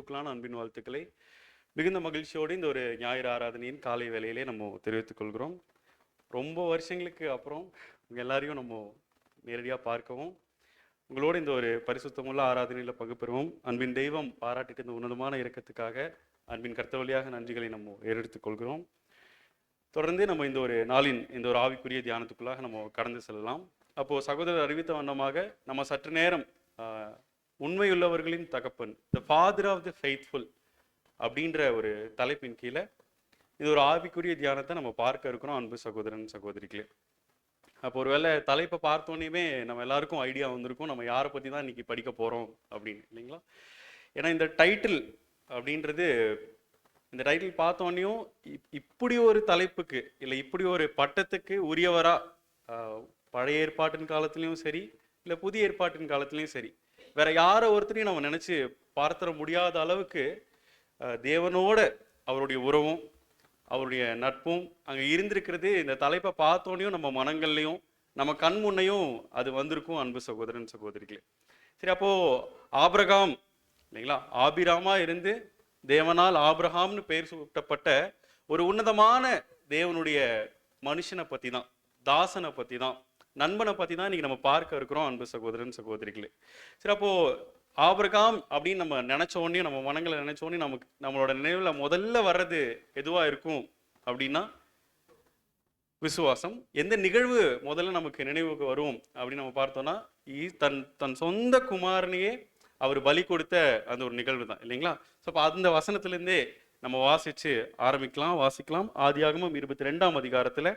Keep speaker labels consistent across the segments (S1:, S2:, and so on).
S1: கிறிஸ்துவுக்களான அன்பின் வாழ்த்துக்களை மிகுந்த மகிழ்ச்சியோடு இந்த ஒரு ஞாயிறு ஆராதனையின் காலை வேளையிலே நம்ம தெரிவித்துக் கொள்கிறோம். ரொம்ப வருஷங்களுக்கு அப்புறம் உங்கள் எல்லாரையும் நம்ம நேரடியாக பார்க்கவும், உங்களோட இந்த ஒரு பரிசுத்தமுள்ள ஆராதனையில் பங்கு பெறுவோம். அன்பின் தெய்வம் பாராட்டிட்டு இந்த உன்னதமான இரக்கத்துக்காக அன்பின் கர்த்த வழியாக நன்றிகளை நம்ம ஏறெடுத்துக் கொள்கிறோம். தொடர்ந்து நம்ம இந்த ஒரு நாளின் இந்த ஒரு ஆவிக்குரிய தியானத்துக்குள்ளாக நம்ம கடந்து செல்லலாம். அப்போது சகோதரர் அறிவித்த வண்ணமாக நம்ம சற்று நேரம் உண்மையுள்ளவர்களின் தகப்பன், the father of the faithful அப்படின்ற ஒரு தலைப்பின் கீழே இது ஒரு ஆவிக்குரிய தியானத்தை நம்ம பார்க்க இருக்கிறோம் அன்பு சகோதரன் சகோதரிகளே. அப்போ ஒருவேளை தலைப்பை பார்த்தோன்னே நம்ம எல்லாருக்கும் ஐடியா வந்திருக்கும், நம்ம யாரை பற்றி தான் இன்னைக்கு படிக்க போகிறோம் அப்படின்னு, இல்லைங்களா? ஏன்னா இந்த டைட்டில் அப்படின்றது, இந்த டைட்டில் பார்த்தோன்னையும் இப்படி ஒரு தலைப்புக்கு இல்லை இப்படி ஒரு பட்டத்துக்கு உரியவரா பழைய ஏற்பாட்டின் காலத்துலேயும் சரி இல்லை புதிய ஏற்பாட்டின் காலத்துலேயும் சரி வேற யாரை ஒருத்தரையும் நம்ம நினச்சி பார்த்துட முடியாத அளவுக்கு தேவனோட அவருடைய உறவும் அவருடைய நட்பும் அங்கே இருந்திருக்கிறது. இந்த தலைப்பை பார்த்தோன்னையும் நம்ம மனங்கள்லையும் நம்ம கண் முன்னையும் அது வந்திருக்கும் அன்பு சகோதரன் சகோதரிகளே. சரி, அப்போது ஆபிரகாம் இல்லைங்களா, ஆபிராமா இருந்து தேவனால் ஆபிரகாம்னு பெயர் சூட்டப்பட்ட ஒரு உன்னதமான தேவனுடைய மனுஷனை பற்றி தான், தாசனை பற்றி தான், நண்பனை பற்றி தான் இன்னைக்கு நம்ம பார்க்க இருக்கிறோம் அன்பு சகோதரன் சகோதரிகளே. சரி, அப்போது ஆபிரகாம் அப்படின்னு நம்ம நினச்சோடனே, நம்ம மனங்களை நினச்சோடனே நம்மளோட நினைவில் முதல்ல வர்றது எதுவாக இருக்கும் அப்படின்னா விசுவாசம். எந்த நிகழ்வு முதல்ல நமக்கு நினைவுக்கு வரும் அப்படின்னு நம்ம பார்த்தோம்னா தன் சொந்த குமாரனையே அவர் பலி கொடுத்த அந்த ஒரு நிகழ்வு தான், இல்லைங்களா? ஸோ அப்போ அந்த வசனத்திலேருந்தே நம்ம வாசிக்கலாம். ஆதியாகமம் 22ஆம் அதிகாரத்தில்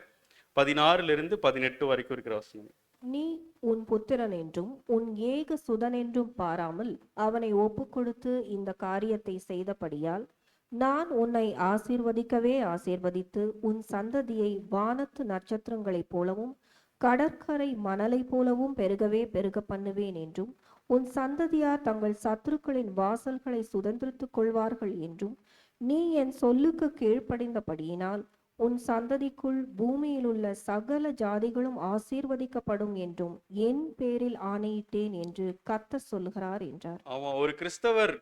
S1: 16 to 18 வரைக்கும் இருக்கிற வசனம்.
S2: நீ உன் புத்திரன் என்றும் உன் ஏக சுதன் என்றும் பாராமல் அவனை ஒப்பு கொடுத்து இந்த காரியத்தை செய்தபடியால் நான் உன்னை ஆசீர்வதிக்கவே ஆசீர்வதித்து உன் சந்ததியை வானத்து நட்சத்திரங்களைப் போலவும் கடற்கரை மணலை போலவும் பெருகவே பெருக பண்ணுவேன் என்றும் உன் சந்ததியார் தங்கள் சத்துருக்களின் வாசல்களை சுதந்திரித்துக் கொள்வார்கள் என்றும் நீ என் சொல்லுக்கு கீழ்ப்படிந்தபடியினால் உன் சந்ததிக்குள் பூமியில் உள்ள சகல ஜாதிகளும் ஆசீர்வதிக்கப்படும் என்றும் என் பேரில் ஆணையிட்டேன் என்று கர்த்தர் சொல்லுகிறார் என்றார்.
S1: ஒரு கிறிஸ்தவர்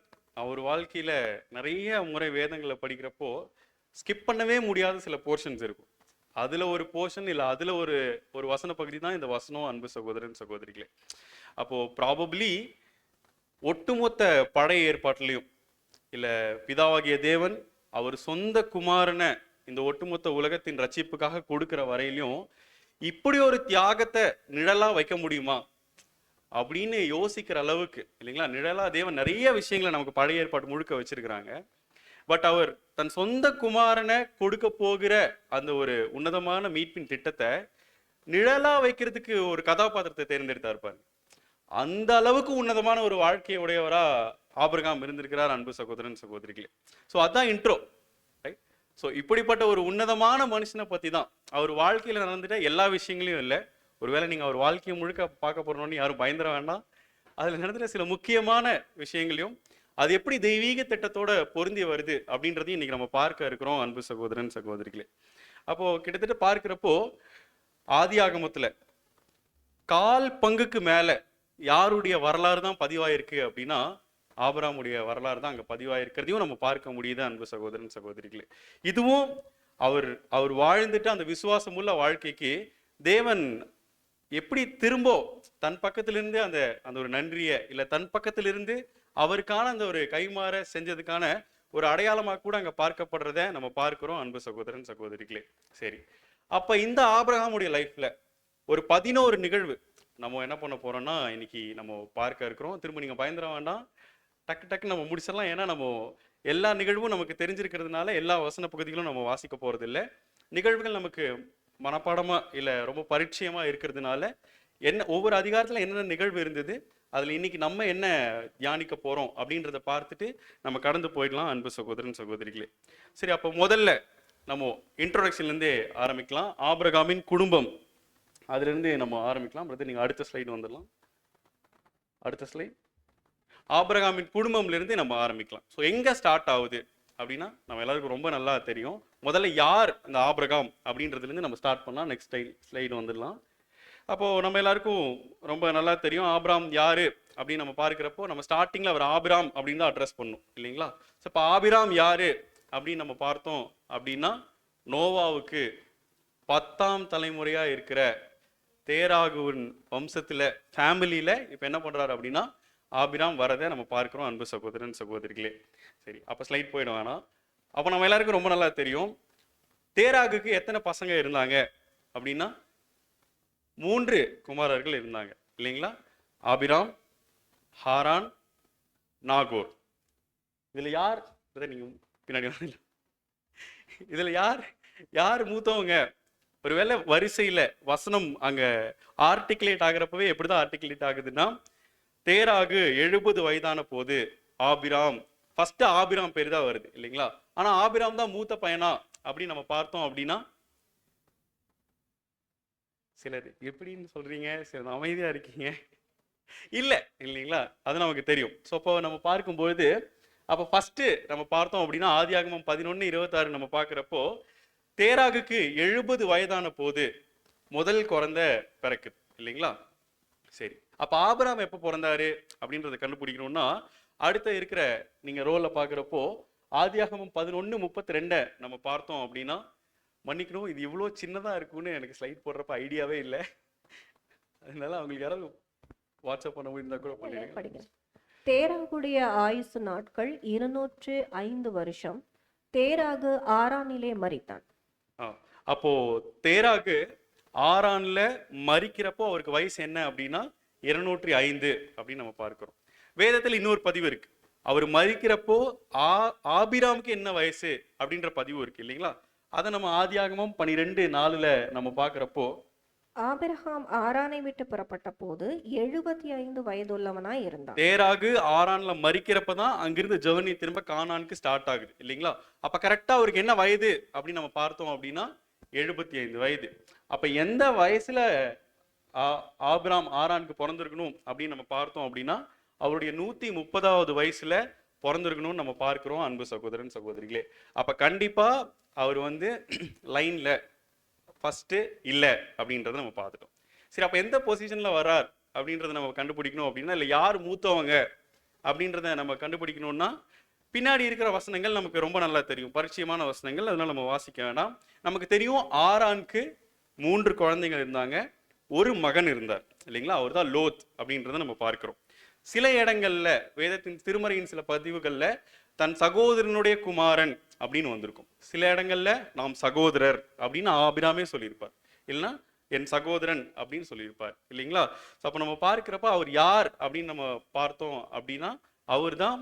S1: அவர் வாழ்க்கையில நிறைய முறை வேதங்களை படிக்கிறப்போ ஸ்கிப் பண்ணவே முடியாத சில போர்ஷன்ஸ் இருக்கும். அதுல ஒரு போர்ஷன் இல்லை, அதுல ஒரு வசன பகுதி தான் இந்த வசனம் அன்பு சகோதரன் சகோதரிகளே. அப்போ ப்ராபப்ளி ஒட்டுமொத்த பழைய ஏற்பாட்டிலையும் இல்லை பிதாவாகிய தேவன் அவர் சொந்த குமாரனை இந்த ஒட்டுமொத்த உலகத்தின் ரட்சிப்புக்காக கொடுக்கிற வரையிலும் இப்படி ஒரு தியாகத்தை நிழலா வைக்க முடியுமா அப்படின்னு யோசிக்கிற அளவுக்கு, இல்லைங்களா? நிழலா தேவன் நிறைய விஷயங்களை நமக்கு பழைய ஏற்பாடு முழுக்க வச்சிருக்கிறாங்க. பட் அவர் தன் சொந்த குமாரனை கொடுக்க போகிற அந்த ஒரு உன்னதமான மீட்பின் திட்டத்தை நிழலா வைக்கிறதுக்கு ஒரு கதாபாத்திரத்தை தேர்ந்தெடுத்தா இருப்பார். அந்த அளவுக்கு உன்னதமான ஒரு வாழ்க்கையை உடையவரா ஆபிரகாம் இருந்திருக்கிறார் அன்பு சகோதரன் சகோதரிகளே. ஸோ அதான் இன்ட்ரோ. ஸோ இப்படிப்பட்ட ஒரு உன்னதமான மனுஷனை பற்றி தான், அவர் வாழ்க்கையில் நடந்துட்ட எல்லா விஷயங்களையும் இல்லை, ஒருவேளை நீங்கள் அவர் வாழ்க்கையை முழுக்க பார்க்க போறோன்னு யாரும் பயந்துட வேண்டாம். அதில் நடந்துட்ட சில முக்கியமான விஷயங்களையும் அது எப்படி தெய்வீக திட்டத்தோட பொருந்தி வருது அப்படின்றதையும் இன்னைக்கு நம்ம பார்க்க இருக்கிறோம் அன்பு சகோதரன் சகோதரிகளே. அப்போது கிட்டத்தட்ட பார்க்குறப்போ ஆதி ஆகமத்தில் 1/4 பங்குக்கு மேலே யாருடைய வரலாறு தான் பதிவாயிருக்கு அப்படின்னா ஆபிரகாமுடைய வரலாறு தான் அங்கே பதிவாயிருக்கிறதையும் நம்ம பார்க்க முடியுது அன்பு சகோதரன் சகோதரிகளே. இதுவும் அவர் வாழ்ந்துட்டு அந்த விசுவாசம் உள்ள வாழ்க்கைக்கு தேவன் எப்படி திரும்ப தன் பக்கத்திலிருந்து அந்த ஒரு நன்றியை இல்லை தன் பக்கத்திலிருந்து அவருக்கான அந்த ஒரு கைமாற செஞ்சதுக்கான ஒரு அடையாளமாக கூட அங்கே பார்க்கப்படுறத நம்ம பார்க்கிறோம் அன்பு சகோதரன் சகோதரிகளே. சரி, அப்போ இந்த ஆபிரகாமுடைய லைஃப்ல ஒரு 11 நிகழ்வு நம்ம என்ன பண்ண போறோம்னா இன்னைக்கு நம்ம பார்க்க இருக்கிறோம். திரும்ப நீங்க பயந்துட வேண்டாம், டக்கு நம்ம முடிச்சிடலாம். ஏன்னா நம்ம எல்லா நிகழ்வும் நமக்கு தெரிஞ்சிருக்கிறதுனால எல்லா வசன பகுதிகளும் நம்ம வாசிக்க போறது இல்லை. நிகழ்வுகள் நமக்கு மனப்பாடமா இல்லை ரொம்ப பரிச்சயமா இருக்கிறதுனால என்ன ஒவ்வொரு அதிகாரத்தில் என்னென்ன நிகழ்வு இருந்தது, அதில் இன்னைக்கு நம்ம என்ன தியானிக்க போறோம் அப்படின்றத பார்த்துட்டு நம்ம கடந்து போயிடலாம் அன்பு சகோதரன் சகோதரிகளே. சரி, அப்போ முதல்ல நம்ம இன்ட்ரோடக்ஷன்லேருந்தே ஆரம்பிக்கலாம். ஆபிரகாமின் குடும்பம், அதுலேருந்து நம்ம ஆரம்பிக்கலாம். பிரதர் நீங்கள் அடுத்த ஸ்லைடு வந்துடலாம். அடுத்த ஸ்லைட். ஆபிரகாமின் குடும்பம்லேருந்து நம்ம ஆரம்பிக்கலாம். ஸோ எங்கே ஸ்டார்ட் ஆகுது அப்படின்னா நம்ம எல்லாருக்கும் ரொம்ப நல்லா தெரியும். முதல்ல யார் இந்த ஆபிரகாம் அப்படின்றதுலேருந்து நம்ம ஸ்டார்ட் பண்ணலாம். நெக்ஸ்ட் ஸ்லைடு வந்துடலாம். அப்போ நம்ம எல்லாருக்கும் ரொம்ப நல்லா தெரியும் ஆபிராம் யாரு அப்படின்னு நம்ம பார்க்கிறப்போ நம்ம ஸ்டார்டிங்ல அவர் ஆபிராம் அப்படின்னு தான் அட்ரஸ் பண்ணணும் இல்லைங்களா? ஸோ இப்போ ஆபிராம் யாரு அப்படின்னு நம்ம பார்த்தோம் அப்படின்னா நோவாவுக்கு 10ஆம் தலைமுறையா இருக்கிற தேராகுவின் வம்சத்துல ஃபேமிலியில இப்போ என்ன பண்றாரு அப்படின்னா ஆபிராம் வரதை நம்ம பார்க்கிறோம் அன்பு சகோதரன் சகோதரிகளே. சரி, அப்போ ஸ்லைட் போயிடும் வேணாம். அப்போ நம்ம எல்லாருக்கும் ரொம்ப நல்லா தெரியும் தேராகுக்கு எத்தனை பசங்க இருந்தாங்க அப்படின்னா 3 குமாரர்கள் இருந்தாங்க இல்லைங்களா? ஆபிராம், ஹாரான், நாகோர். இதுல யார் நீங்க பின்னாடி இதுல யார் மூத்தவங்க? ஒருவேளை வரிசையில வசனம் அங்க ஆர்டிகுலேட் ஆகிறப்பவே எப்படிதான் ஆர்டிகுலேட் ஆகுதுன்னா தேராகு 70 வயதான போது ஆபிராம், ஃபர்ஸ்ட் ஆபிராம் பேர் தான் வருது இல்லைங்களா? ஆனா ஆபிராம் தான் மூத்த பையனா அப்படின்னு நம்ம பார்த்தோம் அப்படின்னா சிலர் எப்படின்னு சொல்றீங்க, சிலர் அமைதியா இருக்கீங்க, இல்ல இல்லைங்களா? அது நமக்கு தெரியும். ஸோ அப்போ நம்ம பார்க்கும்பொழுது அப்போ ஃபர்ஸ்ட் நம்ம பார்த்தோம் அப்படின்னா ஆதியாகமம் 11:26 நம்ம பார்க்குறப்போ தேராகுக்கு 70 வயதான போது முதல் குழந்தை பிறக்குது இல்லைங்களா? சரி, அப்போ ஆபிராம் எப்போ பிறந்தாரு அப்படின்றத கண்டுபிடிக்கணும்னா அடுத்த இருக்கிற நீங்க ரோல பார்க்குறப்போ ஆதியாகமம் 11:32 நம்ம பார்த்தோம் அப்படின்னா, மன்னிக்கணும் இது இவ்வளோ சின்னதா இருக்கும்னு எனக்கு ஸ்லைட் போடுறப்ப ஐடியாவே இல்லை, அதனால அவங்களுக்கு யாராவது வாட்ஸ்அப் பண்ண முடிந்தா கூட பண்ணிடுங்க.
S2: படிக்கிறேன். தேராகுடைய ஆயுசு நாட்கள் 205 வருஷம். தேராகு ஆரானிலே மரித்தான்.
S1: அப்போ தேராகு ஆரான்ல மரிக்கிறப்போ அவருக்கு வயசு என்ன அப்படின்னா 205 அப்படின்னு நம்ம பார்க்கிறோம். வேதத்தில் இன்னொரு பதிவு இருக்கு, அவர் மரிக்கிறப்போ ஆபிராமுக்கு என்ன வயசு அப்படின்ற பதிவு இருக்கு இல்லைங்களா? அதை நம்ம ஆதியாகமம் 12:4 நம்ம பார்க்கிறப்போ
S2: ஆபிரகாம் ஆரானை விட்டு புறப்பட்ட போது 75 வயதுள்ளவனாய் இருந்தான்.
S1: தேராகு ஆரான்ல மரிக்கிறப்பதான் அங்கிருந்து ஜெர்னி திரும்ப கானானுக்கு ஸ்டார்ட் ஆகுது இல்லைங்களா? அப்ப கரெக்டா அவருக்கு என்ன வயது அப்படின்னு நம்ம பார்த்தோம் அப்படின்னா 75 வயது. அப்ப எந்த வயசுல ஆபிராம் ஆரானுக்கு பிறந்திருக்கணும் அப்படின்னு நம்ம பார்த்தோம் அப்படின்னா அவருடைய 130வது வயசுல பிறந்திருக்கணும்னு நம்ம பார்க்கிறோம் அன்பு சகோதரன் சகோதரிகளே. அப்ப கண்டிப்பா அவர் லைன்ல ஃபர்ஸ்ட் இல்ல அப்படின்றத நம்ம பார்த்துட்டோம். சரி, அப்ப எந்த பொசிஷன்ல வரார் அப்படின்றத நம்ம கண்டுபிடிக்கணும் அப்படின்னா இல்ல யார் மூத்தவங்க அப்படின்றத நம்ம கண்டுபிடிக்கணும்னா பின்னாடி இருக்கிற வசனங்கள் நமக்கு ரொம்ப நல்லா தெரியும், பரிச்சயமான வசனங்கள், அதனால நம்ம வாசிக்க வேண்டாம். நமக்கு தெரியும் ஆரானுக்கு 3 குழந்தைகள் இருந்தாங்க, ஒரு மகன் இருந்தார் இல்லைங்களா? அவர் தான் லோத் அப்படின்றத நம்ம பார்க்கிறோம். சில இடங்கள்ல வேதத்தின் திருமறையின் சில பதிவுகள்ல தன் சகோதரனுடைய குமாரன் அப்படின்னு வந்திருக்கும். சில இடங்கள்ல நாம் சகோதரர் அப்படின்னு ஆபிராமே சொல்லியிருப்பார், இல்லைன்னா என் சகோதரன் அப்படின்னு சொல்லியிருப்பார் இல்லைங்களா? அப்போ நம்ம பார்க்கிறப்ப அவர் யார் அப்படின்னு நம்ம பார்த்தோம் அப்படின்னா அவர் தான்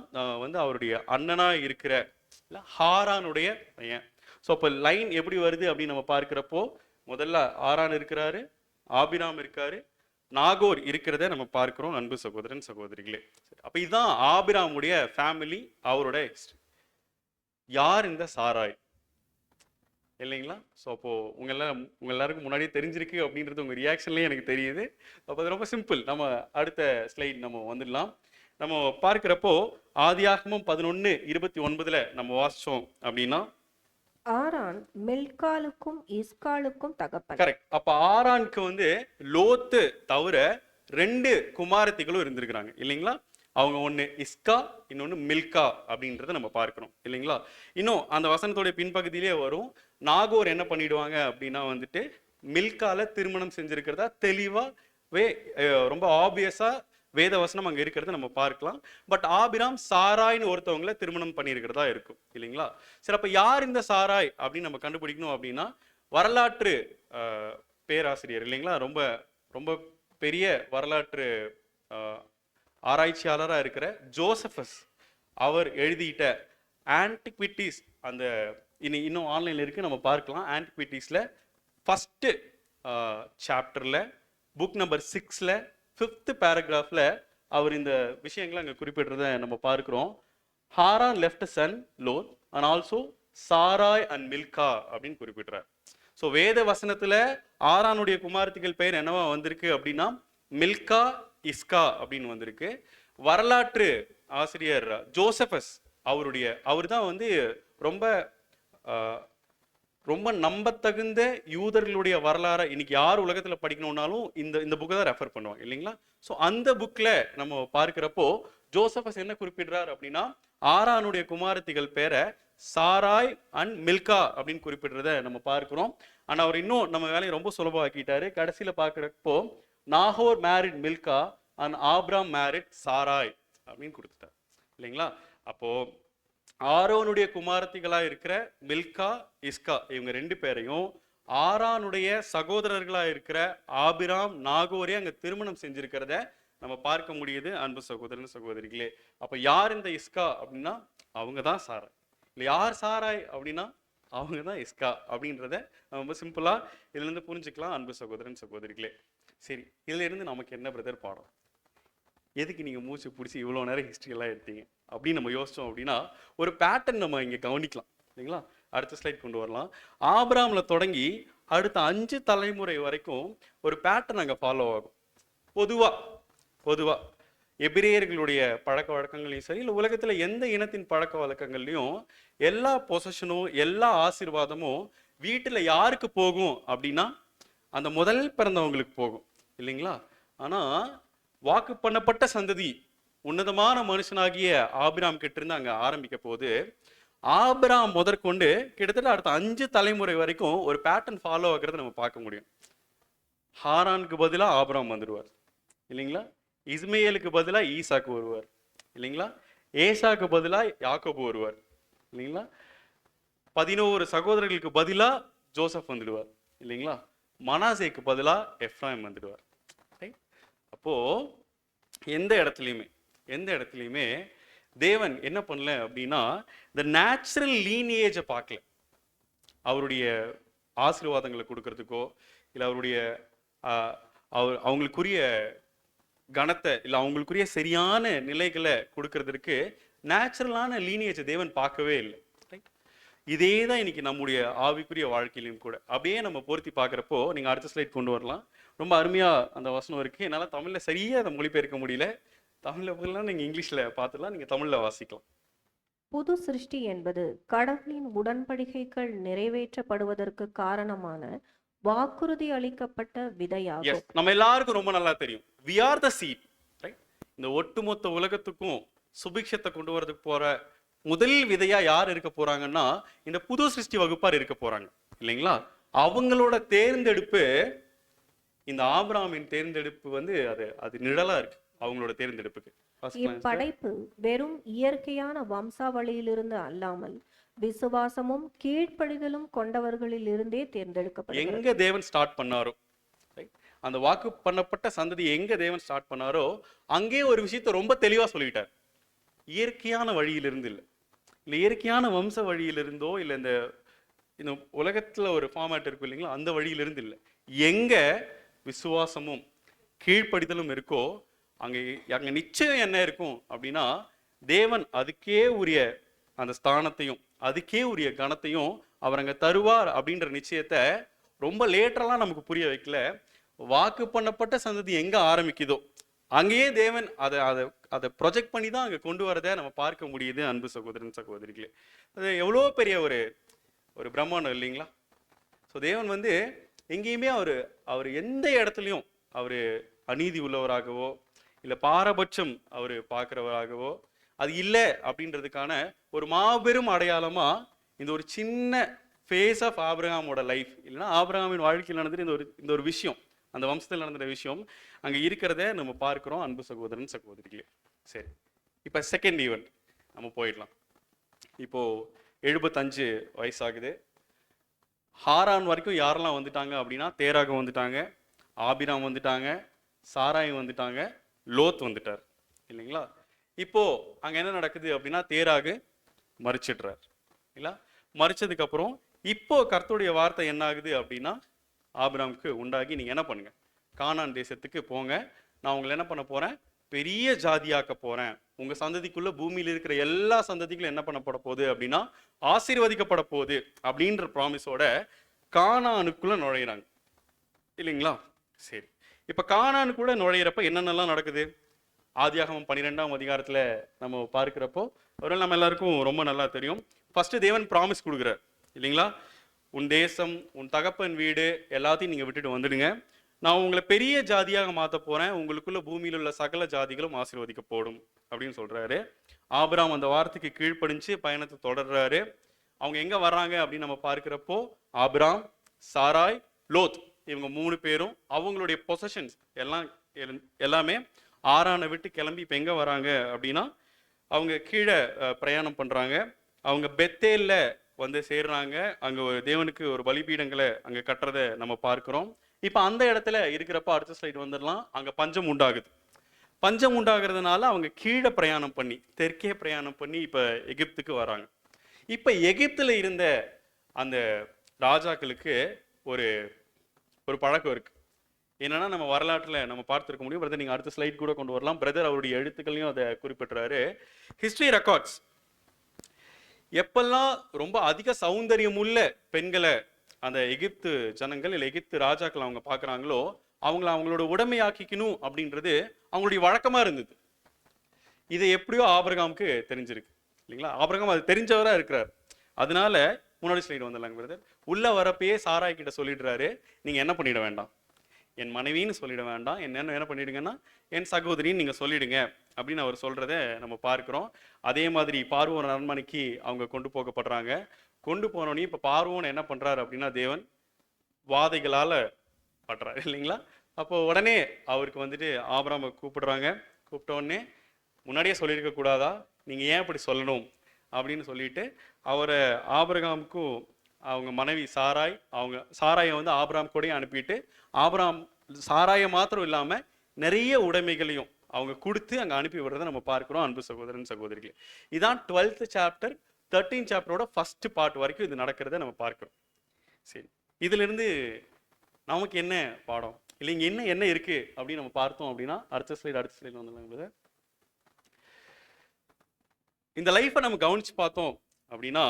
S1: அவருடைய அண்ணனா இருக்கிற ஹாரானுடைய பையன். ஸோ அப்போ லைன் எப்படி வருது அப்படின்னு நம்ம பார்க்கிறப்போ முதல்ல ஆரான் இருக்கிறாரு, ஆபிராம் இருக்காரு, நாகோர் இருக்கிறத நம்ம பார்க்கிறோம் அன்பு சகோதரன் சகோதரிகளே. அப்ப இதுதான் ஆபிராமுடைய ஃபேமிலி, அவரோட ஹிஸ்டரி. யார் இந்த சாராய் இல்லைங்களா? ஸோ அப்போ உங்க எல்லாருக்கும் முன்னாடியே தெரிஞ்சிருக்கு அப்படின்றது உங்க ரியாக்ஷன்லயே எனக்கு தெரியுது. அப்போ அது ரொம்ப சிம்பிள். நம்ம அடுத்த ஸ்லைட் நம்ம வந்துடலாம். நம்ம பார்க்கிறப்போ ஆதியாகமம் 11:29 நம்ம வாசிச்சோம் அப்படின்னா
S2: ஆரான் மில்காலுக்கும் இஸ்காலுக்கும் தகப்பன்.
S1: கரெக்ட். அப்ப ஆரானுக்கு லோத்து தவிர 2 குமாரத்திகளும் இருந்திருக்கிறாங்க இல்லைங்களா? அவங்க ஒண்ணு இஸ்கா, இன்னொன்னு மில்கா அப்படின்றத நம்ம பார்க்கணும் இல்லைங்களா? இன்னும் அந்த வசனத்தோட பின்பகுதியிலே வரும், நாகோர் என்ன பண்ணிடுவாங்க அப்படின்னா மில்கால திருமணம் செஞ்சிருக்கிறதா தெளிவாவே ரொம்ப ஆப்வியஸா வேத வசனம் அங்க இருக்கிறத நம்ம பார்க்கலாம். பட் ஆபிராம் சாராய்னு ஒருத்தவங்களை திருமணம் பண்ணியிருக்கிறதா இருக்கும் இல்லைங்களா? சரி, அப்ப யார் இந்த சாராய் அப்படின்னு நம்ம கண்டுபிடிக்கணும் அப்படின்னா வரலாற்று பேராசிரியர் இல்லைங்களா, ரொம்ப ரொம்ப பெரிய வரலாற்று ஆராய்ச்சியாளராக இருக்கிற ஜோசபஸ் அவர் எழுதிட்ட ஆன்டிக்விட்டிஸ், அந்த இன்னும் ஆன்லைன்ல இருக்கு, நம்ம பார்க்கலாம். ஆன்டிக்விட்டிஸ்ல ஃபர்ஸ்ட் சாப்டர்ல புக் நம்பர் 6ல 5th பேராகிராஃப்ல அவர் இந்த விஷயங்களை அங்கே குறிப்பிடுறத நம்ம பார்க்கிறோம். Haran left son Lot and also Sarai and Milcah அப்படின்னு குறிப்பிடுறார். ஸோ வேத வசனத்துல ஆரானுடைய குமாரத்திகள் பெயர் என்னவா வந்திருக்கு அப்படின்னா மில்கா, இஸ்கா அப்படின்னு வந்திருக்கு. வரலாற்று ஆசிரியர் ஜோசபஸ் அவர் தான் ரொம்ப ரொம்ப நம்பத்தகுந்த யூதர்களுடைய வரலாறை இன்னைக்கு யார் உலகத்தில் படிக்கணும்னாலும் இந்த இந்த புக்கை தான் ரெஃபர் பண்ணுவாங்க இல்லைங்களா. ஸோ அந்த புக்கில் நம்ம பார்க்கிறப்போ ஜோசபஸ் என்ன குறிப்பிடுறார் அப்படின்னா, ஆரானுடைய குமாரத்திகள் பேரை சாராய் அண்ட் மில்கா அப்படின்னு குறிப்பிடுறத நம்ம பார்க்கிறோம். ஆனால் அவர் இன்னும் நம்ம வேலையை ரொம்ப சுலபமாக்கிட்டாரு. கடைசியில் பார்க்குறப்போ Nagore married Milkha and Abram married Sarai அப்படின்னு கொடுத்துட்டார் இல்லைங்களா. அப்போ ஆரோனுடைய குமாரத்திகளா இருக்கிற மில்கா, இஸ்கா இவங்க 2 பேரையும் ஆரானுடைய சகோதரர்களா இருக்கிற ஆபிராம், நாகோரே அங்க திருமணம் செஞ்சிருக்கிறத நம்ம பார்க்க முடியுது அன்பு சகோதரன் சகோதரிகளே. அப்ப யார் இந்த இஸ்கா அப்படின்னா அவங்க தான் சாராய். இல்லை யார் சாராய் அப்படின்னா அவங்க தான் இஸ்கா அப்படின்றத நம்ம ரொம்ப சிம்பிளா இதுல இருந்து புரிஞ்சுக்கலாம் அன்பு சகோதரன் சகோதரிகளே. சரி, இதுல இருந்து நமக்கு என்ன பிரதர் பாடம்? எதுக்கு நீங்க மூச்சு பிடிச்சி இவ்வளோ நேரம் ஹிஸ்ட்ரி எல்லாம் எடுத்தீங்க அப்படின்னு நம்ம யோசிச்சோம் அப்படின்னா ஒரு பேட்டர்ன் நம்ம இங்க கவனிக்கலாம் இல்லைங்களா. அடுத்த ஸ்லைட் கொண்டு வரலாம். ஆபிரகாம்ல தொடங்கி அடுத்த 5 தலைமுறை வரைக்கும் ஒரு பேட்டர்ன் அங்கே ஃபாலோ ஆகும். பொதுவா எபிரேயர்களுடைய பழக்க வழக்கங்களையும் சரி, இல்லை உலகத்தில் எந்த இனத்தின் பழக்க வழக்கங்கள்லையும் எல்லா பொசஷனும் எல்லா ஆசீர்வாதமும் வீட்டில் யாருக்கு போகும் அப்படின்னா அந்த முதல் பிறந்தவங்களுக்கு போகும் இல்லைங்களா. ஆனால் வாக்கு பண்ணப்பட்ட சந்ததி உன்னதமான மனுஷனாகிய ஆபிராம் கிட்ட இருந்து அங்கே ஆரம்பிக்க போது ஆபிராம் முதற்கொண்டு கிட்டத்தட்ட அடுத்த 5 தலைமுறை வரைக்கும் ஒரு பேட்டர்ன் ஃபாலோ ஆகிறத நம்ம பார்க்க முடியும். ஹாரானுக்கு பதிலாக ஆபிராம் வந்துடுவார் இல்லைங்களா. இஸ்மையேலுக்கு பதிலாக ஈசாக்கு வருவார் இல்லைங்களா. ஏசாக்கு பதிலாக யாக்கோபு வருவார் இல்லைங்களா. 11 சகோதரர்களுக்கு பதிலாக ஜோசப் வந்துடுவார் இல்லைங்களா. மனாசேக்கு பதிலாக எஃப்ராயிம் வந்துடுவார். அப்போ எந்த இடத்துலையுமே தேவன் என்ன பண்ணல அப்படின்னா இந்த நேச்சுரல் லீனியேஜை பார்க்கல. அவருடைய ஆசீர்வாதங்களை கொடுக்கறதுக்கோ இல்லை அவருடைய அவங்களுக்குரிய கணத்தை இல்லை அவங்களுக்குரிய சரியான நிலைகளை கொடுக்கறதுக்கு நேச்சுரலான லீனியேஜை தேவன் பார்க்கவே இல்லை. இதே தான் இன்னைக்கு நம்முடைய ஆவிக்குரிய வாழ்க்கையிலும் கூட அப்படியே நம்ம பொருத்தி பார்க்குறப்போ நீங்கள் அடுத்த ஸ்லைட் கொண்டு வரலாம். ரொம்ப அருமையாக அந்த வசனம் இருக்குது. என்னால் தமிழில் சரியாக அதை மொழிபெயர்க்க முடியல. தமிழில் போகலாம், நீங்கள் இங்கிலீஷில் பார்த்துலாம், நீங்கள் தமிழில் வாசிக்கலாம்.
S2: புது சிருஷ்டி என்பது கடவுளின் உடன்படிக்கைகள் நிறைவேற்றப்படுவதற்கு காரணமான வாக்குறுதி அளிக்கப்பட்ட விதையாகும்.
S1: நம்ம எல்லாருக்கும் ரொம்ப நல்லா தெரியும், we are the seed, right? இந்த ஒட்டுமொத்த உலகத்துக்கும் சுபிக்ஷத்தை கொண்டு வரதுக்கு போற முதல் விதையா யார் இருக்க போறாங்கன்னா இந்த புது சிருஷ்டி வகுப்பார் இருக்க போறாங்க இல்லைங்களா. அவங்களோட தேர்ந்தெடுப்பு, இந்த ஆபிரகாமின் தேர்ந்தெடுப்பு வந்து அது நிழலா இருக்கு அவங்களோட தேர்ந்தெடுப்புக்கு.
S2: இப்படைப்பு வெறும் இயற்கையான வம்சாவளியிலிருந்து அல்லாமல் விசுவாசமும் கீழ்ப்படிதலும் கொண்டவர்களில் இருந்தே தேர்ந்தெடுக்கப்படும்.
S1: எங்க தேவன் ஸ்டார்ட் பண்ணாரோ, அந்த வாக்கு பண்ணப்பட்ட சந்ததி எங்க தேவன் ஸ்டார்ட் பண்ணாரோ அங்கே ஒரு விஷயத்தை ரொம்ப தெளிவா சொல்லிட்டார். இயற்கையான வழியிலிருந்து இல்லை இயற்கையான வம்ச வழியிலிருந்தோ இல்லை இந்த உலகத்துல ஒரு ஃபார்மேட் இருக்கும் இல்லைங்களா, அந்த வழியிலிருந்து இல்லை. எங்க விசுவாசமும் கீழ்ப்படிதலும் இருக்கோ அங்க நிச்சயம் என்ன இருக்கும் அப்படின்னா தேவன் அதுக்கே உரிய அந்த ஸ்தானத்தையும் அதுக்கே உரிய கணத்தையும் அவர் அங்க தருவார் அப்படின்ற நிச்சயத்தை ரொம்ப லேட்டரெல்லாம் நமக்கு புரிய வைக்கல. வாக்கு பண்ணப்பட்ட சந்ததி எங்க ஆரம்பிக்குதோ அங்கேயே தேவன் அதை ப்ரொஜெக்ட் பண்ணி தான் அங்கே கொண்டு வரதை நம்ம பார்க்க முடியுது அன்பு சகோதரன் சகோதரிகளே. அது எவ்வளோ பெரிய ஒரு பிரம்மாண்டம் இல்லைங்களா. ஸோ தேவன் வந்து எங்கேயுமே அவர் எந்த இடத்துலையும் அவர் அநீதி உள்ளவராகவோ இல்லை பாரபட்சம் அவர் பார்க்குறவராகவோ அது இல்லை அப்படின்றதுக்கான ஒரு மாபெரும் அடையாளமா இந்த ஒரு சின்ன ஃபேஸ் ஆஃப் ஆபிரகாமோட லைஃப் இல்லைன்னா ஆபிரகாமின் வாழ்க்கையில் நடந்துட்டு இந்த ஒரு விஷயம், அந்த வம்சத்தில் நடந்த விஷயம் அங்கே இருக்கிறத நம்ம பார்க்குறோம் அன்பு சகோதரன் சகோதரிகளே. சரி, இப்போ செகண்ட் ஈவெண்ட் நம்ம போயிடலாம். இப்போ 75 வயசாகுது. ஹாரான் வரைக்கும் யாரெல்லாம் வந்துட்டாங்க அப்படின்னா தேராக வந்துட்டாங்க, ஆபிராம் வந்துட்டாங்க, சாராய் வந்துட்டாங்க, லோத் வந்துட்டார் இல்லைங்களா. இப்போ அங்கே என்ன நடக்குது அப்படின்னா தேராகு மறிச்சிடுறார் இல்லைங்களா. மறிச்சதுக்கு அப்புறம் இப்போ கர்த்தருடைய வார்த்தை என்ன ஆகுது அப்படின்னா ஆபிராமுக்கு உண்டாகி நீங்க என்ன பண்ணுங்க, கானான் தேசத்துக்கு போங்க, நான் உங்களை என்ன பண்ண போறேன், பெரிய ஜாதியாக்க போறேன், உங்க சந்ததிக்குள்ள பூமியில் இருக்கிற எல்லா சந்ததிகளும் என்ன பண்ணப்பட போகுது அப்படின்னா ஆசீர்வதிக்கப்பட போகுது அப்படின்ற ப்ராமிஸோட கானானுக்குள்ள நுழையிறாங்க இல்லைங்களா. சரி, இப்ப கானானுக்குள்ள நுழையிறப்ப என்னென்னலாம் நடக்குது ஆதியாகமம் 12ஆம் அதிகாரத்துல நம்ம பார்க்கிறப்போ ஒருவேளை நம்ம எல்லாருக்கும் ரொம்ப நல்லா தெரியும். ஃபர்ஸ்ட் தேவன் ப்ராமிஸ் கொடுக்குறார் இல்லைங்களா. உன் தேசம், உன் தகப்பன் வீடு எல்லாத்தையும் நீங்க விட்டுட்டு வந்துடுங்க. நான் உங்களை பெரிய ஜாதியாக மாற்ற போறேன். உங்களுக்குள்ள பூமியில் உள்ள சகல ஜாதிகளும் ஆசீர்வதிக்கப்படும் அப்படின்னு சொல்றாரு. ஆபிரகாம் அந்த வார்த்தைக்கு கீழ்ப்படிஞ்சு பயணத்தை தொடர்றாரு. அவங்க எங்க வர்றாங்க அப்படின்னு நம்ம பார்க்கிறப்போ, ஆபிரகாம், சாராய், லோத் இவங்க 3 பேரும் அவங்களுடைய பொசஷன்ஸ் எல்லாமே ஆரானை விட்டு கிளம்பி இப்போ எங்க வராங்க அப்படின்னா, அவங்க கீழே பிரயாணம் பண்றாங்க. அவங்க பெத்தேல்ல வந்து சேர்றாங்க. அங்க ஒரு தேவனுக்கு ஒரு பலிபீடங்களை அங்க கட்டுறதை நம்ம பார்க்கிறோம். இப்போ அந்த இடத்துல இருக்கிறப்ப அடுத்த ஸ்லைடு வந்துடலாம். அங்க பஞ்சம் உண்டாகுது. பஞ்சம் உண்டாகிறதுனால அவங்க கீழே பிரயாணம் பண்ணி, தெற்கே பிரயாணம் பண்ணி இப்ப எகிப்துக்கு வராங்க. இப்ப எகிப்துல இருந்த அந்த ராஜாக்களுக்கு ஒரு ஒரு பழக்கம் இருக்கு. என்னன்னா, நம்ம வரலாற்றுல நம்ம பார்த்திருக்க முடியும். பிரதர் நீங்க அடுத்த ஸ்லைட் கூட கொண்டு வரலாம். பிரதர் அவருடைய எழுத்துக்களையும் அதை குறிப்பிட்டுறாரு. ஹிஸ்டரி ரெக்கார்ட்ஸ் எப்பெல்லாம் ரொம்ப அதிக சௌந்தரியமுள்ள பெண்களை அந்த எகிப்து ஜனங்கள் இல்லை எகிப்து ராஜாக்கள் அவங்க பார்க்குறாங்களோ, அவங்கள அவங்களோட உடைமையாக்கிக்கணும் அப்படின்றது அவங்களுடைய வழக்கமா இருந்தது. இதை எப்படியோ ஆபிரகாமுக்கு தெரிஞ்சிருக்கு இல்லைங்களா? ஆபிரகாம் அது தெரிஞ்சவரா இருக்கிறார். அதனால முன்னாடி ஸ்லைடு வந்துடலாங்க பிரதர். உள்ள வரப்பயே சாராய் கிட்ட சொல்லிடுறாரு, நீங்க என்ன பண்ணிட வேண்டாம், என் மனைவின்னு சொல்லிட வேண்டாம், என்ன பண்ணிடுங்கன்னா என் சகோதரின்னு நீங்க சொல்லிடுங்க அப்படின்னு அவர் சொல்றத நம்ம பார்க்கிறோம். அதே மாதிரி பார்வோன் அரண்மனைக்கு அவங்க கொண்டு போகப்படுறாங்க. கொண்டு போனோடனே இப்ப பார்வோன் என்ன பண்றாரு அப்படின்னா, தேவன் வாதைகளால பண்றாரு இல்லைங்களா? அப்போ உடனே அவருக்கு வந்துட்டு ஆபிரகாமை கூப்பிடுறாங்க. கூப்பிட்ட உடனே முன்னாடியே சொல்லியிருக்க கூடாதா, நீங்க ஏன் இப்படி சொல்லணும் அப்படின்னு சொல்லிட்டு அவரை ஆபிரகாமுக்கும் அவங்க மனைவி சாராயை வந்து ஆபிரகாம் கூட அனுப்பிட்டு, ஆபிரகாம் சாராயை மாத்திரம் இல்லாம நிறைய உடைமைகளையும் அவங்க கொடுத்து அங்க அனுப்பி விடுறதை நம்ம பார்க்கிறோம். அன்பு சகோதரன் சகோதரிகளே, இதான் 12th chapter 13th சாப்டரோட first part வரைக்கும் இது நடக்கிறத நம்ம பார்க்கிறோம். சரி, இதுல இருந்து நமக்கு என்ன பாடம் இல்லை, இங்க என்ன இருக்கு அப்படின்னு நம்ம பார்த்தோம் அப்படின்னா, அடுத்த ஸ்லைடு வந்துடலாங்க. இந்த லைஃப்பை நம்ம கவனிச்சு பார்த்தோம் அப்படின்னா,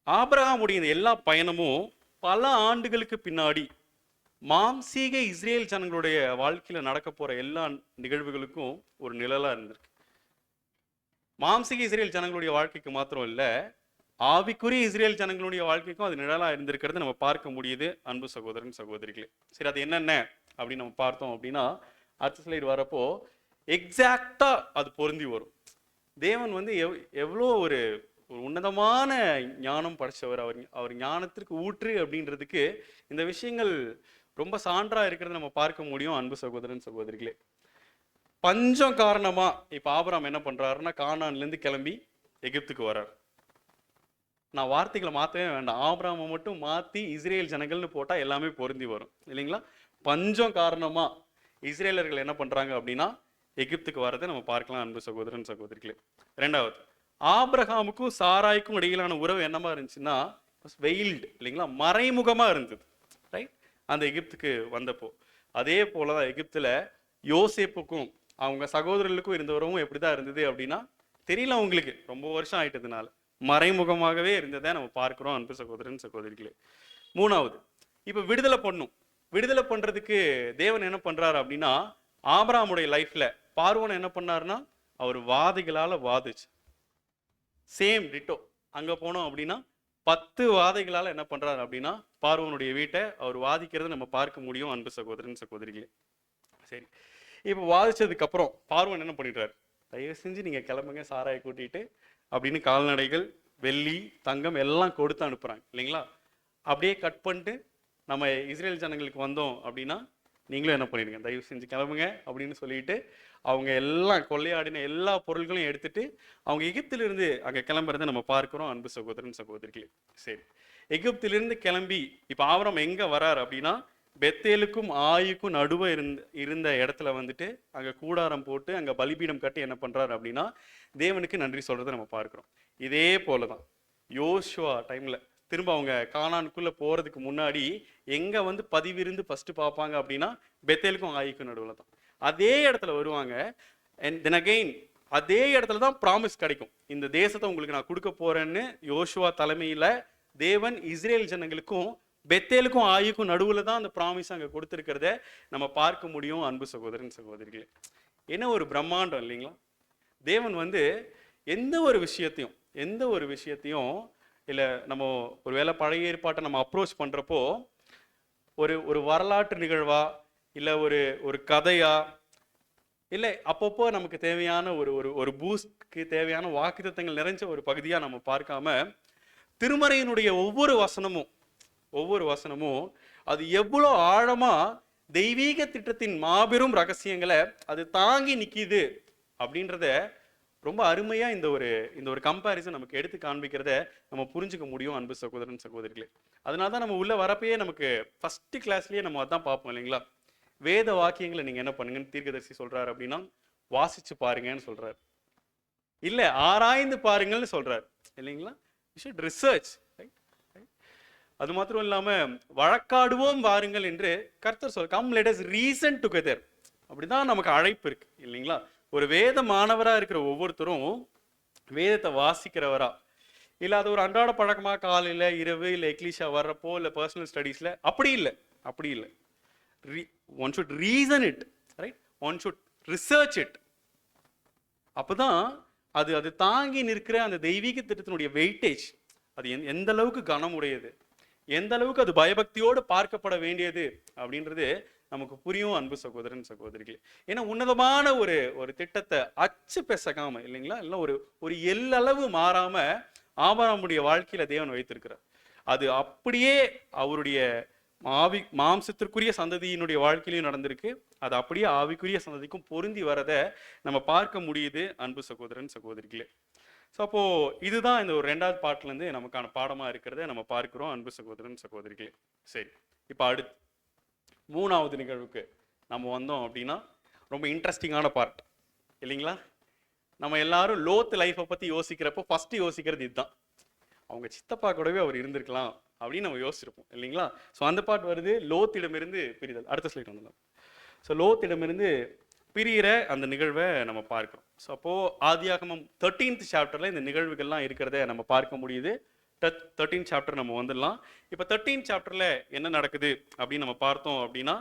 S1: ஆபிரகாமுடைய இந்த எல்லா பயணமும் பல ஆண்டுகளுக்கு பின்னாடி மாம்சீக இஸ்ரேல் ஜனங்களுடைய வாழ்க்கையில நடக்க போற எல்லா நிகழ்வுகளுக்கும் ஒரு நிழலா இருந்திருக்கு. மாம்சீக இஸ்ரேல் ஜனங்களுடைய வாழ்க்கைக்கு மாத்திரம் இல்ல, ஆவிக்குரிய இஸ்ரேல் ஜனங்களுடைய வாழ்க்கைக்கும் அது நிழலா இருந்திருக்கிறது நம்ம பார்க்க முடியுது. அன்பு சகோதரன் சகோதரிகளே, சரி அது என்னென்ன அப்படின்னு நம்ம பார்த்தோம் அப்படின்னா, அடுத்த ஸ்லைடு வரப்போ எக்ஸாக்டா அது பொருந்தி வரும். தேவன் வந்து எவ்வளோ ஒரு உன்னதமான ஞானம் படைச்சவர். அவர் ஞானத்திற்கு ஊற்று அப்படின்றதுக்கு இந்த விஷயங்கள் ரொம்ப சான்றா இருக்கிறத நம்ம பார்க்க முடியும். அன்பு சகோதரன் சகோதரிகளே, பஞ்சம் காரணமா இப்ப ஆபிரகாம் என்ன பண்றாருன்னா, கானான்ல இருந்து கிளம்பி எகிப்துக்கு வர்றார். நான் வார்த்தைகளை மாற்றவே வேண்டாம், ஆபிரகாமை மட்டும் மாற்றி இஸ்ரேல் ஜனங்கள்னு போட்டால் எல்லாமே பொருந்தி வரும் இல்லைங்களா? பஞ்சம் காரணமா இஸ்ரேலர்கள் என்ன பண்ணுறாங்க அப்படின்னா எகிப்துக்கு வரதை நம்ம பார்க்கலாம். அன்பு சகோதரன் சகோதரிகளே, ரெண்டாவது ஆபிரகாமுக்கும் சாராய்க்கும் இடையிலான உறவு என்னமா இருந்துச்சுன்னா, வெயில்டு இல்லைங்களா, மறைமுகமாக இருந்தது. ரைட், அந்த எகிப்துக்கு வந்தப்போ அதே போலதான் எகிப்துல யோசேப்புக்கும் அவங்க சகோதரர்களுக்கும் இருந்த உறவும் எப்படிதான் இருந்தது அப்படின்னா, தெரியல உங்களுக்கு, ரொம்ப வருஷம் ஆயிட்டதுனால மறைமுகமாகவே இருந்ததை நம்ம பார்க்கிறோம். அன்பு சகோதரன் சகோதரிகளே, மூணாவது இப்ப விடுதலை பண்றதுக்கு தேவன் என்ன பண்றாரு அப்படின்னா, ஆபிரகாமுடைய லைஃப்ல பார்வோன் என்ன பண்ணாருன்னா, அவர் வாதைகளால வாதிச்சு சேம் டிட்டோ அங்க போனோம் அப்படின்னா 10 வாதைகளால என்ன பண்றாரு அப்படின்னா பார்வோனுடைய வீட்டை அவர் வாதிக்கிறத நம்ம பார்க்க முடியும். அன்பு சகோதரன் சகோதரிகளே, சரி இப்போ வாதிச்சதுக்கு அப்புறம் பார்வோன் என்ன பண்ணிடுறாரு, தயவு செஞ்சு நீங்க கிளம்புங்க சாராயை கூட்டிட்டு அப்படின்னு கால்நடைகள், வெள்ளி, தங்கம் எல்லாம் கொடுத்து அனுப்புறாங்க இல்லைங்களா? அப்படியே கட் பண்ணிட்டு நம்ம இஸ்ரேல் ஜனங்களுக்கு வந்தோம் அப்படின்னா, நீங்களும் என்ன பண்ணிடுங்க, தயவு செஞ்சு கிளம்புங்க அப்படின்னு சொல்லிட்டு அவங்க எல்லாம் கொள்ளையாடின எல்லா பொருள்களையும் எடுத்துட்டு அவங்க எகிப்திலிருந்து அங்கே கிளம்புறதை நம்ம பார்க்கிறோம். அன்பு சகோதரன் சகோதரிகளே, சரி எகிப்திலிருந்து கிளம்பி இப்போ ஆபிரகாம் எங்க வரார் அப்படின்னா, பெத்தேலுக்கும் ஆயுக்கும் நடுவே இருந்த இடத்துல வந்துட்டு அங்கே கூடாரம் போட்டு அங்கே பலிபீடம் கட்டி என்ன பண்றாரு அப்படின்னா தேவனுக்கு நன்றி சொல்றதை நம்ம பார்க்கிறோம். இதே போலதான் யோசுவா டைம்ல திரும்ப அவங்க கானானுக்குள்ள போறதுக்கு முன்னாடி எங்க வந்து பதிவிருந்து ஃபர்ஸ்ட் பார்ப்பாங்க அப்படின்னா பெத்தேலுக்கும் ஆயுக்கும் நடுவில் தான். அதே இடத்துல வருவாங்க. அண்ட் தென் அகெயின் அதே இடத்துல தான் ப்ராமிஸ் கிடைக்கும், இந்த தேசத்தை உங்களுக்கு நான் கொடுக்க போறேன்னு யோசுவா தலைமையில தேவன் இஸ்ரேல் ஜனங்களுக்கும் பெத்தேலுக்கும் ஆயுக்கும் நடுவில் தான் அந்த ப்ராமிஸ் அங்கே கொடுத்துருக்கிறத நம்ம பார்க்க முடியும். அன்பு சகோதரன் சகோதரிகளே, என்ன ஒரு பிரம்மாண்டம் இல்லைங்களா? தேவன் வந்து எந்த ஒரு விஷயத்தையும் இல்லை நம்ம ஒருவேளை பழைய ஏற்பாட்டை நம்ம அப்ரோச் பண்ணுறப்போ ஒரு ஒரு வரலாற்று நிகழ்வா, இல்லை ஒரு ஒரு கதையா, இல்லை அப்பப்போ நமக்கு தேவையான ஒரு ஒரு ஒரு பூஸ்ட்க்கு தேவையான வாக்குத்தத்தங்கள் நிறைஞ்ச ஒரு பகுதியாக நம்ம பார்க்காம, திருமறையினுடைய ஒவ்வொரு வசனமும் அது எவ்வளோ ஆழமா தெய்வீக திட்டத்தின் மாபெரும் ரகசியங்களை அது தாங்கி நிற்கிது அப்படின்றத ரொம்ப அருமையா இந்த ஒரு கம்பேரிசன் நமக்கு எடுத்து காண்பிக்கிறத நம்ம புரிஞ்சுக்க முடியும் அன்பு சகோதரன் சகோதரிகளே. அதனால தான் நம்ம உள்ள வரப்பயே நமக்கு ஃபர்ஸ்ட் கிளாஸ்லயே நம்ம அதான் பார்ப்போம் இல்லைங்களா. வேத வாக்கியங்களை நீங்க என்ன பண்ணுங்கன்னு தீர்க்கதரிசி சொல்றாரு அப்படின்னா, வாசிச்சு பாருங்கன்னு சொல்றாரு, இல்ல ஆராய்ந்து பாருங்கள்னு சொல்றாரு இல்லைங்களா. You should research. அது மாத்திரம் இல்லாம வழக்காடுவோம் வாருங்கள் என்று கர்த்தர் சொல்ற, come let us reason together. அப்படிதான் நமக்கு அழைப்பு இருக்கு இல்லைங்களா. ஒரு வேத மாணவரா இருக்கிற ஒவ்வொருத்தரும் வேதத்தை வாசிக்கிறவரா, இல்ல அது ஒரு அன்றாட பழக்கமா காலையில இரவு இல்ல எக்லீஷா வர்றப்போ இல்ல பர்சனல் ஸ்டடீஸ்ல, அப்படி இல்லை. One should reason it, right, one should research it. அப்பதான் அது அது தாங்கி நிற்கிற அந்த தெய்வீக திட்டத்தினுடைய வெயிட்டேஜ் அது எந்த அளவுக்கு கனமுடையது, எந்த அளவுக்கு அது பயபக்தியோடு பார்க்கப்பட வேண்டியது அப்படின்றது நமக்கு புரியும் அன்பு சகோதரன் சகோதரிகளே. ஏன்னா உன்னதமான ஒரு ஒரு திட்டத்தை அச்சு பெசகாம இல்லைங்களா, இல்லை ஒரு ஒரு எல்லளவு மாறாம ஆபிரகாமுடைய வாழ்க்கையில தேவன் வைத்திருக்கிறார். அது அப்படியே அவருடைய மாம்சத்திற்குரிய சந்ததியினுடைய வாழ்க்கையிலையும் நடந்திருக்கு. அது அப்படியே ஆவிக்குரிய சந்ததிக்கும் பொருந்தி வரதை நம்ம பார்க்க முடியுது அன்பு சகோதரன் சகோதரிகளே. ஸோ அப்போ இதுதான் இந்த ஒரு 2வது பாட்டுல இருந்து நமக்கான பாடமா இருக்கிறத நம்ம பார்க்கிறோம் அன்பு சகோதரன் சகோதரிகளே. சரி, இப்போ அடுத்து 3வது நிகழ்வுக்கு நம்ம வந்தோம் அப்படின்னா, ரொம்ப இன்ட்ரெஸ்டிங்கான பார்ட் இல்லைங்களா. நம்ம எல்லாரும் லோத் லைஃப்பை பத்தி யோசிக்கிறப்போ ஃபர்ஸ்ட் யோசிக்கிறது இதுதான், அவங்க சித்தப்பா கூடவே அவர் இருந்திருக்கலாம் அப்படின்னு நம்ம யோசிச்சிருப்போம் இல்லைங்களா. ஸோ அந்த பாட்டு வருது, லோத்திடமிருந்து பிரிதல். அடுத்த ஸ்லைட் வந்துடலாம். ஸோ லோத்திடமிருந்து பிரிகிற அந்த நிகழ்வை நம்ம பார்க்கிறோம். ஸோ அப்போது ஆதியாகமம் 13th சாப்டரில் இந்த நிகழ்வுகள்லாம் இருக்கிறத நம்ம பார்க்க முடியுது. 13th சாப்டர் நம்ம வந்துடலாம். இப்போ 13th சாப்டரில் என்ன நடக்குது அப்படின்னு நம்ம பார்த்தோம் அப்படின்னா,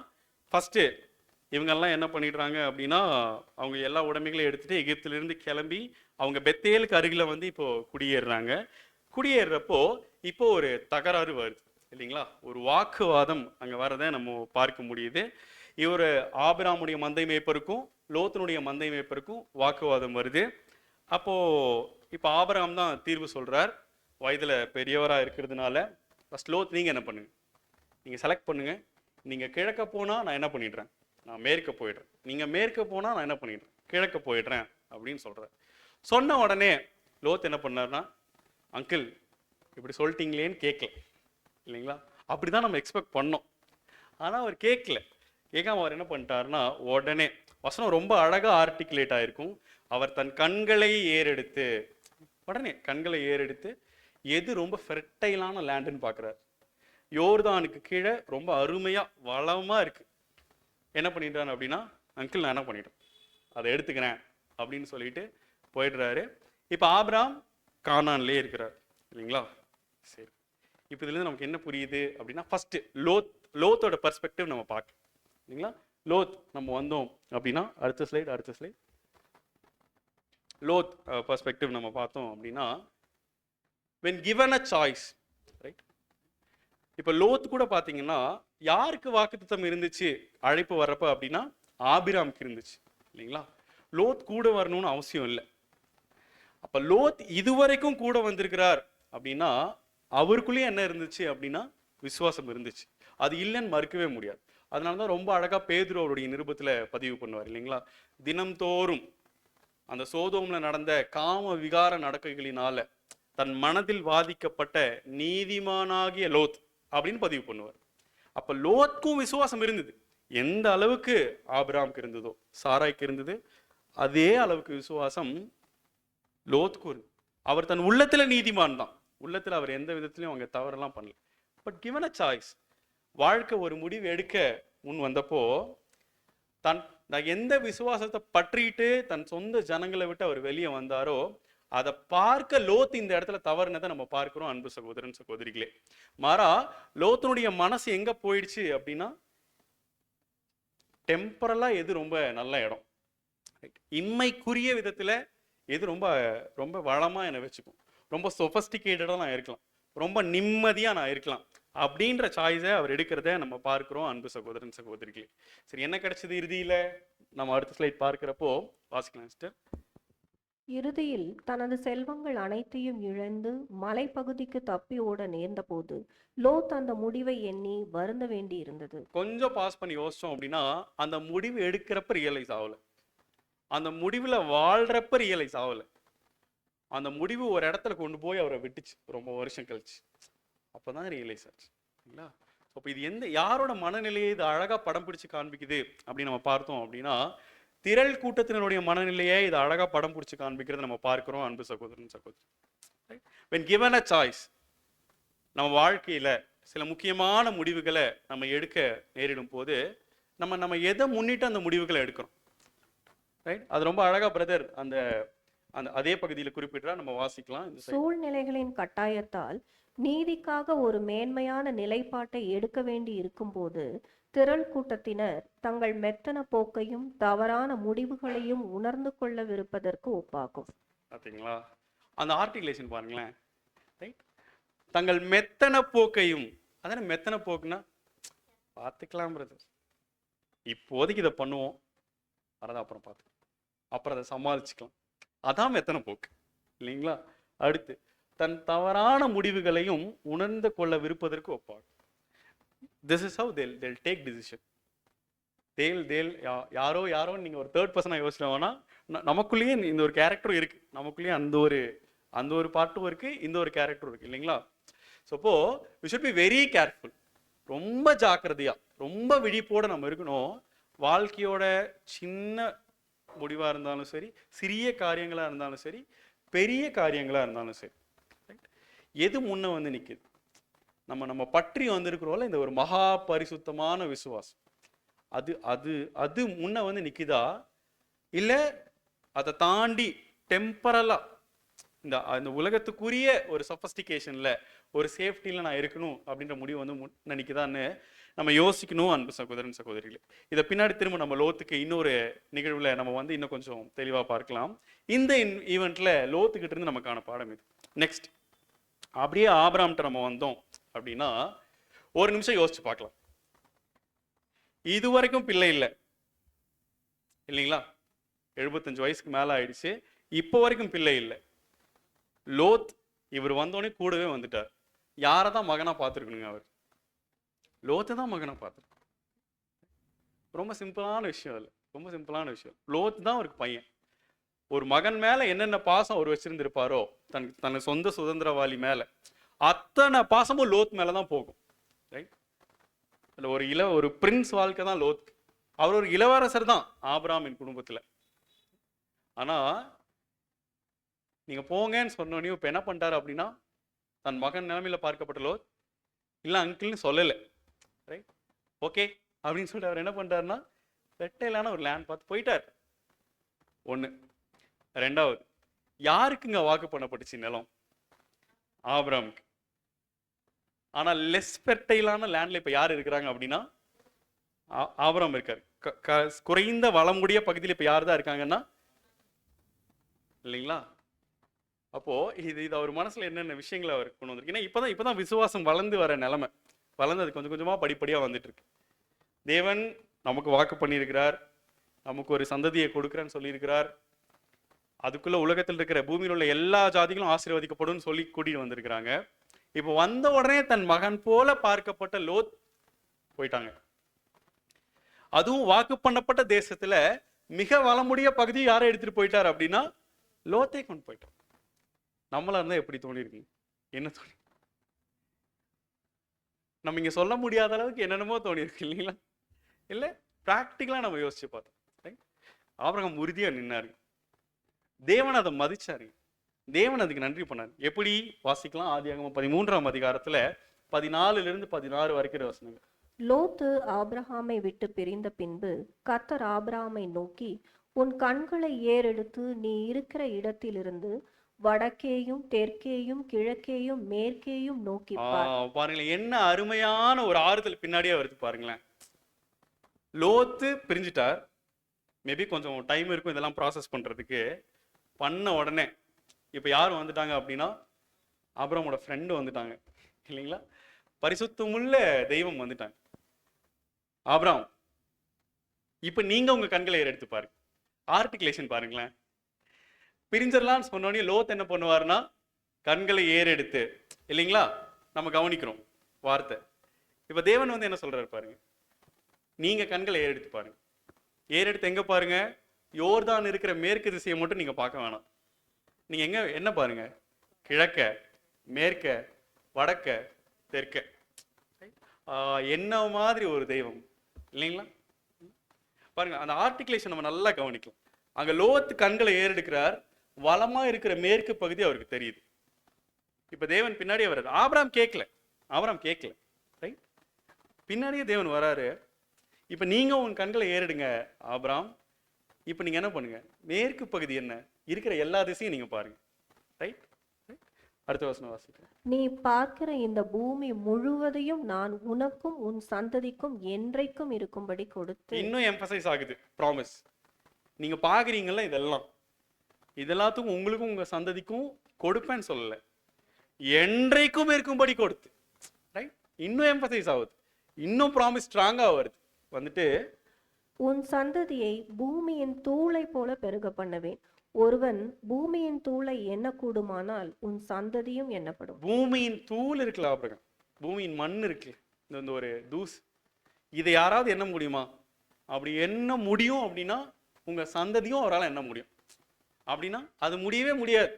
S1: ஃபஸ்ட்டு இவங்கெல்லாம் என்ன பண்ணிடுறாங்க அப்படின்னா, அவங்க எல்லா உடைமைகளையும் எடுத்துகிட்டு எகிப்திலிருந்து கிளம்பி அவங்க பெத்தேலுக்கு அருகில் வந்து இப்போது குடியேறுறாங்க. குடியேறப்போ இப்போ ஒரு தகராறு வருது இல்லைங்களா, ஒரு வாக்குவாதம் அங்கே வரதை நம்ம பார்க்க முடியுது. இவர் ஆபிராமுடைய மந்தை மேய்ப்பருக்கும் லோத்தினுடைய மந்தை மேய்ப்பருக்கும் வாக்குவாதம் வருது. அப்போ இப்போ ஆபிரகாம் தான் தீர்வு சொல்றார், வயதுல பெரியவரா இருக்கிறதுனால. ஃபர்ஸ்ட் லோத், நீங்க என்ன பண்ணுங்க, நீங்க செலக்ட் பண்ணுங்க. நீங்க கிழக்க போனா நான் என்ன பண்ணிடுறேன், நான் மேற்க போயிடுறேன். நீங்க மேற்க போனா நான் என்ன பண்ணிடுறேன், கிழக்க போயிடுறேன் அப்படின்னு சொல்றார். சொன்ன உடனே லோத் என்ன பண்ணார்னா, அங்கிள் இப்படி சொல்லிட்டீங்களேன்னு கேட்கல இல்லைங்களா. அப்படிதான் நம்ம எக்ஸ்பெக்ட் பண்ணோம். ஆனா அவர் கேட்காம அவர் என்ன பண்ணிட்டாருன்னா, உடனே வசனம் ரொம்ப அழகா ஆர்டிகுலேட் ஆயிருக்கும். அவர் தன் கண்களை ஏறெடுத்து, உடனே கண்களை ஏறெடுத்து எது ரொம்ப ஃபெர்டைலான லேண்டுன்னு பார்க்குறாரு. யோர்தானுக்கு கீழே ரொம்ப அருமையா வளமா இருக்கு. என்ன பண்ணிட்டாரு அப்படின்னா, அங்கிள் நான் என்ன பண்ணிட்டேன் அதை எடுத்துக்கிறேன் அப்படின்னு சொல்லிட்டு போயிடுறாரு. இப்போ ஆபிரகாம் கானான்லேயே இருக்கிறார் இல்லைங்களா. சரி, இப்போ இதுலேருந்து நமக்கு என்ன புரியுது அப்படின்னா, ஃபர்ஸ்ட் லோத்தோட பெர்ஸ்பெக்டிவ் நம்ம பார்க்கலாம் இல்லைங்களா. லோத் நம்ம வந்தோம் அப்படின்னா, அடுத்த ஸ்லைட். லோத் பெர்ஸ்பெக்டிவ் நம்ம பார்த்தோம் அப்படின்னா, when given a choice, right? இப்போ லோத் கூட பார்த்தீங்கன்னா, யாருக்கு வாக்குத்தத்தம் இருந்துச்சு அழைப்பு வர்றப்ப அப்படின்னா, ஆபிராமுக்கு இருந்துச்சு இல்லைங்களா. லோத் கூட வரணும்னு அவசியம் இல்லை. அப்ப லோத் இதுவரைக்கும் கூட வந்திருக்கிறார் அப்படின்னா, அவருக்குள்ளேயே என்ன இருந்துச்சு அப்படின்னா, விசுவாசம் இருந்துச்சு. அது இல்லைன்னு மறுக்கவே முடியாது. அதனாலதான் ரொம்ப அழகா பேதுரு அவருடைய நிருபத்துல பதிவு பண்ணுவார் இல்லைங்களா. தினம்தோறும் அந்த சோதோம்ல நடந்த காம விகார நடக்கைகளினால தன் மனதில் வாதிக்கப்பட்ட நீதிமானாகிய லோத் அப்படின்னு பதிவு பண்ணுவார். அப்ப லோத்க்கும் விசுவாசம் இருந்தது. எந்த அளவுக்கு ஆபிரகாமுக்கு இருந்ததோ, சாராய்க்கு இருந்தது, அதே அளவுக்கு விசுவாசம் லோத்க்கு இருந்து. அவர் தன் உள்ளத்துல நீதிமான் தான், உள்ளத்துல அவர் எந்த விதத்திலையும் அவங்க தவறெல்லாம் பண்ணல. பட் கிவன் அ சாய்ஸ், வாழ்க்கை ஒரு முடிவு எடுக்க முன் வந்தப்போ, தன் எந்த விசுவாசத்தை பற்றிட்டு தன் சொந்த ஜனங்களை விட்டு அவர் வெளியே வந்தாரோ, அதை பார்க்க லோத் இந்த இடத்துல தவறுனதை நம்ம பார்க்கிறோம் அன்பு சகோதரன் சகோதரிகளே. மாறா லோத்தினுடைய மனசு எங்க போயிடுச்சு அப்படின்னா, டெம்பரலா எது ரொம்ப நல்ல இடம், இம்மைக்குரிய விதத்துல எது ரொம்ப ரொம்ப வளமா என்னை வச்சுக்கும், ரொம்ப சொபஸ்டிகேட்டடா நான் இருக்கலாம், ரொம்ப நிம்மதியா நான் இருக்கலாம் அப்படின்ற சாய்ஸை அவர் எடுக்கிறத நம்ம பார்க்கிறோம் அன்பு சகோதரன் சகோதரிகளே. சரி, என்ன கிடைச்சது இறுதியில? நம்ம அடுத்த ஸ்லைட் பார்க்கிறப்போ வாசிக்கலாம் சிஸ்டர்.
S2: இறுதியில் தனது செல்வங்கள் அனைத்தையும் இழந்து மலைப்பகுதிக்கு தப்பி ஓட நேர்ந்தபோது லோத் அந்த முடிவை எண்ணி வருந்த வேண்டி இருந்தது.
S1: கொஞ்சம் பாஸ் பண்ணி யோசிச்சோம் அப்படின்னா, அந்த முடிவு எடுக்கிறப்ப ரியலைஸ் ஆகல, அந்த முடிவுல வாழ்றப்ப ரியலைஸ் ஆகல. அந்த முடிவு ஒரு இடத்துல கொண்டு போய் அவரை விட்டுச்சு ரொம்ப வருஷம் கழிச்சு. அப்பதான் ரியலைஸ் ஆச்சு. சரிங்களா? அப்போ இது யாரோட மனநிலையை இது அழகா படம் பிடிச்சு காண்பிக்குது அப்படின்னு நம்ம பார்த்தோம் அப்படின்னா, திரள் கூட்டத்தினருடைய மனநிலையை இது அழகா படம் பிடிச்சு காண்பிக்கிறத நம்ம பார்க்கிறோம் அன்பு சகோதரன் சகோதரி. when given a choice, நம்ம வாழ்க்கையில சில முக்கியமான முடிவுகளை நம்ம எடுக்க நேரிடும் போது நம்ம எதை முன்னிட்டு அந்த முடிவுகளை எடுக்கிறோம். ரைட்? அது ரொம்ப அழகா பிரதர் அந்த அந்த அதே பகுதியில் குறிப்பிட்டா நம்ம வாசிக்கலாம்.
S2: சூழ்நிலைகளின் கட்டாயத்தால் நீதிக்காக ஒரு மேன்மையான நிலைப்பாட்டை எடுக்க வேண்டி இருக்கும்போது திரள் கூட்டத்தினர் தங்கள் மெத்தன போக்கையும் தவறான முடிவுகளையும் உணர்ந்து கொள்ளவிருப்பதற்கு ஒப்பாகும்.
S1: பார்த்தீங்களா? அந்த ஆர்டிகுலேஷன் பாருங்களேன். ரைட்? தங்கள் மெத்தன போக்கையும், அதான மெத்தன போக்குன்னா பார்த்துக்கலாம் பிரதர், இப்போதைக்கு இதை பண்ணுவோம், வரதை அப்புறம் பார்த்துக்கலாம், அப்புறம் அதை சமாளிச்சுக்கலாம், அதான் மெத்தன போக்கு இல்லைங்களா? அடுத்து தன் தவறான முடிவுகளையும் உணர்ந்து கொள்ள விருப்பதற்கு ஒப்பாகும். This is how they'll take decision. யாரோன்னு நீங்க ஒரு தேர்ட் பர்சனா யோசிச்சோம்னா, நமக்குள்ளேயே இந்த ஒரு கேரக்டரும் இருக்கு, நமக்குள்ளேயே அந்த ஒரு பார்ட்டும் இருக்கு, இந்த ஒரு கேரக்டரும் இருக்கு இல்லைங்களா? ஸோ அப்போ we should be very careful. ரொம்ப ஜாக்கிரதையா, ரொம்ப விழிப்போட நம்ம இருக்கணும். வாழ்க்கையோட சின்ன முடிவா இருந்தாலும் சரி, சிறிய காரியங்களா இருந்தாலும் சரி, பெரிய காரியங்களா இருந்தாலும் சரி, எது முன்ன வந்து நிக்குது? நம்ம பற்றி வந்திருக்கிறோம்ல இந்த ஒரு மகா பரிசுத்தமான விசுவாசம், அது அது அது முன்ன வந்து நிக்குதா, இல்ல அதை தாண்டி டெம்பரலா இந்த உலகத்துக்குரிய ஒரு சொபஸ்டிகேஷன்ல ஒரு சேஃப்டியில நான் இருக்கணும் அப்படின்ற முடிவு வந்து முன்ன நிக்குதான்னு நம்ம யோசிக்கணும் அன்பு சகோதரன் சகோதரிகளே. இதை பின்னாடி திரும்ப நம்ம லோத்துக்கு இன்னொரு நிகழ்வுல நம்ம வந்து இன்னும் கொஞ்சம் தெளிவா பார்க்கலாம். இந்த ஈவெண்ட்ல லோத்துக்கிட்ட இருந்து நமக்கான பாடம் இது. நெக்ஸ்ட் அப்படியே ஆபிரகாம்கிட்ட நம்ம வந்தோம் அப்படின்னா, ஒரு நிமிஷம் யோசிச்சு பார்க்கலாம். இது வரைக்கும் பிள்ளை இல்லை இல்லைங்களா? 75 வயசுக்கு மேல ஆயிடுச்சு, இப்போ வரைக்கும் பிள்ளை இல்லை. லோத் இவர் வந்தோடனே கூடவே வந்துட்டார். யாரை தான் மகனா பார்த்துருக்கணுங்க? அவர் லோத்து தான் மகனை பார்த்துரு. ரொம்ப சிம்பிளான விஷயம், இல்லை ரொம்ப சிம்பிளான விஷயம். லோத்து தான் அவருக்கு பையன். ஒரு மகன் மேல என்னென்ன பாசம் அவர் வச்சிருந்திருப்பாரோ, தன் சொந்த சுதந்திரவாளி மேல அத்தனை பாசமும் லோத் மேலதான் போகும். ரைட்? ஒரு பிரின்ஸ் வாழ்க்கை தான் லோத். அவர் ஒரு இளவரசர் தான் ஆபிரகாமின் குடும்பத்துல. ஆனா நீங்க போங்கன்னு சொன்னோன்னே இப்ப என்ன பண்ணிட்டாரு அப்படின்னா, தன் மகன் நிலைமையில பார்க்கப்பட்ட லோத் இல்ல அங்கிள்னு சொல்லலை. ரைட்? ஓகே அப்படின்னு சொல்லிட்டு அவர் என்ன பண்ணிட்டாருன்னா, வெட்டையிலான ஒரு லேண்ட் பார்த்து போயிட்டார். ஒண்ணு. ரெண்டாவது, யாருக்குங்க வாக்கு பண்ணப்பட்டுச்சு நிலம்? ஆபிரகாமுக்கு. ஆனா லெஸ் ஃபெர்டைலான லேண்ட்ல இப்ப யார் இருக்கிறாங்க அப்படின்னா ஆபிரகாம் இருக்காரு. குறைந்த வளமுடைய பகுதியில் இப்ப யார் தான் இருக்காங்கன்னா, இல்லைங்களா? அப்போ இது அவர் மனசுல என்னென்ன விஷயங்களை அவர் கொண்டு வந்திருக்கு. ஏன்னா இப்பதான் விசுவாசம் வளர்ந்து வர நிலைமை, வளர்ந்து கொஞ்சம் கொஞ்சமா படிப்படியா வந்துட்டு இருக்கு. தேவன் நமக்கு வாக்கு பண்ணியிருக்கிறார், நமக்கு ஒரு சந்ததியை கொடுக்குறேன்னு சொல்லியிருக்கிறார். அதுக்குள்ள உலகத்தில் இருக்கிற பூமியில் உள்ள எல்லா ஜாதிகளும் ஆசீர்வதிக்கப்படும் சொல்லி கூட்டிட்டு வந்திருக்கிறாங்க. இப்போ வந்த உடனே தன் மகன் போல பார்க்கப்பட்ட லோத் போயிட்டாங்க. அதுவும் வாக்கு பண்ணப்பட்ட தேசத்துல மிக வளமுடைய பகுதி யாரை எடுத்துட்டு போயிட்டார் அப்படின்னா லோத்தே கொண்டு போயிட்டார். நம்மளா இருந்தா எப்படி தோணிருக்கு? என்ன தோணி? நம்ம இங்க சொல்ல முடியாத அளவுக்கு என்னென்னமோ தோணிருக்கு இல்லைங்களா? இல்ல பிராக்டிக்கலா நம்ம யோசிச்சு பார்த்தோம். ஆபிரகாம் உறுதியா நின்னாரு, தேவன் அதை மதிச்சாரு, தேவன் அதுக்கு நன்றி பண்ணாரு. எப்படி வாசிக்கலாம்? ஆதியாகமம் 13ஆம் அதிகாரத்துல 14 - 16 வரைக்கும் வசனங்கள்.
S2: லோத்து ஆபிரகாமை விட்டு பிரிந்த பின்பு கர்த்தர் ஆபிரகாமை நோக்கி, உன் கண்களை ஏறெடுத்து நீ இருக்கிற இடத்திலிருந்து வடக்கேயும் தெற்கேயும் கிழக்கேயும் மேற்கேயும் நோக்கி
S1: பாருங்களேன், என்ன அருமையான ஒரு ஆறுதல் பின்னாடியே வருது பாருங்களேன். லோத்து பிரிஞ்சுட்டார், மேபி கொஞ்சம் டைம் இருக்கும் இதெல்லாம் ப்ராசஸ் பண்றதுக்கு. பண்ண உடனே இப்ப யார் வந்துட்டாங்க அப்படின்னா ஆபிரகாமோட ஃப்ரெண்டு வந்துட்டாங்க இல்லைங்களா, பரிசுத்தமுள்ள தெய்வம் வந்துட்டாங்க. ஆபிரகாம், இப்ப நீங்க உங்க கண்களை ஏறெடுத்து பாருங்க. ஆர்டிகுலேஷன் பாருங்களேன். பிரிஞ்சிடலாம்னு சொன்னோடனே லோத் என்ன பண்ணுவாருன்னா கண்களை ஏறெடுத்து, இல்லைங்களா, நம்ம கவனிக்கிறோம் வார்த்தை. இப்ப தேவன் வந்து என்ன சொல்றாரு பாருங்க, நீங்க கண்களை ஏறெடுத்து பாருங்க. ஏறெடுத்து எங்க பாருங்க, யோர்தான் இருக்கிற மேற்கு திசையை மட்டும் நீங்க பார்க்க வேணாம். நீங்க எங்க என்ன பாருங்க, கிழக்க, மேற்க, வடக்க, தெற்க. என்ன மாதிரி ஒரு தெய்வம் இல்லைங்களா பாருங்க. அந்த ஆர்டிகுலேஷன் நம்ம நல்லா கவனிக்கலாம். அங்க லோத்து கண்களை ஏறெடுக்கிறார், வலமா இருக்கிற மேற்கு பகுதி அவருக்கு தெரியுது. இப்ப தேவன் பின்னாடியே வர்றாரு. ஆபிரகாம் கேட்கல ரைட், பின்னாடியே தேவன் வராரு. இப்ப நீங்க உங்க கண்களை ஏறிடுங்க ஆபிரகாம். இப்ப நீங்க என்ன பண்ணுங்க, மேற்கு பகுதி என்ன இருக்கிற எல்லா திசையும் நீங்க பாருங்க. ரைட், அடுத்த வசனம் வாசிக்கிறேன்.
S2: நீ பார்க்கிற இந்த பூமி முழுவதையும் நான் உனக்கும் உன் சந்ததிக்கும் என்றைக்கும் இருக்கும்படி கொடுத்து.
S1: இன்னும் எம்பசைஸ் ஆகுது ப்ராமிஸ். நீங்க பாக்குறீங்கல்ல, இதெல்லாத்துக்கும் உங்களுக்கும் உங்க சந்ததிக்கும் கொடுப்பேன்னு சொல்லல, என்றைக்கும் இருக்கும்படி கொடுத்து. ரைட், இன்னும் எம்பசைஸ் ஆகுது, இன்னும் ப்ராமிஸ் ஸ்ட்ராங்கா வருது. வந்துட்டு
S2: உன் சந்ததியை பூமியின் தூளை போல பெருக பண்ணுவேன். ஒருவன் பூமியின் தூளை எண்ணக்கூடுமானால் உன் சந்ததியும் எண்ணப்படும்.
S1: பூமியின் தூள் இருக்குல்ல ஆபிரகாம், பூமியின் மண் இருக்கு, இந்த ஒரு தூஸ், இதை யாராவது எண்ண முடியுமா? அப்படி எண்ண முடியும் அப்படின்னா உங்க சந்ததியும் அவரால் எண்ண முடியும். அப்படின்னா அது முடியவே முடியாது.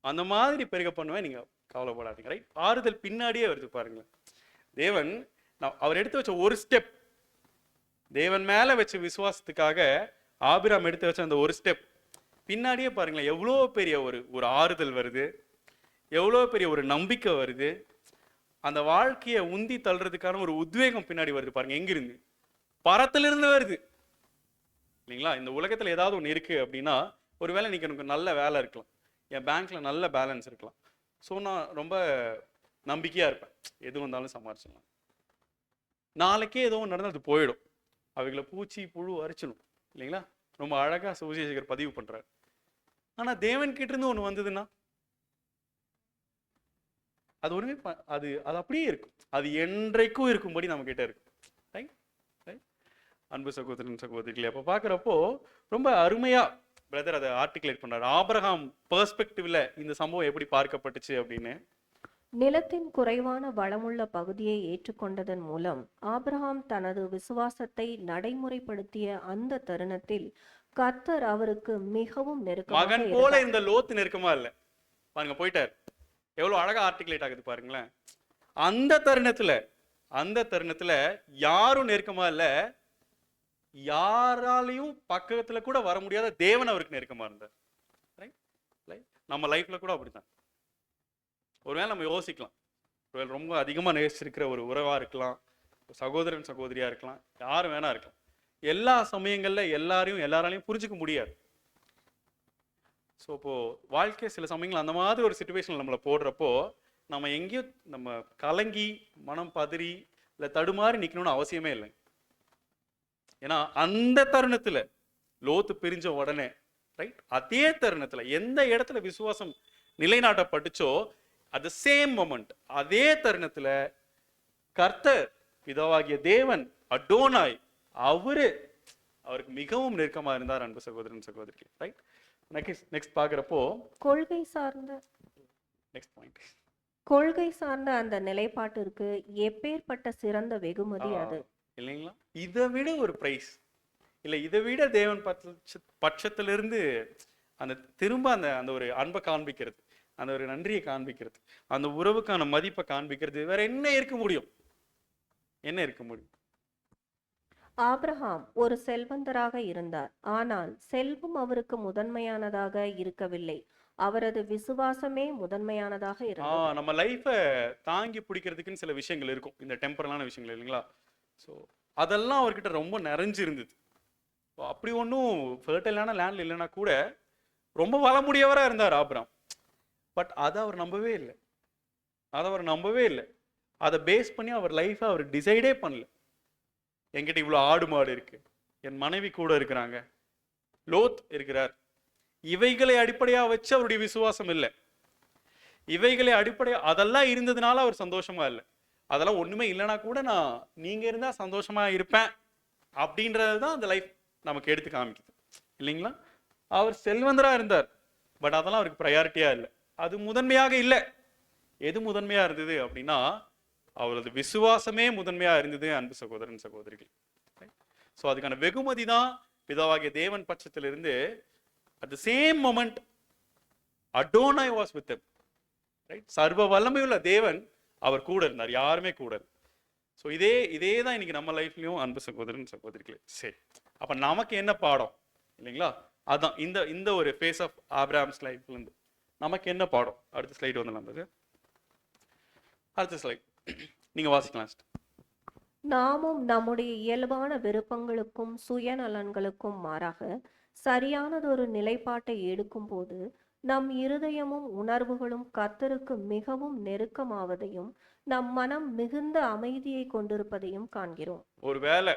S1: அந்த மாதிரி பெருக பண்ணுவேன், நீங்க கவலைப்படாதீங்க. ரைட், ஆறுதல் பின்னாடியே வருது பாருங்க. தேவன் அவர் எடுத்து வச்ச ஒரு ஸ்டெப், தேவன் மேல வச்ச விசுவாசத்துக்காக ஆபிரகாம் எடுத்து வச்ச அந்த ஒரு ஸ்டெப் பின்னாடியே பாருங்களேன், எவ்வளோ பெரிய ஒரு ஆறுதல் வருது, எவ்வளோ பெரிய ஒரு நம்பிக்கை வருது. அந்த வாழ்க்கையை உந்தி தள்ளுறதுக்கான ஒரு உத்வேகம் பின்னாடி வருது பாருங்க. எங்கிருந்து? பரத்திலிருந்து வருது இல்லைங்களா. இந்த உலகத்துல ஏதாவது ஒன்று இருக்கு அப்படின்னா, ஒருவேளை இன்னைக்கு எனக்கு நல்ல வேலை இருக்கலாம், என் பேங்க்ல நல்ல பேலன்ஸ் இருக்கலாம், ஸோ நான் ரொம்ப நம்பிக்கையா இருப்பேன், எது வந்தாலும் சமாளிச்சிடலாம். நாளைக்கே ஏதோ ஒன்று நடந்து அது போயிடும், அவைகளை பூச்சி புழு அரிச்சிடும் இல்லைங்களா. ரொம்ப அழகா சுவிசேஷகர் பதிவு பண்றாரு. ஆனா தேவன் கிட்ட இருந்து ஒண்ணு வந்ததுன்னா அது ஒண்ணுமே அது அப்படியே இருக்கும், அது என்றைக்கும் இருக்கும்படி நம்ம கிட்ட இருக்கும். அன்பு சகோதரன் சகோதரிகளே, அப்ப பாக்குறப்போ ரொம்ப அருமையா பிரதர் அதை ஆர்டிகுலேட் பண்றாரு. ஆபிரகாம் பெர்ஸ்பெக்டிவ்ல இந்த சம்பவம் எப்படி பார்க்கப்பட்டுச்சு அப்படின்னு.
S2: நிலத்தின் குறைவான வளமுள்ள பகுதியை ஏற்றுக்கொண்டதன் மூலம் ஆபிரகாம் தனது விசுவாசத்தை நடைமுறைப்படுத்திய அந்த தருணத்தில் கர்த்தர் அவருக்கு மிகவும் நெருக்கமாக
S1: மகன் போல இந்த லோத்து நெருக்கமா இல்ல பாருங்க, போயிட்டார். எவ்வளவு அழகா ஆர்டிகுலேட் ஆகுது பாருங்களேன். அந்த தருணத்துல யாரும் நெருக்கமா இல்ல, யாராலையும் பக்கத்துல கூட வர முடியாத தேவன் அவருக்கு நெருக்கமா இருந்தார். நம்ம லைஃப்ல கூட அப்படித்தான். ஒருவேளை நம்ம யோசிக்கலாம், ஒருவேளை ரொம்ப அதிகமா நேசிச்சிருக்கிற ஒரு உறவா இருக்கலாம், சகோதரன் சகோதரியா இருக்கலாம், யாரும் வேணா இருக்கலாம். எல்லா சமயங்கள்ல எல்லாராலையும் புரிஞ்சுக்க முடியாது. ஸோ இப்போ வாழ்க்கை சில சமயங்கள் அந்த மாதிரி ஒரு சுச்சுவேஷன் நம்மளை போடுறப்போ நம்ம எங்கேயும் நம்ம கலங்கி மனம் பதறி இல்லை தடுமாறி நிற்கணும்னு அவசியமே இல்லை. ஏன்னா அந்த தருணத்துல லோத்து பிரிஞ்ச உடனே ரைட், அதே தருணத்துல எந்த இடத்துல விசுவாசம் நிலைநாட்டப்பட்டுச்சோ at the same moment, அதே தருணத்துல கர்த்தர் பிதாவாகிய தேவன் அடோனாய் அவருக்கு மிகவும் நெருக்கமா இருந்தார். அன்பு சகோதரன் சகோதரி, ரைட். நெக்ஸ்ட் பாக்குறப்போ
S2: கொள்கை சார்ந்த அந்த நிலைப்பாட்டிற்கு எப்பேற்பட்ட சிறந்த வெகுமதி அது
S1: இல்லைங்களா. இதை விட ஒரு பிரைஸ் இல்லை, இதை விட தேவன் பட்சத்திலிருந்து அந்த திரும்ப அந்த ஒரு அன்பை காண்பிக்கிறது, அந்த ஒரு நன்றியை காண்பிக்கிறது, அந்த உறவுக்கான மதிப்பை காண்பிக்கிறது வேற என்ன இருக்க முடியும்?
S2: ஆபிரகாம் ஒரு செல்வந்தராக இருந்தார், ஆனால் செல்வம் அவருக்கு முதன்மையானதாக இருக்கவில்லை, அவரது விசுவாசமே முதன்மையானதாக இருந்தது.
S1: நம்ம லைஃபை தாங்கி பிடிக்கிறதுக்குன்னு சில விஷயங்கள் இருக்கும், இந்த டெம்பரலான விஷயங்கள் இல்லைங்களா. ஸோ அதெல்லாம் அவர்கிட்ட ரொம்ப நிறைஞ்சு இருந்தது. அப்படி ஒன்றும் ஃபெர்டைலான லேண்ட்ல இல்லைன்னா கூட ரொம்ப வளமுடியவராக இருந்தார் ஆபிரகாம். பட் அதை அவர் நம்பவே இல்லை. அதை பேஸ் பண்ணி அவர் லைஃபை அவர் டிசைடே பண்ணல. என்கிட்ட இவ்வளோ ஆடு மாடு இருக்கு, என் மனைவி கூட இருக்கிறாங்க, லோத் இருக்கிறார், இவைகளை அடிப்படையாக வச்சு அவருடைய விசுவாசம் இல்லை. இவைகளை அடிப்படை அதெல்லாம் இருந்ததுனால அவர் சந்தோஷமா இல்லை. அதெல்லாம் ஒண்ணுமே இல்லைன்னா கூட நான் நீங்க இருந்தா சந்தோஷமா இருப்பேன் அப்படின்றது தான் அந்த லைஃப் நமக்கு எடுத்து காமிக்குது இல்லைங்களா? அவர் செல்வந்தரா இருந்தார், பட் அதெல்லாம் அவருக்கு ப்ரையாரிட்டியா இல்லை. அது முதன்மையாக இல்லை. எது முதன்மையா இருந்தது அப்படின்னா அவரது விசுவாசமே முதன்மையா இருந்தது, அன்பு சகோதரன் சகோதரிகள். ஸோ அதுக்கான வெகுமதி தான் பிதாவாகிய தேவன் பட்சத்திலிருந்து at the same moment Adonai was with him. Right, சர்வ வல்லமையுள்ள தேவன் அவர் கூட இருந்தார், யாருமே கூட இல்லை. ஸோ இதே தான் இன்னைக்கு நம்ம லைஃப்லயும் அன்பு சகோதரன் சகோதரிகளே. சரி, அப்ப நமக்கு என்ன பாடம் இல்லைங்களா? அதான் இந்த ஒரு ஃபேஸ் ஆஃப் ஆப்ரஹாம்ஸ் லைஃப்ல இருந்து நமக்கு என்ன பாடம். அடுத்த ஸ்லைடு வந்து அடுத்த ஸ்லைட் நீங்க வாசிக்கலாம்.
S2: நாமும் நம்முடைய இயல்பான விருப்பங்களுக்கும் சுயநலன்களுக்கும் மாறாக சரியானதொரு நிலைப்பாட்டை எடுக்கும்போது நம் இருதயமும் உணர்வுகளும் கர்த்தருக்கு மிகவும் நெருக்கமாவதையும் நம் மனம் மிகுந்த அமைதியை கொண்டிருப்பதையும் காண்கிறோம்.
S1: ஒருவேளை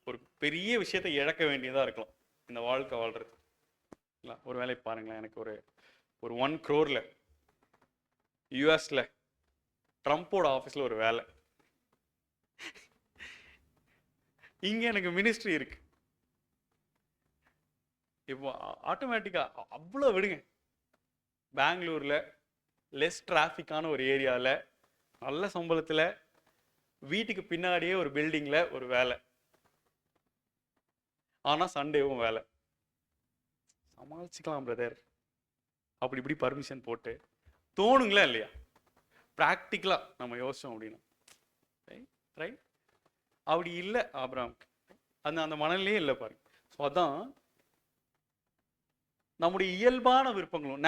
S1: ஒரு பெரிய விஷயத்தை இழக்க வேண்டியதா இருக்கலாம் இந்த வாழ்க்கை வாழ்றது. ஒரு வேலை பாருங்களேன், எனக்கு ஒரு 1 crore யூஎஸ்ல ட்ரம்போட ஆஃபீஸ்ல ஒரு வேலை, இங்க எனக்கு மினிஸ்ட்ரி இருக்கு. இப்போ ஆட்டோமேட்டிக்கா அவ்வளோ விடுங்க, பெங்களூர்ல லெஸ் டிராஃபிக்கான ஒரு ஏரியாவில் நல்ல சம்பளத்தில் வீட்டுக்கு பின்னாடியே ஒரு பில்டிங்ல ஒரு வேலை, ஆனால் சண்டேவும் வேலை. சமாளிச்சுக்கலாம் பிரதர், அப்படி இப்படி பர்மிஷன் போட்டு தோணுங்களா இல்லையா? ப்ராக்டிக்கலா நம்ம யோசிச்சோம் அப்படின்னா ரைட், அப்படி இல்லை ஆபிரகாமுக்கு. அந்த மனநிலையே இல்லை பாருங்க. ஸோ அதான் நம்முடைய இயல்பான விருப்பங்களும்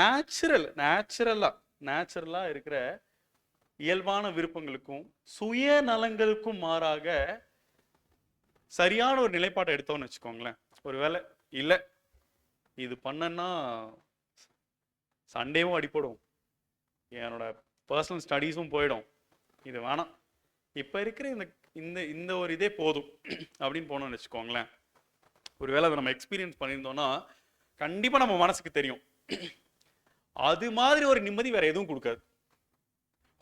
S1: நேச்சுரலா இருக்கிற இயல்பான விருப்பங்களுக்கும் சுயநலங்களுக்கும் மாறாக சரியான ஒரு நிலைப்பாட்டை எடுத்தோம்னு வச்சுக்கோங்களேன். ஒருவேளை இல்லை இது பண்ணனா சண்டேவும் அடிப்படும், என்னோட பர்சனல் ஸ்டடீஸும் போயிடும், இது வேணாம், இப்போ இருக்கிற இந்த ஒரு இதே போதும் அப்படின்னு போனோம்னு வச்சுக்கோங்களேன். ஒருவேளை அதை நம்ம எக்ஸ்பீரியன்ஸ் பண்ணியிருந்தோம்னா கண்டிப்பாக நம்ம மனசுக்கு தெரியும் அது மாதிரி ஒரு நிம்மதி வேற எதுவும் கொடுக்காது.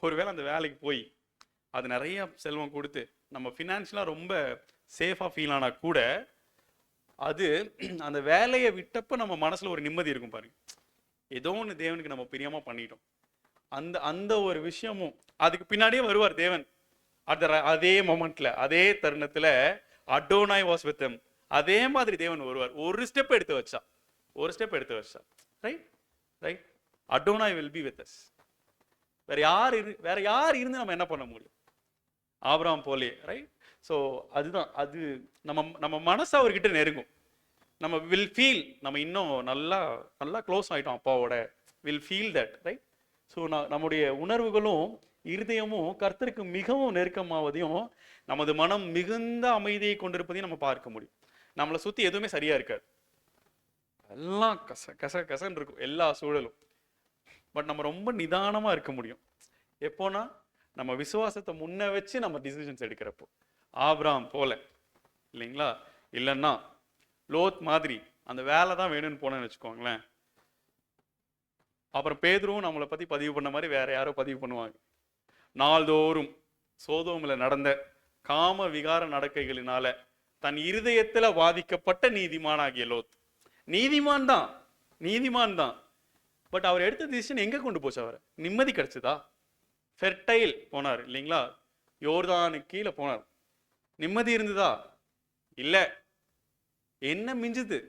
S1: ஒருவேளை அந்த வேலைக்கு போய் அது நிறைய செல்வம் கொடுத்து நம்ம ஃபினான்ஷியலாக ரொம்ப சேஃபாக ஃபீல் ஆனால் கூட அது அந்த வேலையை விட்டப்போ நம்ம மனசில் ஒரு நிம்மதி இருக்கும் பாருங்க. ஏதோ ஒன்று தேவனுக்கு நம்ம பிரியமாக பண்ணிட்டோம், அந்த ஒரு விஷயமும் அதுக்கு பின்னாடியே வருவார் தேவன். அதே மொமெண்ட்ல அதே தருணத்துல அடோனாய் வாஸ் வித் ஹிம், அதே மாதிரி தேவன் வருவார். ஒரு ஸ்டெப் எடுத்து வச்சா right right, Adonai will be with us. வேற யார் இருந்து நம்ம என்ன பண்ண முடியும்? ஆபிரகாம் போலே ரைட். ஸோ அதுதான், அது நம்ம மனசு அவர்கிட்ட நெருங்கும். நம்ம வில் ஃபீல் நம்ம இன்னும் நல்லா க்ளோஸ் ஆகிட்டோம் அப்பாவோட, will feel that right. So நம்முடைய உணர்வுகளும் இருதயமும் கர்த்தருக்கு மிகவும் நெருக்கமாவதையும் நமது மனம் மிகுந்த அமைதியை கொண்டிருப்பதையும் நம்ம பார்க்க முடியும். நம்மளை சுற்றி எதுவுமே சரியா இருக்காது, எல்லாம் கசன்னு இருக்கும் எல்லா சூழலும். பட் நம்ம ரொம்ப நிதானமாக இருக்க முடியும் எப்போனா நம்ம விசுவாசத்தை முன்ன வச்சு நம்ம டிசிஷன்ஸ் எடுக்கிறப்போ. ஆபிரகாம் போல இல்லைங்களா? இல்லைன்னா லோத் மாதிரி அந்த வேலை தான் வேணும்னு போனேன்னு வச்சுக்கோங்களேன். அப்புறம் பேதுருவும் நம்மளை பற்றி பதிவு பண்ண மாதிரி வேற யாரோ பதிவு பண்ணுவாங்க. நாள்தோறும் சோதோமில் நடந்த காம விகார நடக்கைகளினால தன் இருதயத்தில் பாதிக்கப்பட்ட நீதிமானாகிய லோத். நீதிமான் தான், பட் அவர் எடுத்த டிசிஷன் எங்கே கொண்டு போச்சு? அவரை நிம்மதி கிடைச்சதா? ஃபெர்டைல் போனார் இல்லைங்களா, யோர்தானுக்கு கீழே போனார், நிம்மதி இருந்ததா? இல்லை. என்ன மிஞ்சுது?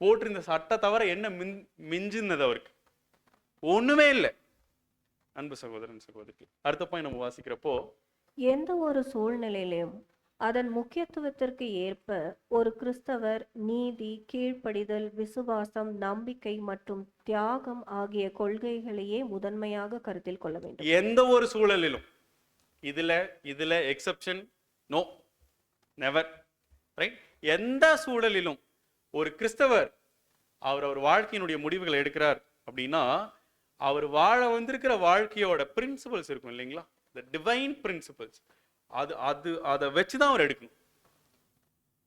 S1: போட்டிருந்த சட்டை தவிர என்ன மிஞ்சுனது அவருக்கு? ஒண்ணுமே இல்லை. அன்பு சகோதரன் சகோதரி, அடுத்த பாயிண்ட் நம்ம வாசிக்கிறப்போ,
S2: எந்த ஒரு சூழ்நிலையிலும் அதன் முக்கியத்துவத்திற்கு ஏற்ப ஒரு கிறிஸ்தவர் நீதி, கீழ்ப்படிதல், விசுவாசம், நம்பிக்கை மற்றும் தியாகம் ஆகிய கொள்கைகளையே முதன்மையாக கருத்தில் கொள்ள வேண்டும்.
S1: எந்த ஒரு சூழலிலும் இதுல எக்ஸெப்ஷன் நோ, நெவர் ரைட். எந்த சூழலிலும் ஒரு கிறிஸ்தவர் அவர் வாழ்க்கையினுடைய முடிவுகளை எடுக்கிறார் அப்படின்னா அவர் வாழ வந்திருக்கிற வாழ்க்கையோட பிரின்சிபல்ஸ் இருக்கும் இல்லைங்களா, தி டிவைன் பிரின்சிபல்ஸ், அதை வச்சுதான் அவர் எடுக்கணும்.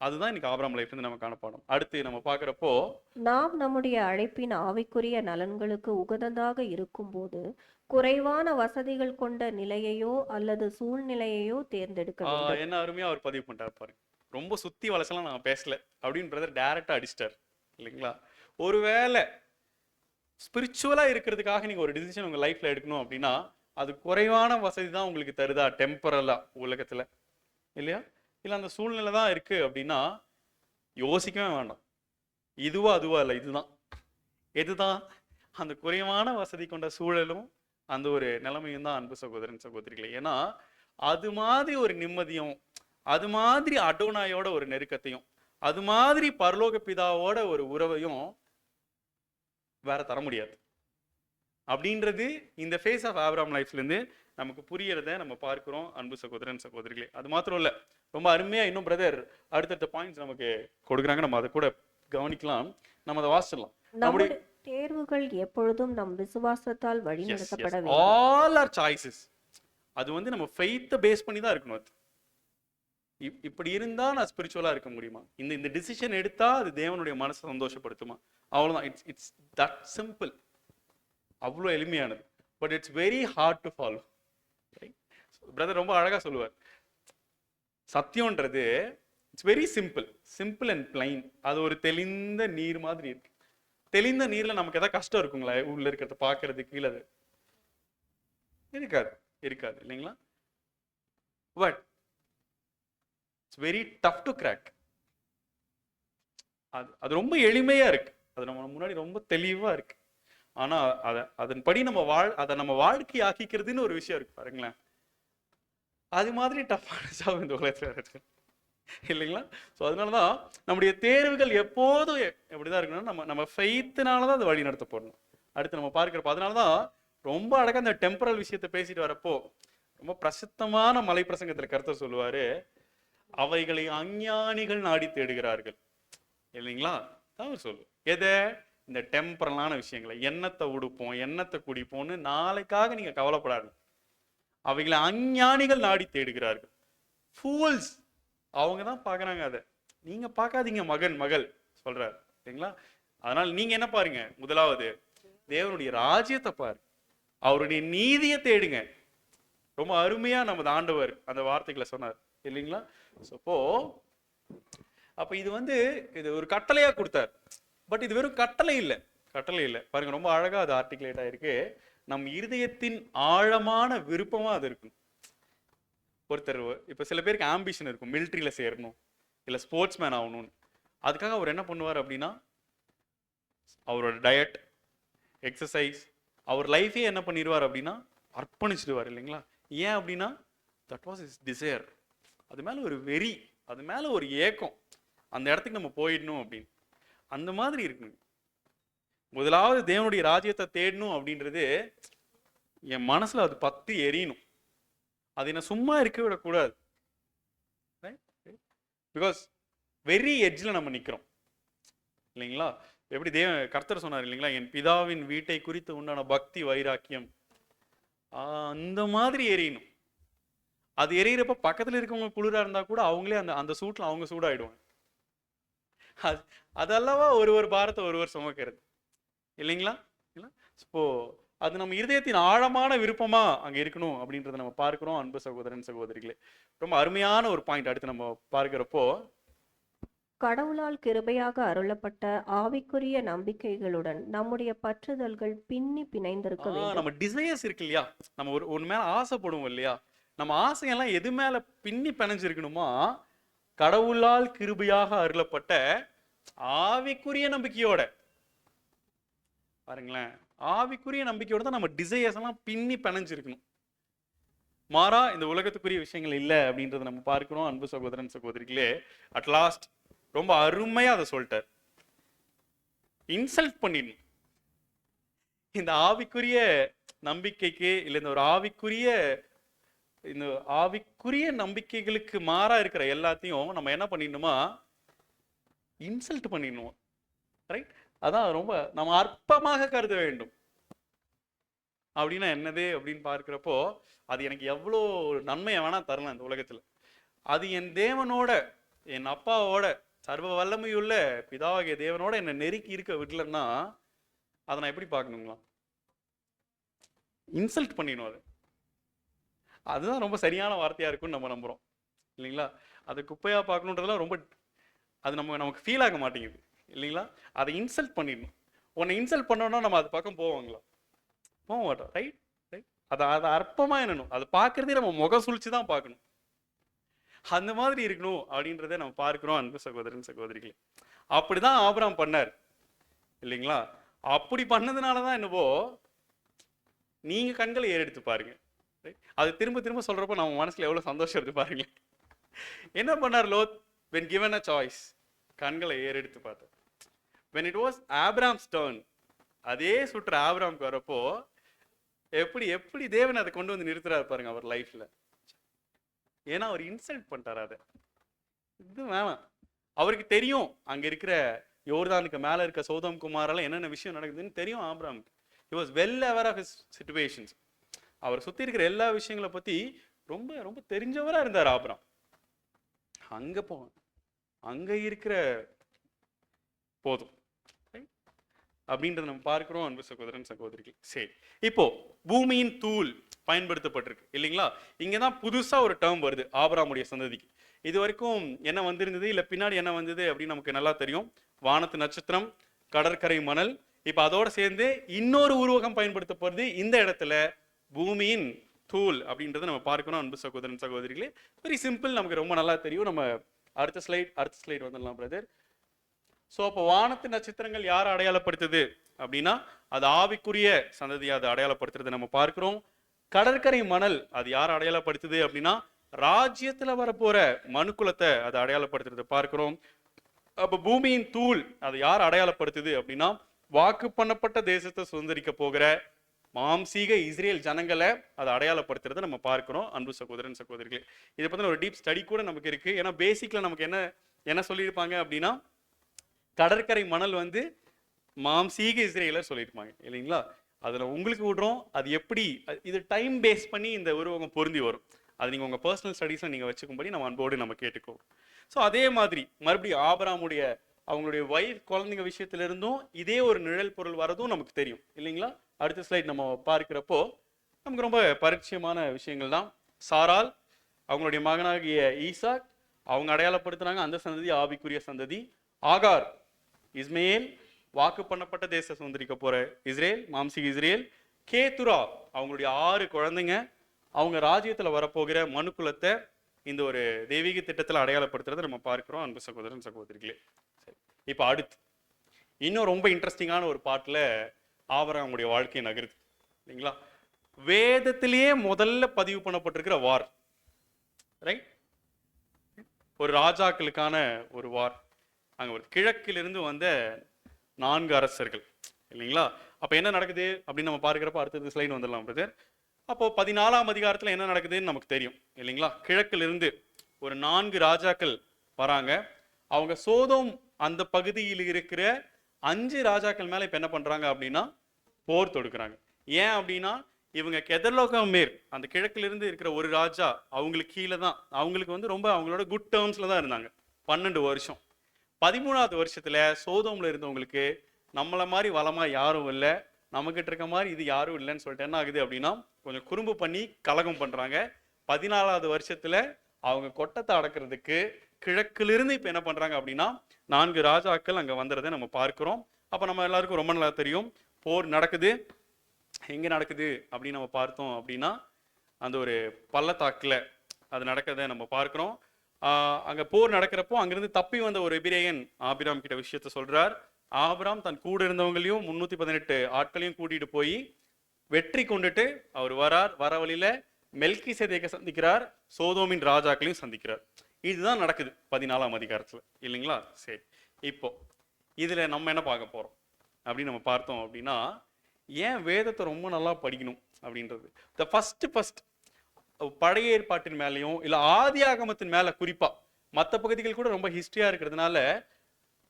S1: அதுதான் இன்னைக்கு ஆபிரகாம் லைஃப்ல இருந்து நம்ம காணப்படும். அடுத்து நம்ம பார்க்குறப்போ
S2: நாம் நம்முடைய அழைப்பின் ஆவிக்குரிய நலன்களுக்கு உகந்ததாக இருக்கும்போது குறைவான வசதிகள் கொண்ட நிலையையோ அல்லது சூழ்நிலையையோ தேர்ந்தெடுக்க வேண்டும்.
S1: என்ன அருமையா அவர் பதிவு பண்ணிட்டார் பாருங்க. ரொம்ப சுத்தி வளசலாம் நான் பேசல அப்படின்னு பிரதர் டைரக்டா அடிச்சிட்டார் இல்லைங்களா? ஒருவேளை ஸ்பிரிச்சுவலா இருக்கிறதுக்காக நீங்க ஒரு டிசிஷன் உங்க லைஃப்ல எடுக்கணும் அப்படின்னா அது குறைவான வசதி தான் உங்களுக்கு தருதா டெம்பரலா உலகத்துல, இல்லையா? இல்ல அந்த சூழ்நிலை தான் இருக்கு அப்படின்னா யோசிக்கவே வேண்டாம். இதுவா அதுவா இல்லை, இதுதான். எதுதான்? அந்த குறைவான வசதி கொண்ட சூழலும் அந்த ஒரு நிலைமையும் தான் அன்பு சகோதரன் சகோதரிகளே. ஏன்னா அது மாதிரி ஒரு நிம்மதியும், அது மாதிரி அடோனாயோட ஒரு நெருக்கத்தையும், அது மாதிரி பரலோக பிதாவோட ஒரு உறவையும் வேற தர முடியாது அப்படின்றது இந்த ஃபேஸ் ஆஃப் ஆபிரகாம் லைஃப்ல இருந்து நமக்கு புரியறத நம்ம பார்க்கிறோம் அன்பு சகோதரன் சகோதரிகளே. அது மாத்திரம் இல்ல, ரொம்ப அருமையா இன்னும் பிரதர் அடுத்தடுத்த பாயிண்ட்ஸ் நமக்கு கொடுக்குறாங்க. நம்ம அதை கூட கவனிக்கலாம், நம்ம அதை வாசிச்சிடலாம்.
S2: நம்முடைய தேர்வுகள் எப்பொழுதும் நம் விசுவாசத்தால் வழிநடத்தப்பட வேண்டும்.
S1: ஆல் ஆர் சாய்ஸஸ் அது வந்து நம்ம ஃபெய்த்தை பேஸ் பண்ணி தான் இருக்கணும். அது இப்படி இருந்தா நான் ஸ்பிரிச்சுவலா இருக்க முடியுமா, இந்த டிசிஷன் எடுத்தா அது தேவனுடைய மனசை சந்தோஷப்படுத்துமா, அவ்வளவுதான். It's that simple. அவ்வளோ எளிமையானது. But it's very hard to follow. Brother ரொம்ப அழகா சொல்லுவார், சத்தியம்ன்றது it's very simple, simple and plain. அது ஒரு தெளிந்த நீர் மாதிரி இருக்கு. தெளிந்த நீர்ல நமக்கு ஏதாவது கஷ்டம் இருக்குங்களா? உள்ள இருக்கிறத பாக்குறது கீழே இருக்காது, இருக்காது இல்லைங்களா? But it's very tough to crack. அது ரொம்ப எளிமையா இருக்கு, அது நம்ம முன்னாடி ரொம்ப தெளிவா இருக்கு. ஆனா அதன்படி அதை நம்ம வாழ்க்கை ஆக்கிக்கிறதுன்னு ஒரு விஷயம் இருக்கு பாருங்களேன். அது மாதிரி டஃப்பான ஜாப் இந்த உலகத்துல இருக்கு இல்லைங்களா? ஸோ அதனாலதான் நம்முடைய தேர்வுகள் எப்போதும் எப்படிதான் இருக்கணும், நம்ம ஃபெய்த்னாலதான் அது வழி நடத்தப்படணும். அடுத்து நம்ம பார்க்கிறப்ப அதனாலதான் ரொம்ப அழகா இந்த டெம்பரல் விஷயத்தை பேசிட்டு வரப்போ ரொம்ப பிரசித்தமான மலை பிரசங்கத்துல கருத்தை சொல்லுவாரு, அவைகளை அஞ்ஞானிகள் நாடி தேடுகிறார்கள் இல்லைங்களா? தான் சொல்லு எதை? இந்த டெம்பரலான விஷயங்களை, எண்ணத்தை உடுப்போம், எண்ணத்தை குடிப்போம்னு நாளைக்காக நீங்க கவலைப்படாது. அவைகளை அஞ்ஞானிகள் நாடி தேடுகிறார்கள். ஃபூல்ஸ் அவங்க தான் பார்க்குறாங்க, அதை நீங்க பார்க்காதீங்க. மகன் மகள் சொல்றாரு சரிங்களா? அதனால நீங்க என்ன பாருங்க, முதலாவது தேவனுடைய ராஜ்யத்தை பாரு, அவருடைய நீதியை தேடுங்க. ரொம்ப அருமையா நமது ஆண்டவர் அந்த வார்த்தைகளை சொன்னார் இல்லைங்களா? அப்ப இது ஒரு கட்டளையா கொடுத்தார். பட் இது வெறும் கட்டளை இல்லை, கட்டளை இல்லை பாருங்க, ரொம்ப அழகா அது ஆர்டிகுலேட் ஆயிருக்கு. நம் இருதயத்தின் ஆழமான விருப்பமா அது இருக்கும். ஒருத்தர் இப்ப சில பேருக்கு ஆம்பிஷன் இருக்கும், மிலிட்ரியில சேரணும் இல்ல ஸ்போர்ட்ஸ் மேன் ஆகணும்னு. அதுக்காக அவர் என்ன பண்ணுவார் அப்படின்னா அவரோட டயட், எக்ஸசைஸ், அவர் லைஃபே என்ன பண்ணிடுவார் அப்படின்னா அர்ப்பணிச்சிடுவார் இல்லைங்களா? ஏன் அப்படின்னா தட் வாஸ் இஸ் டிசைர். அது மேல ஒரு வெறி, அது மேல ஒரு ஏக்கம், அந்த இடத்துக்கு நம்ம போயிடணும் அப்படின்னு. அந்த மாதிரி இருக்குங்க. முதலாவது தேவனுடைய ராஜ்யத்தை தேடணும் அப்படின்றது என் மனசுல அது பத்தி எரியணும். அது என்ன சும்மா இருக்க விடக்கூடாது. பிகாஸ் வெரி எட்ஜில் நம்ம நிற்கிறோம் இல்லைங்களா? எப்படி கர்த்தர் சொன்னார் இல்லைங்களா, என் பிதாவின் வீட்டை குறித்து உண்டான பக்தி வைராக்கியம் அந்த மாதிரி எரியணும். அது எரியறப்ப பக்கத்துல இருக்கவங்க குளிரா இருந்தா கூட அவங்களே அந்த சூட்ல அவங்க சூடாயிடுவாங்க. அதல்லவா ஒரு பாரத்தை ஒருவர் சுமக்கிறது இல்லைங்களா? இப்போ அது நம்ம இருதயத்தின் ஆழமான விருப்பமா அங்க இருக்கணும் அப்படின்றத நம்ம பார்க்கிறோம் அன்பு சகோதரன் சகோதரிகளே. ரொம்ப அருமையான ஒரு பாயிண்ட் அடுத்து நம்ம பார்க்கிறப்போ,
S2: கடவுளால் கிருபையாக அருளப்பட்ட ஆவிக்குரிய நம்பிக்கைகளுடன் நம்முடைய பற்றுதல்கள் பின்னி பிணைந்திருக்க வேண்டும்.
S1: நம்ம டிசைர்ஸ் இருக்கு இல்லையா, நம்ம ஒரு மேல ஆசைப்படுவோம் இல்லையா, நம்ம ஆசையெல்லாம் எது மேல பின்னி பிணைஞ்சிருக்கணுமா? கடவுளால் கிருபையாக அருளப்பட்ட ஆவிக்குரிய நம்பிக்கையோட. பாருங்களேன், ஆவிக்குரிய நம்பிக்கையோட தான் நம்ம டிசைர்ஸ் எல்லாம் பின்னி பிணைஞ்சிருக்கணும். மாறா இந்த உலகத்துக்குரிய விஷயங்கள் இல்லை அப்படின்றத நம்ம பார்க்கிறோம் அன்பு சகோதரன் சகோதரிகளே. அட் லாஸ்ட் ரொம்ப அருமையா அதை சொல்லிட்டார். இன்சல்ட் பண்ணிடணும் இந்த ஆவிக்குரிய நம்பிக்கைக்கு, இல்லை இந்த ஒரு ஆவிக்குரிய நம்பிக்கைகளுக்கு மாறா இருக்கிற எல்லாத்தையும் நம்ம என்ன பண்ணிடணுமா? இன்சல்ட் பண்ணிடணும். ரைட்? அதான் ரொம்ப நம்ம அற்பமாக கருத வேண்டும். அப்படின்னா என்னது அப்படின்னு பார்க்கிறப்போ, அது எனக்கு எவ்வளோ நன்மையை வேணா தரலாம் இந்த உலகத்துல. அது என் தேவனோட என் அப்பாவோட சர்வ வல்லமையுள்ள பிதாவாகிய தேவனோட என்னை நெருக்கி இருக்க விடலன்னா அதை நான் எப்படி பார்க்கணுங்களா? இன்சல்ட் பண்ணிடணும். அதுதான் ரொம்ப சரியான வார்த்தையா இருக்கும்னு நம்ம நம்புறோம் இல்லைங்களா? அது குப்பையா பார்க்கணுன்றதுலாம் ரொம்ப அது நமக்கு ஃபீல் ஆக மாட்டேங்குது இல்லைங்களா? அதை இன்சல்ட் பண்ணிடணும். உன்னை இன்சல்ட் பண்ணோன்னா நம்ம அது பக்கம் போவாங்களா? போக மாட்டோம். Right right. அதை அற்பமா என்னணும், அதை பார்க்கறதே நம்ம முகம் சுழிச்சு தான் பார்க்கணும். அந்த மாதிரி இருக்கணும் அப்படின்றத நம்ம பார்க்கிறோம் அன்பு சகோதரன் சகோதரிகளே. அப்படிதான் ஆபிரகாம் பண்ணார் இல்லைங்களா? அப்படி பண்ணதுனாலதான் என்னவோ நீங்க கண்களை ஏறெடுத்து பாருங்க. அது திரும்ப திரும்ப சொல்றப்போ நம்ம மனசுல எவ்வளவு சந்தோஷம் இருக்கு பாருங்க. என்ன பண்ணார் Lot? when given a choice, கண்களை ஏறெடுத்து பார்த்தார். when it was Abraham's turn, அதே சுற்று ஆபிரகாமுக்கு வரப்போ எப்படி எப்படி தேவன் அதை கொண்டு வந்து நிறுத்துறாரு பாருங்க அவர் லைஃப்ல. ஏன்னா அவர் இன்சல்ட் பண்ணிட்டார். அதை இது வேணாம். அவருக்கு தெரியும் அங்க இருக்கிற யோர்தானுக்கு மேல இருக்க சோதம் குமாரால என்னென்ன விஷயம் நடக்குதுன்னு தெரியும் ஆபிரகாமுக்கு. he was well aware of his situations. அவர் சுத்தி இருக்கிற எல்லா விஷயங்களை பத்தி ரொம்ப ரொம்ப தெரிஞ்சவரா இருந்தார் ஆபிரகாம். அங்க அங்க இருக்கிற போதும் அப்படின்றத நம்ம பார்க்கிறோம் அன்பு சகோதரன் சகோதரிகள். சரி, இப்போ பூமியின் தூள் பயன்படுத்தப்பட்டிருக்கு இல்லைங்களா? இங்கதான் புதுசா ஒரு டேர்ம் வருது ஆபிரகாமுடைய சந்ததிக்கு. இது வரைக்கும் என்ன வந்திருந்தது இல்ல பின்னாடி என்ன வந்தது அப்படின்னு நமக்கு நல்லா தெரியும். வானத்து நட்சத்திரம், கடற்கரை மணல். இப்ப அதோட சேர்ந்து இன்னொரு உருவகம் பயன்படுத்தப்படுது இந்த இடத்துல, பூமியின் தூள் அப்படின்றத நம்ம பார்க்கணும் அன்பு சகோதரன் சகோதரிகளே. வெரி சிம்பிள், நமக்கு ரொம்ப நல்லா தெரியும். நம்ம அடுத்த ஸ்லைட் வந்துடலாம் பிரதர். ஸோ அப்போ வானத்து நட்சத்திரங்கள் யாரை அடையாளப்படுத்துது அப்படின்னா அது ஆவிக்குரிய சந்ததியை அதை அடையாளப்படுத்துறது நம்ம பார்க்கிறோம். கடற்கரை மணல் அது யார் அடையாளப்படுத்துது அப்படின்னா ராஜ்யத்துல வரப்போற மனுக்குலத்தை அதை அடையாளப்படுத்துறது பார்க்கிறோம். அப்போ பூமியின் தூள் அது யார் அடையாளப்படுத்துது அப்படின்னா வாக்கு பண்ணப்பட்ட தேசத்தை சுதந்திரிக்க போகிற மாம்சீக இஸ்ரேல் ஜனங்களை அதை அடையாளப்படுத்துறதை நம்ம பார்க்கிறோம் அன்பு சகோதரன் சகோதரிகளே. இதை பத்தின ஒரு டீப் ஸ்டடி கூட நமக்கு இருக்கு. ஏன்னா பேசிக்ல நமக்கு என்ன சொல்லியிருப்பாங்க அப்படின்னா கடற்கரை மணல் வந்து மாம்சீக இஸ்ரேலர் சொல்லியிருப்பாங்க இல்லைங்களா? அதுல உங்களுக்கு விடுறோம் அது எப்படி இது டைம் பேஸ் பண்ணி இந்த உருவகம் பொருந்தி வரும். அது நீங்க உங்க பர்சனல் ஸ்டடீஸ்ல நீங்க வச்சுக்கும்படி நம்ம அன்போடு நம்ம கேட்டுக்கோ. ஸோ அதே மாதிரி மறுபடியும் ஆபிரகாமுடைய அவங்களுடைய வைஃப் குழந்தைங்க விஷயத்துல இருந்தும் இதே ஒரு நிழல் பொருள் வரதும் நமக்கு தெரியும் இல்லைங்களா? அடுத்த ஸ்லைட் நம்ம பார்க்கிறப்போ நமக்கு ரொம்ப பரிச்சயமான விஷயங்கள் தான். சாரால் அவங்களுடைய மகனாகிய ஈசாக் அவங்க அடையாளப்படுத்துறாங்க அந்த சந்ததி ஆவிக்குரிய சந்ததி. ஆகார் இஸ்மேல் வாக்கு பண்ணப்பட்ட தேச சுதந்திரிக்க போற இஸ்ரேல் மாம்சீக இஸ்ரேல். கேத்துரா அவங்களுடைய 6 குழந்தைங்க அவங்க ராஜ்யத்துல வரப்போகிற மனுக்குலத்தை இந்த ஒரு தெய்வீக திட்டத்துல அடையாளப்படுத்துறதை நம்ம பார்க்கிறோம் அன்பு சகோதரன் சகோதரிகளே. சரி, இப்போ அடுத்து இன்னும் ரொம்ப இன்ட்ரெஸ்டிங்கான ஒரு பாட்டுல ஆபிரகாமுடைய வாழ்க்கை நகருது இல்லைங்களா? வேதத்திலேயே முதல்ல பதிவு பண்ணப்பட்டிருக்கிற வார், ரைட்? ஒரு ராஜாக்களுக்கான ஒரு வார். அங்க ஒரு கிழக்கிலிருந்து வந்த 4 அரசர்கள் இல்லைங்களா? அப்ப என்ன நடக்குது அப்படின்னு நம்ம பார்க்கிறப்ப அடுத்தது ஸ்லைட் வந்துடலாம் பிரதர். அப்போ 14ஆம் அதிகாரத்துல என்ன நடக்குதுன்னு நமக்கு தெரியும் இல்லைங்களா? கிழக்கிலிருந்து ஒரு 4 ராஜாக்கள் வராங்க. அவங்க சோதோம் அந்த பகுதியில் இருக்கிற 5 ராஜாக்கள் மேல இப்ப என்ன பண்றாங்க அப்படின்னா போர் தொடுக்கிறாங்க. ஏன் அப்படின்னா இவங்க கெதர்லோகமேர் அந்த கிழக்குல இருந்து இருக்கிற ஒரு ராஜா அவங்களுக்கு கீழே தான், அவங்களுக்கு வந்து ரொம்ப அவங்களோட குட் டேர்ம்ஸ்ல தான் இருந்தாங்க 12 வருஷம். 13வது வருஷத்துல சோதோம்ல இருந்தவங்களுக்கு நம்மள மாதிரி வளமா யாரும் இல்லை, நம்மகிட்ட இருக்க மாதிரி இது யாரும் இல்லைன்னு சொல்லிட்டு என்ன ஆகுது அப்படின்னா கொஞ்சம் குறும்பு பண்ணி கலகம் பண்றாங்க. 14வது வருஷத்துல அவங்க கொட்டத்தை அடக்கிறதுக்கு கிழக்கிலிருந்து இப்ப என்ன பண்றாங்க அப்படின்னா 4 ராஜாக்கள் அங்க வந்துறதை நம்ம பார்க்கிறோம். அப்ப நம்ம எல்லாருக்கும் ரொம்ப நல்லா தெரியும் போர் நடக்குது. எங்க நடக்குது அப்படின்னு நம்ம பார்த்தோம் அப்படின்னா அந்த ஒரு பள்ளத்தாக்குல அது நடக்கிறத நம்ம பார்க்கிறோம். அங்க போர் நடக்கிறப்போ அங்கிருந்து தப்பி வந்த ஒரு எபிரேயன் ஆபிராம் கிட்ட விஷயத்த சொல்றார். ஆபிராம் தன் கூட இருந்தவங்களையும் 318 ஆட்களையும் கூட்டிட்டு போய் வெற்றி கொண்டுட்டு அவர் வர வழியில மெல்கிசேதேக்கை சந்திக்கிறார், சோதோமின் ராஜாக்களையும் சந்திக்கிறார். இதுதான் நடக்குது 14ஆம் அதிகாரத்துல இல்லைங்களா? சரி, இப்போ இதுல நம்ம என்ன பார்க்க போறோம் அப்படின்னு நம்ம பார்த்தோம் அப்படின்னா ஏன் வேதத்தை ரொம்ப நல்லா படிக்கணும் அப்படின்றது. ஃபர்ஸ்ட் பழைய ஏற்பாட்டின் மேலேயும் இல்ல ஆதி ஆகமத்தின் மேல குறிப்பா மற்ற பகுதிகள் கூட ரொம்ப ஹிஸ்டரியா இருக்கிறதுனால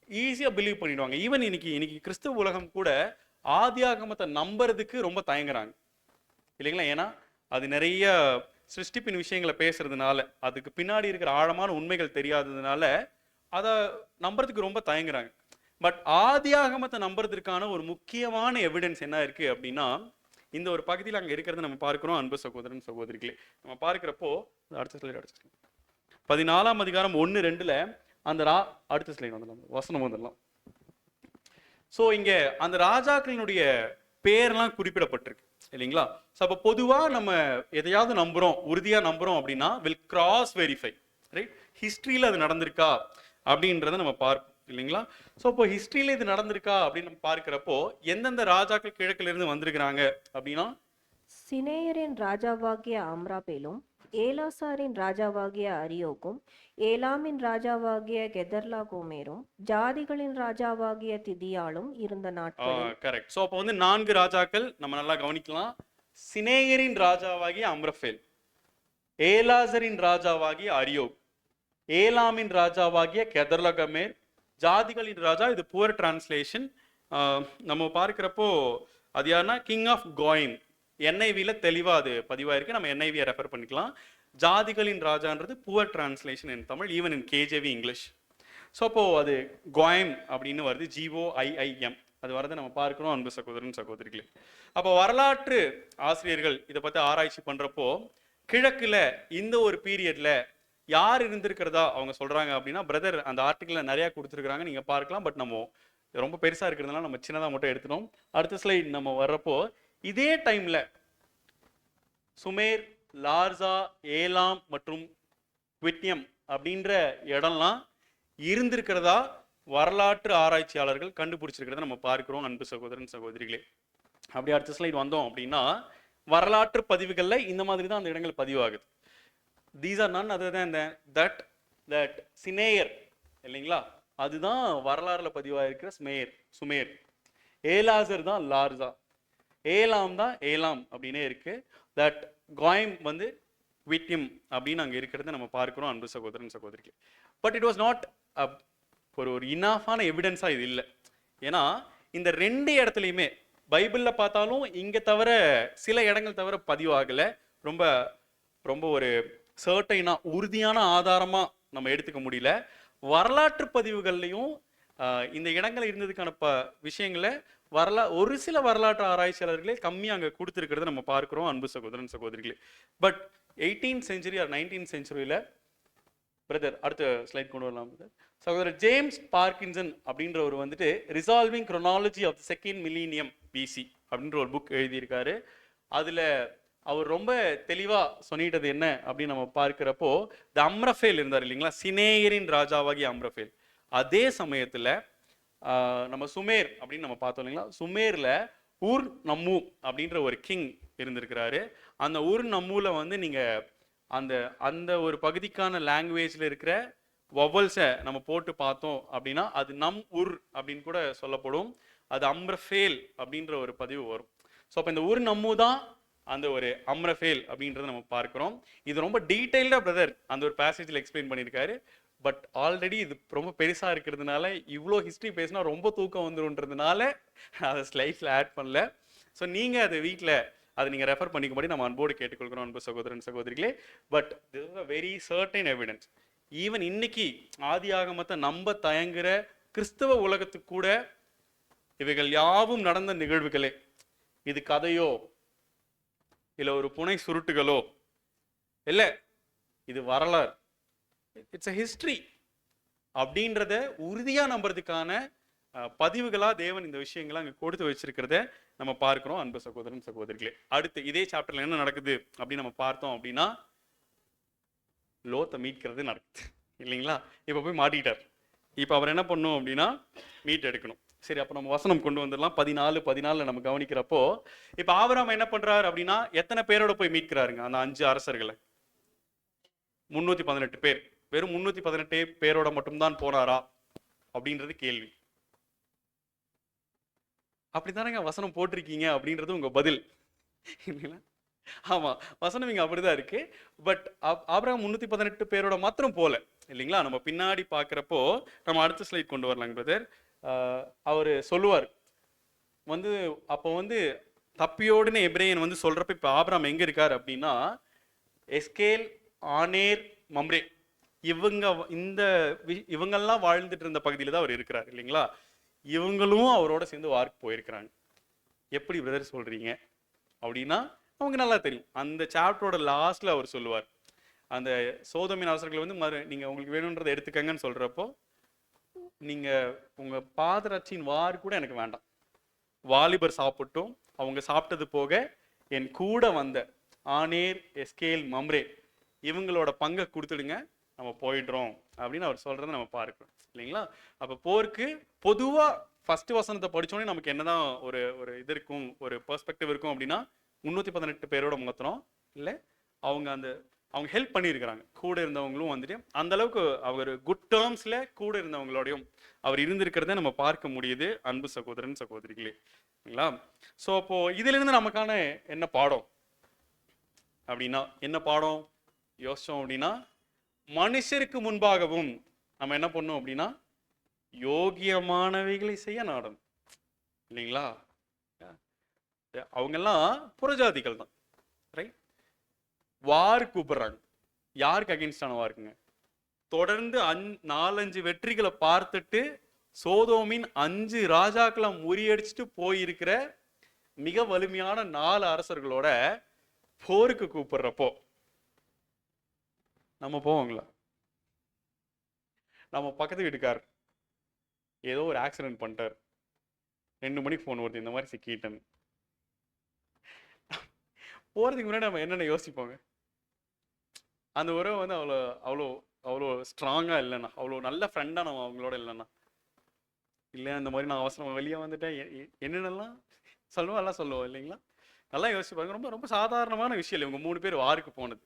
S1: ஈஸியா பிலீவ் பண்ணிடுவாங்க. ஈவன் இன்னைக்கு கிறிஸ்துவ உலகம் கூட ஆதி ஆகமத்தை நம்புறதுக்கு ரொம்ப தயங்குறாங்க இல்லைங்களா? ஏன்னா அது நிறைய சிருஷ்டிப்பின் விஷயங்களை பேசுறதுனால, அதுக்கு பின்னாடி இருக்கிற ஆழமான உண்மைகள் தெரியாததுனால அதை நம்புறதுக்கு ரொம்ப தயங்குறாங்க. பட் ஆதியாகமத்தை நம்புறதுக்கான ஒரு முக்கியமான எவிடன்ஸ் என்ன இருக்கு அப்படின்னா, இந்த ஒரு பகுதியில் அங்கே இருக்கிறத நம்ம பார்க்கிறோம். அன்பு சகோதரன் சகோதரிகளே, நம்ம பார்க்கிறப்போ அடுத்த ஸ்லைட் 14ஆம் அதிகாரம் 1-2 அந்த அடுத்த ஸ்லைட் வந்துடலாம், வசனம் வந்துடலாம். ஸோ இங்கே அந்த ராஜாக்களினுடைய பேர்லாம் குறிப்பிடப்பட்டிருக்கு இல்லைங்களா? ஸோ அப்போ பொதுவாக நம்ம எதையாவது நம்புகிறோம், உறுதியாக நம்புகிறோம் அப்படின்னா வில் கிராஸ் வெரிஃபை, ரைட்? ஹிஸ்ட்ரியில் அது நடந்திருக்கா அப்படின்றத நம்ம பார்ப்போம் இல்லைங்களா? ஸோ இப்போ ஹிஸ்ட்ரியில் இது நடந்திருக்கா அப்படின்னு நம்ம பார்க்கிறப்போ எந்தெந்த ராஜாக்கள் கிழக்கிலிருந்து வந்திருக்கிறாங்க அப்படின்னா,
S2: சினேயரின் ராஜாவாகிய அம்ராபேலும், ஏலாசாரின் ராஜாவாகிய அரியோகும், ஏலாமின் ராஜாவாகிய கெதர்லா கோமேரும், ஜாதிகளின் ராஜாவாகிய திதியாலும் இருந்த நாட்களில்.
S1: கரெக்ட். ஸோ அப்போ வந்து 4 ராஜாக்கள் நம்ம நல்லா கவனிக்கலாம். சினேயரின் ராஜாவாகிய அம்ரஃபேல், ஏலாசரின் ராஜாவாகிய அரியோக், ஏலாமின் ராஜாவாகிய கெதர்லகமேர், ஜாதிகளின் ராஜா, இது புவர் டிரான்ஸ்லேஷன். நம்ம பார்க்கிறப்போ அது யாருன்னா கிங் ஆஃப் கோயிம். என்ஐவியில் தெளிவாக அது பதிவாயிருக்கு, நம்ம என்ஐவியை ரெஃபர் பண்ணிக்கலாம். ஜாதிகளின் ராஜான்றது poor translation in Tamil, even in KJV English. So அப்போது அது கோயம் அப்படின்னு வருது, GOIIM, அது வரதை நம்ம பார்க்குறோம் அன்பு சகோதரன் சகோதரிகளே. அப்போ வரலாற்று ஆசிரியர்கள் இதை பற்றி ஆராய்ச்சி பண்ணுறப்போ கிழக்கில் இந்த ஒரு பீரியடில் யார் இருந்திருக்கிறதா அவங்க சொல்கிறாங்க அப்படின்னா, பிரதர் அந்த ஆர்டிக்கிளில் நிறையா கொடுத்துருக்குறாங்க, நீங்கள் பார்க்கலாம். பட் நம்ம ரொம்ப பெருசாக இருக்கிறதுனால நம்ம சின்னதாக மட்டும் எடுத்துட்டோம். அடுத்த ஸ்லைட் நம்ம வர்றப்போ இதே டைமில் சுமேர், லார்சா, ஏலாம் மற்றும் குவிட்னியம் அப்படின்ற இடம்லாம் இருந்திருக்கிறதா வரலாற்று ஆராய்ச்சியாளர்கள் கண்டுபிடிச்சிருக்கிறத நம்ம பார்க்கிறோம் அன்பு சகோதரன் சகோதரிகளே. அப்படி அடுத்த ஸ்லைட் வந்தோம் அப்படின்னா வரலாற்று பதிவுகளில் இந்த மாதிரி தான் அந்த இடங்கள் பதிவாகுது. These are none other than that சினேயர் இல்லைங்களா, அதுதான் வரலாறுல பதிவாயிருக்கிற சுமேர். ஏலாசர் தான் லார்சா, ஏலாம் தான் ஏலாம் அப்படின்னே இருக்கு. தட் கோயம் வந்து குவிட்னியம் அப்படின்னு அங்கே இருக்கிறத நம்ம பார்க்கிறோம் அன்பு சகோதரன் சகோதரிக்கு. பட் இட் வாஸ் நாட் ஒரு இனாஃபான எவிடன்ஸாக இது இல்லை. ஏன்னா இந்த 2 இடத்துலையுமே பைபிளில் பார்த்தாலும் இங்கே தவிர சில இடங்கள் தவிர பதிவாகலை. ரொம்ப ரொம்ப ஒரு சர்டைனாக உறுதியான ஆதாரமாக நம்ம எடுத்துக்க முடியல. வரலாற்று பதிவுகள்லையும் இந்த இடங்கள் இருந்ததுக்கான விஷயங்களை ஒரு சில வரலாற்று ஆராய்ச்சியாளர்களே கம்மியாக அங்கே கொடுத்துருக்கிறத நம்ம பார்க்குறோம் அன்பு சகோதரன் சகோதரிகளே. But 18th century or 19th centuryல பிரதர் அடுத்த ஸ்லைட் கொண்டு வரலாம் பிரதர். சகோதரர் ஜேம்ஸ் பார்க்கின்சன் அப்படின்றவர் வந்துட்டு resolving chronology of the second millennium BC அப்படின்ற ஒரு புக் எழுதியிருக்காரு. அதில் அவர் ரொம்ப தெளிவாக சொல்லிட்டது என்ன அப்படின்னு நம்ம பார்க்கிறப்போ, த அம்ரஃபேல் இருந்தார் இல்லைங்களா, சினேயரின் ராஜாவாகிய அம்ரஃபேல். அதே சமயத்தில் நம்ம சுமேர் அப்படின்னு நம்ம பார்த்தோம் இல்லைங்களா, சுமேரில் ஊர் நம்மூ அப்படின்ற ஒரு கிங் இருந்திருக்கிறாரு. அந்த ஊர் நம்மூவில் வந்து நீங்கள் அந்த அந்த ஒரு பகுதிக்கான லாங்குவேஜில் இருக்கிற வவல்ஸை நம்ம போட்டு பார்த்தோம் அப்படின்னா அது நம் உர் அப்படின்னு கூட சொல்லப்படும். அது அம்ரஃபேல் அப்படின்ற ஒரு பதிவு வரும். ஸோ அப்போ இந்த ஊர் நம்மூ தான் அந்த ஒரு அம்ரஃபேல் அப்படின்றத நம்ம பார்க்குறோம். இது ரொம்ப டீட்டெயில்டாக பிரதர் அந்த ஒரு பேசேஜில் எக்ஸ்பிளைன் பண்ணியிருக்காரு. பட் ஆல்ரெடி இது ரொம்ப பெருசாக இருக்கிறதுனால இவ்வளோ ஹிஸ்ட்ரி பேசினா ரொம்ப தூக்கம் வந்துருன்றதுனால அதை ஸ்லைட்ஸில் ஆட் பண்ணல. ஸோ நீங்கள் அதை வீட்டில் அதை நீங்கள் ரெஃபர் பண்ணிக்கும்படி நம்ம அன்போடு கேட்டுக்கொள்கிறோம் அன்பு சகோதரன் சகோதரிகளே. But this is a very certain evidence. Even இன்னைக்கு ஆதியாகமத்தை நம்ப தயங்குற கிறிஸ்தவ உலகத்துக்கு கூட இவைகள் யாவும் நடந்த நிகழ்வுகளே, இது கதையோ இல்லை ஒரு புனை சுருட்டுகளோ இல்லை, இது வரலாறு, இட்ஸ் அ ஹிஸ்ட்ரி அப்படின்றத உறுதியாக நம்புறதுக்கான பதிவுகளாக தேவன் இந்த விஷயங்களை அங்கே கொடுத்து வச்சிருக்கிறத நம்ம பார்க்குறோம் அன்பு சகோதரன் சகோதரிகளே. அடுத்து இதே சாப்டர்ல என்ன நடக்குது அப்படின்னு நம்ம பார்த்தோம் அப்படின்னா, லோத்தை மீட்கிறது நடக்குது இல்லைங்களா. இப்போ போய் மாட்டிக்கிட்டார். இப்போ அவர் என்ன பண்ணும் அப்படின்னா மீட் எடுக்கணும். சரி, அப்போ நம்ம வசனம் கொண்டு வந்துடலாம். 14 நம்ம கவனிக்கிறப்போ இப்போ ஆபிரகாம் என்ன பண்றாரு அப்படின்னா எத்தனை பேரோட போய் மீட்கிறாருங்க அந்த 5 அரசர்களை? 318 பேர். வெறும் 318 பேரோட மட்டும்தான் போனாரா அப்படின்றது கேள்வி. அப்படித்தானங்க வசனம் போட்டிருக்கீங்க அப்படின்றது உங்க பதில் இல்லைங்களா? ஆமா, வசனம் இங்க அப்படிதான் இருக்கு. பட் ஆபிரகாம் 318 பேரோட மாத்திரம் போல இல்லைங்களா. நம்ம பின்னாடி பார்க்குறப்போ நம்ம அடுத்த ஸ்லைட் கொண்டு வரலாங்க பிரதர். அவர் சொல்லுவார் வந்து அப்போ வந்து தப்பியோடுன்னு எபிரேயன் வந்து சொல்றப்ப இப்போ ஆபிரகாம் எங்க இருக்கார் அப்படின்னா எஸ்கேல், ஆனேர், மம்ரே, இவங்கெல்லாம் வாழ்ந்துட்டு இருந்த பகுதியில தான் அவர் இருக்கிறார் இல்லைங்களா? இவங்களும் அவரோட சேர்ந்து வார்க்கு போயிருக்கிறாங்க. எப்படி பிரதர் சொல்றீங்க அப்படின்னா, அவங்க நல்லா தெரியும். அந்த சாப்டரோட லாஸ்ட்ல அவர் சொல்லுவார், அந்த சோதோமின் அரசர்கள் வந்து நீங்க உங்களுக்கு வேணும்ன்றதை எடுத்துக்கங்கன்னு சொல்றப்போ, நீங்க உங்க பாதரட்சியின் வார் கூட எனக்கு வேண்டாம், வாலிபர் சாப்பிட்டும், அவங்க சாப்பிட்டது போக என் கூட வந்த ஆனேர், எஸ்கேல், மம்ரே இவங்களோட பங்கை கொடுத்துடுங்க, நம்ம போயிடுறோம் அப்படின்னு அவர் சொல்றதை நம்ம பார்க்கிறோம் இல்லைங்களா? அப்ப போருக்கு பொதுவா ஃபர்ஸ்ட் வசனத்தை படிச்சோடனே நமக்கு என்னதான் ஒரு ஒரு இது இருக்கும், ஒரு பெர்ஸ்பெக்டிவ் இருக்கும் அப்படின்னா, 318 பேரோட மாத்திரம் இல்லை, அவங்க ஹெல்ப் பண்ணியிருக்கிறாங்க. கூட இருந்தவங்களும் வந்துட்டு அந்த அளவுக்கு அவர் குட் டேர்ம்ஸ்ல கூட இருந்தவங்களோடையும் அவர் இருந்திருக்கிறத நம்ம பார்க்க முடியுது, அன்பு சகோதரன் சகோதரிகளே இல்லைங்களா? ஸோ அப்போ இதுல இருந்து நமக்கான என்ன பாடம் அப்படின்னா, என்ன பாடம் யோசிச்சோம் அப்படின்னா, மனுஷருக்கு முன்பாகவும் நம்ம என்ன பண்ணோம் அப்படின்னா, யோகியமானவைகளை செய்ய நாடணும் இல்லைங்களா? அவங்கெல்லாம் புறஜாதிகள் தான், ரைட்? வார் கூப்பிடுறாங்க. யாருக்கு அகெயின்ஸ்டான வார்க்குங்க? தொடர்ந்து 4-5 வெற்றிகளை பார்த்துட்டு சோதோமின் 5 ராஜாக்களை முறியடிச்சுட்டு போயிருக்கிற மிக வலிமையான 4 அரசர்களோட போருக்கு கூப்பிடுறப்போ நம்ம போவோங்களா? நம்ம பக்கத்து வீட்டுக்கார் ஏதோ ஒரு ஆக்சிடென்ட் பண்ணிட்டார், 2 மணிக்கு ஃபோன் வருது, இந்த மாதிரி சிக்கிட்டேன். போறதுக்கு முன்னாடி நம்ம என்னென்ன யோசிப்போங்க? அந்த உறவு வந்து அவ்வளோ அவ்வளோ அவ்வளோ ஸ்ட்ராங்கா இல்லைண்ணா, அவ்வளோ நல்ல ஃப்ரெண்டா நம்ம அவங்களோட இல்லைண்ணா, இல்லை இந்த மாதிரி நான் அவசரம் வெளியே வந்துட்டேன், என்னென்னலாம் சொல்லுவோம், எல்லாம் சொல்லுவோம் இல்லைங்களா? நல்லா யோசிச்சு பாருங்க. ரொம்ப ரொம்ப சாதாரணமான விஷயம் இல்லை இவங்க 3 பேர் வாருக்கு போனது.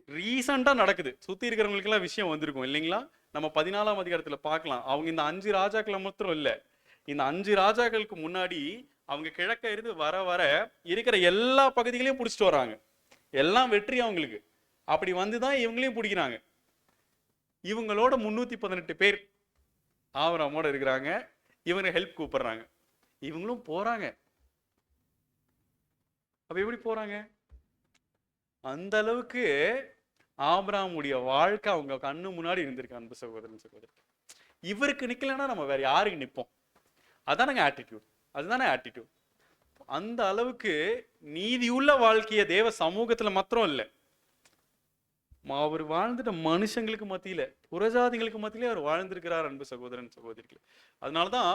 S1: ரீசெண்டாக நடக்குது, சுற்றி இருக்கிறவங்களுக்கெல்லாம் விஷயம் வந்திருக்கும் இல்லைங்களா? நம்ம 14ஆம் அதிகாரத்தில் பார்க்கலாம். அவங்க இந்த 5 ராஜாக்களை மாத்திரம் இல்லை, இந்த 5 ராஜாக்களுக்கு முன்னாடி அவங்க கிழக்க இருந்து வர வர இருக்கிற எல்லா பகுதிகளையும் பிடிச்சிட்டு வராங்க. எல்லாம் வெற்றி அவங்களுக்கு. அப்படி வந்துதான் இவங்களையும் பிடிக்கிறாங்க. இவங்களோட 318 பேர் ஆபிரகாமோட இருக்கிறாங்க. இவங்க ஹெல்ப் கூப்பிடுறாங்க, இவங்களும் போறாங்க. அப்ப எப்படி போறாங்க? அந்த அளவுக்கு ஆபிரகாமுடைய வாழ்க்கை அவங்க கண்ணு முன்னாடி இருந்திருக்கு, அன்பு சகோதரன் சகோதரி. இவருக்கு நிக்கலன்னா நம்ம வேற யாருக்கு நிற்போம்? அதானங்க ஆட்டிடியூட், அதுதானே ஆட்டிடியூட். அந்த அளவுக்கு நீதியுள்ள வாழ்க்கைய தேவ சமூகத்துல மாத்திரம் இல்லை, அவர் வாழ்ந்துட்ட மனுஷங்களுக்கு மத்தியில, புறஜாதிகளுக்கு மத்தியிலே அவர் வாழ்ந்திருக்கிறார், அன்பு சகோதரன் சகோதரிகள். அதனாலதான்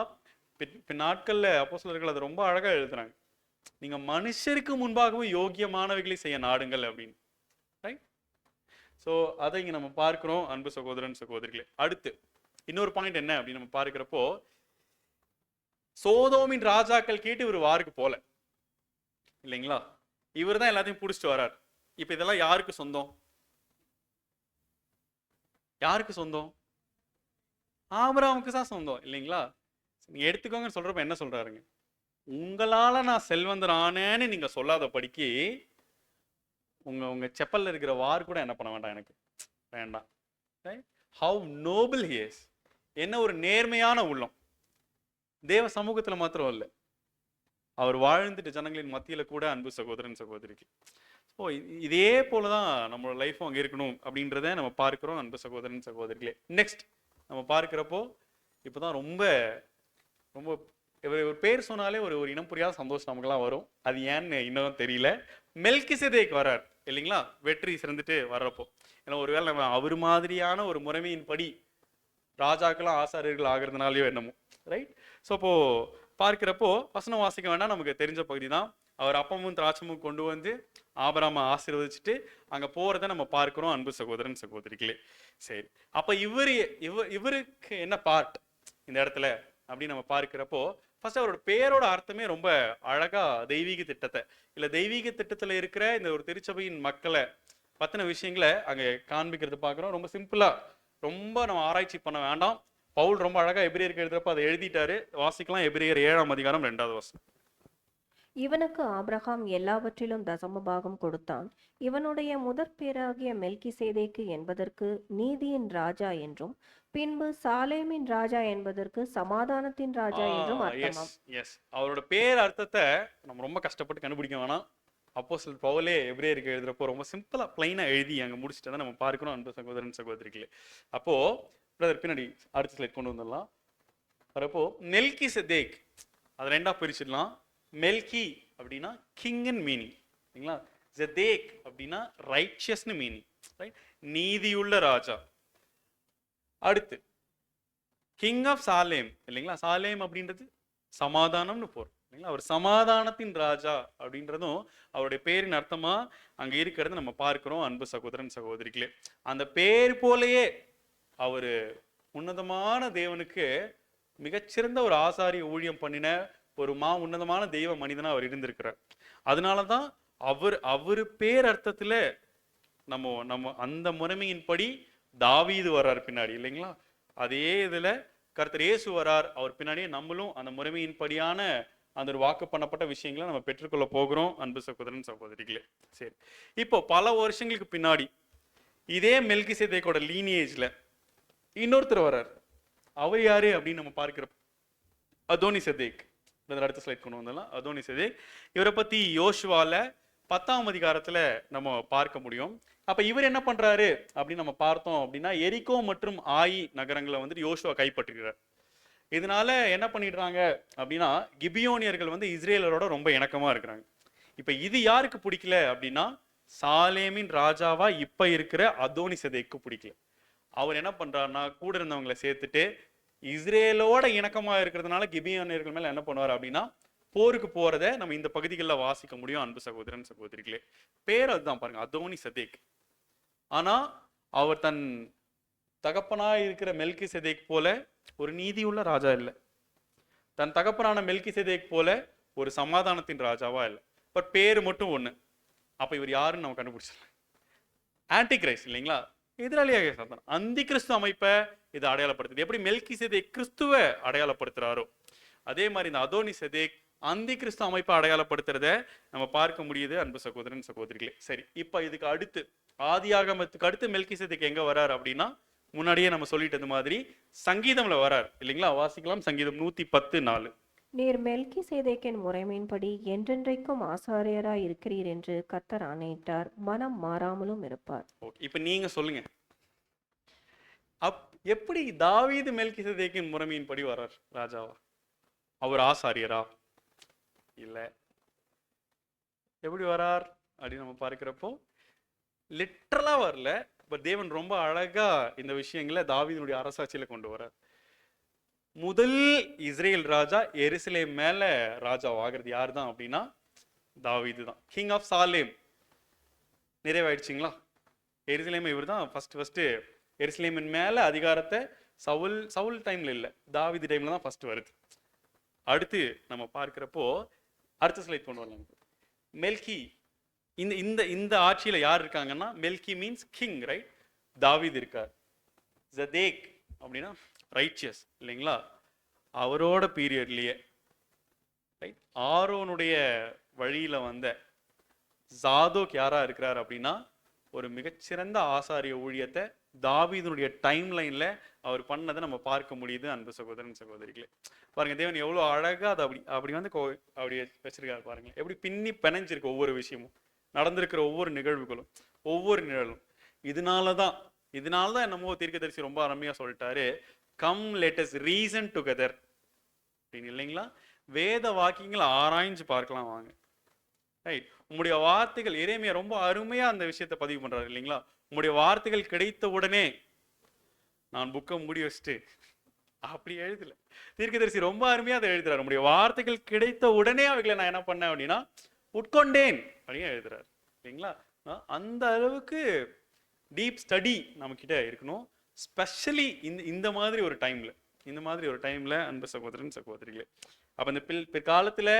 S1: நாட்கள்ல அப்போஸ்தலர்கள் அதை ரொம்ப அழகா எழுதுறாங்க, நீங்க மனுஷருக்கு முன்பாகவும் யோகியமானவைகளை செய்ய நாடுங்கள் அப்படின்னு. ரைட்? ஸோ அதை இங்க நம்ம பார்க்கிறோம், அன்பு சகோதரன் சகோதரிகளே. அடுத்து இன்னொரு பாயிண்ட் என்ன அப்படின்னு நம்ம பார்க்கிறப்போ, சோதோமின் ராஜாக்கள் கேட்டு இவர் வாருக்கு போல இல்லைங்களா? இவர் தான் எல்லாத்தையும் பிடிச்சிட்டு வர்றார். இப்ப இதெல்லாம் யாருக்கு சொந்தம்? யாருக்கு சொந்தம்? ஆபிரகாமுக்கு தான் சொந்தம் இல்லைங்களா? நீங்க எடுத்துக்கோங்க சொல்றப்ப என்ன சொல்றாருங்க? உங்களால நான் செல்வந்தர் ஆனேன்னு நீங்க சொல்லாத படிக்கு உங்க செப்பல்ல இருக்கிற வார் கூட என்ன பண்ண வேண்டாம், எனக்கு வேண்டாம். How noble he is. என்ன ஒரு நேர்மையான உள்ளம். தேவ சமூகத்துல மாத்திரம் இல்லை, அவர் வாழ்ந்துட்டு ஜனங்களின் மத்தியில கூட, அன்பு சகோதரன் சகோதரிக்கு. ஓ, இதே போலதான் நம்மளோட லைஃப்பும் அங்கே இருக்கணும் அப்படின்றத நம்ம பார்க்கிறோம், அன்பு சகோதரன் சகோதரிகளே. நெக்ஸ்ட் நம்ம பார்க்கிறப்போ இப்போதான் ரொம்ப ரொம்ப ஒரு பேர் சொன்னாலே ஒரு ஒரு இனம் புரியாத சந்தோஷம் நமக்குலாம் வரும். அது ஏன்னு இன்னும் தெரியல. மெல்கிசேதேக் வர்றார் இல்லைங்களா? வெற்றி சிறந்துட்டு வர்றப்போ, ஏன்னா ஒருவேளை நம்ம அவர் மாதிரியான ஒரு முறைமையின் படி ராஜாக்கெல்லாம் ஆசாரியர்கள் ஆகிறதுனாலயோ என்னமோ, ரைட்? ஸோ அப்போ பார்க்கிறப்போ வசனம் வாசிக்க வேண்டாம், நமக்கு தெரிஞ்ச பகுதி தான். அவர் அப்பமும் திராட்சமும் கொண்டு வந்து ஆபிரகாமை ஆசீர்வதிச்சுட்டு அங்க போறதை நம்ம பார்க்கிறோம், அன்பு சகோதரன் சகோதரிகளே. சரி, அப்ப இவருக்கு என்ன பார்ட் இந்த இடத்துல அப்படின்னு நம்ம பார்க்கிறப்போ, ஃபர்ஸ்ட் அவரோட பேரோட அர்த்தமே ரொம்ப அழகா தெய்வீக திட்டத்தை, இல்ல தெய்வீக திட்டத்துல இருக்கிற இந்த ஒரு திருச்சபையின் மக்களை பத்தின விஷயங்களை அங்க காண்பிக்கிறது பார்க்கிறோம். ரொம்ப சிம்பிளா, ரொம்ப நம்ம ஆராய்ச்சி பண்ண வேண்டாம். பவுல் ரொம்ப அழகா எபிரேயருக்கு எழுதுறப்ப அதை எழுதிட்டாரு. வாசிக்கலாம், எபிரேயர் 7ஆம் அதிகாரம் 2வது வசனம்.
S2: இவனுக்கு ஆபிரகாம் எல்லாவற்றிலும் தசமபாகம் கொடுத்தான். இவனுடைய முதற் பேராகிய மெல்கிசேதேக்கு என்பதற்கு நீதியின் ராஜா என்றும், பின்பு சாலேமின் ராஜா என்பதற்கு சமாதானத்தின் ராஜா என்றும் அர்த்தமாம்.
S1: அவரோட பேர் அர்த்தத்தை நம்ம ரொம்ப கஷ்டப்பட்டு கண்டுபிடிக்க வேணாம். அப்போஸ்தலர் பவுலே எபிரேயருக்கு எழுதுறப்போ ரொம்ப சிம்பிளா பிளைனா எழுதி அங்க முடிச்சுட்டு தான் நம்ம பார்க்கிறோம் அன்பு சகோதரன் சகோதரிகளே. அப்போ பிரதர் பின்னாடி அடுத்த ஸ்லைட் கொண்டு வந்துடலாம். வரப்போ மெல்கி செதேக் அதை ரெண்டா பிரிச்சிடலாம். மெல்கி அப்படின்னா கிங்னு மீனிங் சரிங்களா, ஜெதேக் அப்படின்னா ரைச்சியஸ்னு மீனிங், ரைட், நீதியுள்ள ராஜா. அடுத்து கிங் ஆஃப் சாலேம் இல்லைங்களா, சாலேம் அப்படின்றது சமாதானம்னு போறோம் இல்லைங்களா, அவர் சமாதானத்தின் ராஜா அப்படின்றதும் அவருடைய பேரின் அர்த்தமா அங்க இருக்கிறது நம்ம பார்க்கிறோம் அன்பு சகோதரன் சகோதரிகளே. அந்த பேர் போலயே அவரு உன்னதமான தேவனுக்கு மிகச்சிறந்த ஒரு ஆசாரிய ஊழியம் பண்ணின ஒரு உன்னதமான தெய்வ மனிதனா அவர் இருந்திருக்கிறார். அதனாலதான் அவரு பேர் அர்த்தத்துல நம்ம அந்த முறைமையின்படி தாவீது வர்றார் பின்னாடி இல்லைங்களா, அதே இதுல கர்த்தர் இயேசு வரார், அவர் பின்னாடியே நம்மளும் அந்த முறைமையின்படியான அந்த ஒரு வாக்கு பண்ணப்பட்ட விஷயங்களை நம்ம பெற்றுக்கொள்ள போகிறோம் அன்பு சகோதரன் சகோதரிகளே. சரி, இப்போ பல வருஷங்களுக்கு பின்னாடி இதே மெல்கிசேதேக்கோட லீனியேஜ்ல இன்னொருத்தர் வர்றார். அவர் யாரு அப்படின்னு நம்ம பார்க்கிறோம், அதோனி செதேக். அடுத்த ஸ்லைட் கொண்டு வந்தலாம். அதோனி செதேக் இவரை பத்தி யோசுவால 10ஆம் அதிகாரத்துல நம்ம பார்க்க முடியும். அப்ப இவர் என்ன பண்றாரு அப்படின்னு நம்ம பார்த்தோம் அப்படின்னா, எரிகோ மற்றும் ஆயி நகரங்களை வந்துட்டு யோசுவா கைப்பற்றுகிறார். இதனால என்ன பண்ணிடுறாங்க அப்படின்னா, கிபியோனியர்கள் வந்து இஸ்ரேலரோட ரொம்ப இணக்கமா இருக்கிறாங்க. இப்ப இது யாருக்கு பிடிக்கல அப்படின்னா, சாலேமின் ராஜாவா இப்ப இருக்கிற அதோனி செதேக்கு பிடிக்கல. அவர் என்ன பண்றாருன்னா, கூட இருந்தவங்களை சேர்த்துட்டு இஸ்ரேலோட இணக்கமா இருக்கிறதுனால கிபியோனியர்கள் மேல என்ன பண்ணுவார் அப்படின்னா, போருக்கு போறத நம்ம இந்த பகுதிகளில் வாசிக்க முடியும் அன்பு சகோதரன் சகோதரிகளே. பேர் அதுதான் பாருங்க, அதோனி செதேக். ஆனா அவர் தன் தகப்பனாய் இருக்கிற மெல்கி செதேக் போல ஒரு நீதியுள்ள ராஜா இல்லை, தன் தகப்பனான மெல்கி செதேக் போல ஒரு சமாதானத்தின் ராஜாவா இல்லை. பட் பேரு மட்டும் ஒண்ணு. அப்ப இவர் யாருன்னு நம்ம கண்டுபிடிச்சிடலாம், ஆன்டி கிரைஸ்ட் இல்லைங்களா, எதிராளியாக சாத்தான். அந்தி கிறிஸ்து அமைப்பை இது அடையாளப்படுத்துது. எப்படி மெல்கி செதேக் கிறிஸ்துவ அடையாளப்படுத்துறாரோ, அதே மாதிரி இந்த அதோனி செதேக் அந்தி கிறிஸ்து அமைப்பை அடையாளப்படுத்துறத நம்ம பார்க்க முடியுது அன்பு சகோதரன் சகோதரிகளே. சரி, இப்ப இதுக்கு அடுத்து ஆதியாகமத்துக்கு அடுத்து மெல்கி செதேக் எங்க வரார் அப்படின்னா, முன்னாடியே நம்ம சொல்லிட்டது மாதிரி சங்கீதம்ல வரார் இல்லைங்களா. வாசிக்கலாம், சங்கீதம் 110:4.
S2: நீர் மெல்கிசேதேக்கின் முறைமையின்படி என்றென்றைக்கும் ஆசாரியராய் இருக்கிறீர் என்று கர்த்தர் ஆணையிட்டார், மனம் மாறாமலும் இருப்பார்.
S1: ஓகே, இப்ப நீங்க சொல்லுங்க, எப்படி தாவீது மெல்கிசேதேக்கின் முறைமையின்படி வரார் ராஜாவா? அவர் ஆசாரியரா? இல்ல. எப்படி வரார் அப்படின்னு நம்ம பார்க்கிறப்போ லிட்டரலா வரல. பட் தேவன் ரொம்ப அழகா இந்த விஷயங்களை தாவீதுடைய அரசாட்சியில கொண்டு வரார். முதல் இஸ்ரேல் ராஜா எருசலேம் மேல ராஜா ஆகிறது யார் தான் அப்படின்னா, தாவீது தான். கிங் ஆஃப் சாலேம் நிறைவாயிடுச்சுங்களா. எருசலேம் இவர் தான் ஃபர்ஸ்ட் எருசலேமின் மேல அதிகாரத்தை சவுல் டைம்ல இல்ல, தாவீது டைம்ல தான் ஃபர்ஸ்ட் வருது. அடுத்து நம்ம பார்க்கிறப்போ அடுத்த ஸ்லைட் கொண்டு வரலாம். மெல்கி இந்த இந்த ஆட்சியில யார் இருக்காங்கன்னா, மெல்கி மீன்ஸ் கிங், ரைட், தாவீது இருக்கார். ஜதேக் அப்படின்னா ரைச்சியஸ் இல்லைங்களா, அவரோட பீரியட்லயே ரைட் ஆரோனுடைய வழியில வந்த ஜாதோக் யாரா இருக்கிறார் அப்படின்னா, ஒரு மிகச்சிறந்த ஆசாரிய ஊழியத்தை தாவீதுனுடைய டைம் லைன்ல அவர் பண்ணதை நம்ம பார்க்க முடியுது அன்பு சகோதரன் சகோதரிகளே. பாருங்க, தேவன் எவ்வளவு அழகா அதை அப்படி வந்து அப்படி வச்சிருக்காரு பாருங்க, எப்படி பின்னி பிணைஞ்சிருக்கு ஒவ்வொரு விஷயமும், நடந்திருக்கிற ஒவ்வொரு நிகழ்வுகளும் ஒவ்வொரு நிழலும். இதனாலதான் என்னமோ தீர்க்கதரிசி ரொம்ப அருமையா சொல்லிட்டாரு, come let us reason together அப்படின்னு இல்லைங்களா. வேத வாக்கியங்களை ஆராய்ஞ்சு பார்க்கலாம் வாங்க. ரைட், உங்களுடைய வார்த்தைகள், எரேமியா ரொம்ப அருமையா அந்த விஷயத்தை பதிவு பண்றாரு இல்லைங்களா. உங்களுடைய வார்த்தைகள் கிடைத்த உடனே நான் புக்கை மூடி வச்சுட்டு அப்படி எழுதல, தீர்க்கதரிசி ரொம்ப அருமையா அதை எழுதுறாரு. உங்களுடைய வார்த்தைகள் கிடைத்த உடனே அவைகளை நான் என்ன பண்ணேன் அப்படின்னா உட்கொண்டேன் அப்படின்னு எழுதுறாரு இல்லைங்களா. அந்த அளவுக்கு டீப் ஸ்டடி நம்ம கிட்ட இருக்கணும், ஸ்பெஷலி இந்த மாதிரி ஒரு டைம்ல அன்பு சகோதரன் சகோதரிகளே. அப்ப இந்த பிற்காலத்துல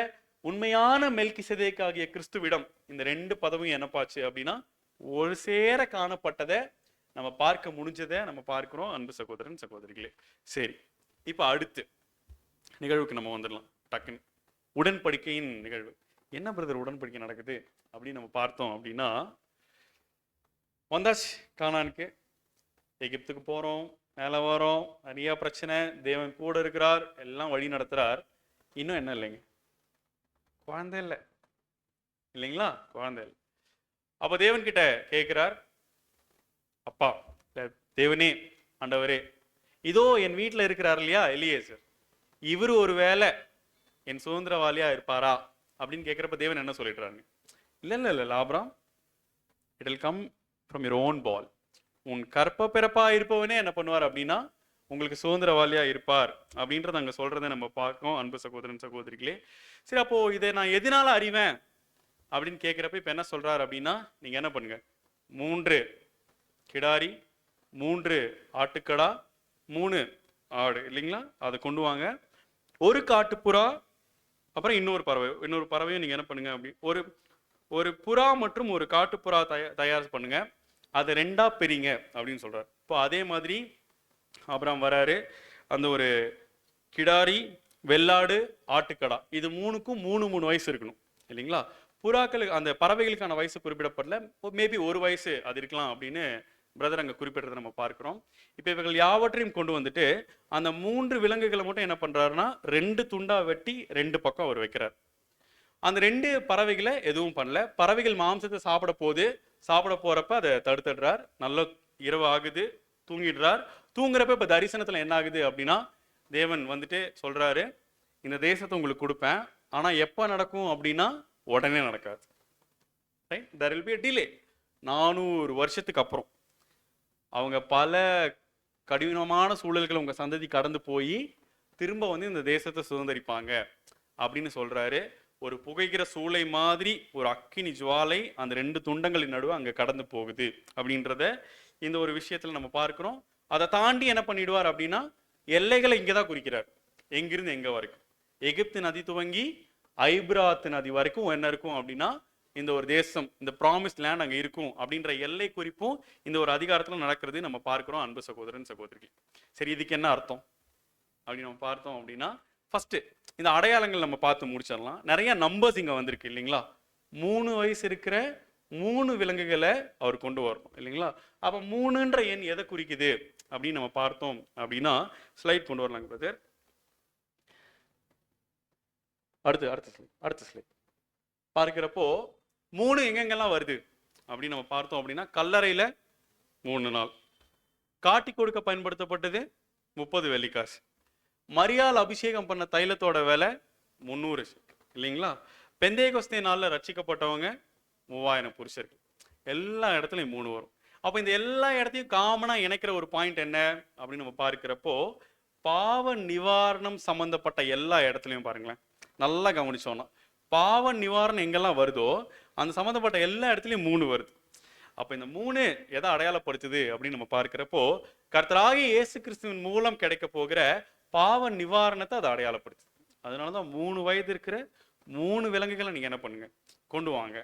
S1: உண்மையான மெல்கிசேதேக் ஆகிய கிறிஸ்துவிடம் இந்த ரெண்டு பதவியும் என்னப்பாச்சு அப்படின்னா ஒரு சேர காணப்பட்டதை நம்ம பார்க்க முடிஞ்சதை நம்ம பார்க்கிறோம் அன்பு சகோதரன் சகோதரிகளே. சரி, இப்ப அடுத்து நிகழ்வுக்கு நம்ம வந்துடலாம் டக்குன்னு. உடன்படிக்கையின் நிகழ்வு. என்ன பிரதர் உடன்படிக்கை நடக்குது அப்படின்னு நம்ம பார்த்தோம் அப்படின்னா, வந்தாச்சு கானானுக்கு, எகிப்துக்கு போறோம், மேலே வரோம், நிறைய பிரச்சனை, தேவன் கூட இருக்கிறார், எல்லாம் வழி நடத்துறார். இன்னும் என்ன இல்லைங்க, குழந்தை இல்லை இல்லைங்களா? குழந்தை இல்லை. அப்போ தேவன் கிட்ட கேட்கிறார், அப்பா இல்ல தேவனே, ஆண்டவரே, இதோ என் வீட்டில் இருக்கிறார் இல்லையா எலியேசர், இவர் ஒரு வேளை என் சுதந்திரவாளியா இருப்பாரா அப்படின்னு கேட்கிறப்ப தேவன் என்ன சொல்லிடுறாங்க? இல்ல இல்ல இல்ல ஆபிரகாம், it will come from your own bowel. உன் கற்ப பிறப்பா இருப்பவனே என்ன பண்ணுவார் அப்படின்னா உங்களுக்கு சுதந்திரவாளியா இருப்பார் அப்படின்றத அங்க சொல்றதை நம்ம பார்க்கோம், அன்பு சகோதரன் சகோதரிகளே. சரி, அப்போ இதை நான் எதனால அறிவேன் அப்படின்னு கேட்கிறப்ப இப்ப என்ன சொல்றாரு அப்படின்னா, நீங்க என்ன பண்ணுங்க, 3 கிடாரி, 3 ஆட்டுக்கடா, 3 ஆடு இல்லைங்களா, அதை கொண்டு வாங்க. ஒரு காட்டுப்புறா, அப்புறம் இன்னொரு பறவையும் நீங்க என்ன பண்ணுங்க அப்படி ஒரு புறா மற்றும் ஒரு காட்டுப்புறா தயார் பண்ணுங்க, அதை 2ஆ பிரிங்க அப்படின்னு சொல்றாரு. இப்போ அதே மாதிரி அப்புறம் வராரு, அந்த ஒரு கிடாரி, வெள்ளாடு, ஆட்டுக்கடா, இது 3க்கும் 3 வயசு இருக்கணும் இல்லைங்களா. புறாக்களுக்கு அந்த பறவைகளுக்கான வயசு குறிப்பிடப்படல, மேபி 1 வயசு அது இருக்கலாம் அப்படின்னு பிரதர் அங்கே குறிப்பிடுறதை நம்ம பார்க்கிறோம். இப்போ இவர்கள் யாவற்றையும் கொண்டு வந்துட்டு அந்த 3 விலங்குகளை மட்டும் என்ன பண்றாருன்னா 2 துண்டா வெட்டி 2 பக்கம் அவர் வைக்கிறார். அந்த 2 பறவைகளை எதுவும் பண்ணல. பறவைகள் மாம்சத்தை சாப்பிட போறப்ப அதை தடுத்துடுறார். நல்ல இரவு ஆகுது, தூங்கிடுறார். தூங்குறப்ப இப்ப தரிசனத்துல என்ன ஆகுது அப்படின்னா, தேவன் வந்துட்டு சொல்றாரு, இந்த தேசத்தை உங்களுக்கு கொடுப்பேன், ஆனா எப்ப நடக்கும் அப்படின்னா உடனே நடக்காது. Right, there will be a delay. 400 வருஷத்துக்கு அப்புறம் அவங்க பல கடினமான சூழல்கள் உங்க சந்ததி கடந்து போய் திரும்ப வந்து இந்த தேசத்தை சுதந்திரிப்பாங்க அப்படின்னு சொல்றாரு. ஒரு புகைக்கிற சூளை மாதிரி ஒரு அக்கினி ஜுவாலை அந்த 2 துண்டங்களின் நடுவே அங்க கடந்து போகுது அப்படின்றத இந்த ஒரு விஷயத்துல நம்ம பார்க்கிறோம். அதை தாண்டி என்ன பண்ணிடுவார் அப்படின்னா எல்லைகளை இங்கதான் குறிக்கிறார். எங்கிருந்து எங்க வரைக்கும், எகிப்து நதி துவங்கி ஐப்ராத்து நதி வரைக்கும் என்ன இருக்கும் அப்படின்னா இந்த ஒரு தேசம், இந்த ப்ராமிஸ் லேண்ட் அங்க இருக்கும் அப்படின்ற எல்லை குறிப்பும் இந்த ஒரு அதிகாரத்துல நடக்கிறது நம்ம பார்க்கிறோம், அன்பு சகோதரன் சகோதரிகள். சரி, இதுக்கு என்ன அர்த்தம் அப்படின்னு நம்ம பார்த்தோம் அப்படின்னா, ஃபர்ஸ்ட் இந்த அடையாளங்கள் நம்ம பார்த்து முடிச்சிடலாம். நிறைய நம்பர்ஸ் இங்க வந்திருக்கு இல்லைங்களா. 3 வயசு இருக்கிற 3 விலங்குகளை அவர் கொண்டு வரணும் இல்லைங்களா. அப்ப 3ன்ற எண் எதை குறிக்குது அப்படின்னு நம்ம பார்த்தோம் அப்படின்னா, ஸ்லைட் கொண்டு வரலாங்க பிரதர். அடுத்த ஸ்லைட் பார்க்கிறப்போ 3 எங்கெங்கெல்லாம் வருது அப்படின்னு நம்ம பார்த்தோம் அப்படின்னா, கல்லறையில 3 நாள், காட்டி கொடுக்க பயன்படுத்தப்பட்டது 30 வெள்ளிக்காசு, மரியாள் அபிஷேகம் பண்ண தைலத்தோட விலை 300 இல்லைங்களா. பெந்தேகொஸ்தே நாள்ல ரட்சிக்கப்பட்டவங்க 3000 புருஷர்கள். எல்லா இடத்துலையும் 3 வரும். அப்ப இந்த எல்லா இடத்தையும் காமனா இணைக்கிற ஒரு பாயிண்ட் என்ன அப்படின்னு நம்ம பார்க்கிறப்போ, பாவ நிவாரணம் சம்பந்தப்பட்ட எல்லா இடத்துலையும் பாருங்களேன், நல்லா கவனிச்சோம்னா பாவ நிவாரணம் எங்கெல்லாம் வருதோ அந்த சம்பந்தப்பட்ட எல்லா இடத்துலையும் 3 வருது. அப்ப இந்த 3 எதை அடையாளப்படுத்துது அப்படின்னு நம்ம பார்க்கிறப்போ, கர்த்தராகிய இயேசு கிறிஸ்துவின் மூலம் கிடைக்க போகிற பாவ நிவாரணத்தை அதை அடையாளப்படுத்துது. அதனாலதான் 3 வயது இருக்கிற 3 விலங்குகளை நீங்க என்ன பண்ணுங்க, கொண்டு வாங்க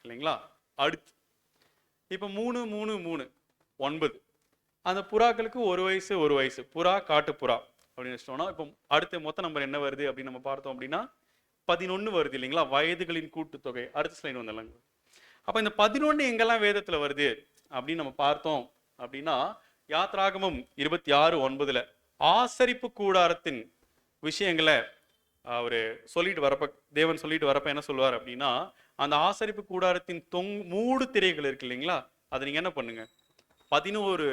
S1: இல்லைங்களா. அடுத்து இப்ப 3 3 3 9 அந்த புறாக்களுக்கு 1 வயசு புறா, காட்டு புறா அப்படின்னு வச்சிட்டோம்னா, இப்போ அடுத்த மொத்த நம்பர் என்ன வருது அப்படின்னு நம்ம பார்த்தோம் அப்படின்னா 11 வருது இல்லைங்களா, வயதுகளின் கூட்டுத்தொகை. அடுத்த ஸ்லைடு வந்துடலாங்க. அப்ப இந்த 11 எங்கெல்லாம் வேதத்துல வருது அப்படின்னு நம்ம பார்த்தோம் அப்படின்னா, யாத்ராகமம் 26:9 ஆசரிப்பு கூடாரத்தின் விஷயங்களை அவரு தேவன் சொல்லிட்டு வரப்ப என்ன சொல்லுவார் அப்படின்னா, அந்த ஆசரிப்பு கூடாரத்தின் மூடு திரைகள் இருக்கு இல்லைங்களா, அதை நீங்க என்ன பண்ணுங்க, 11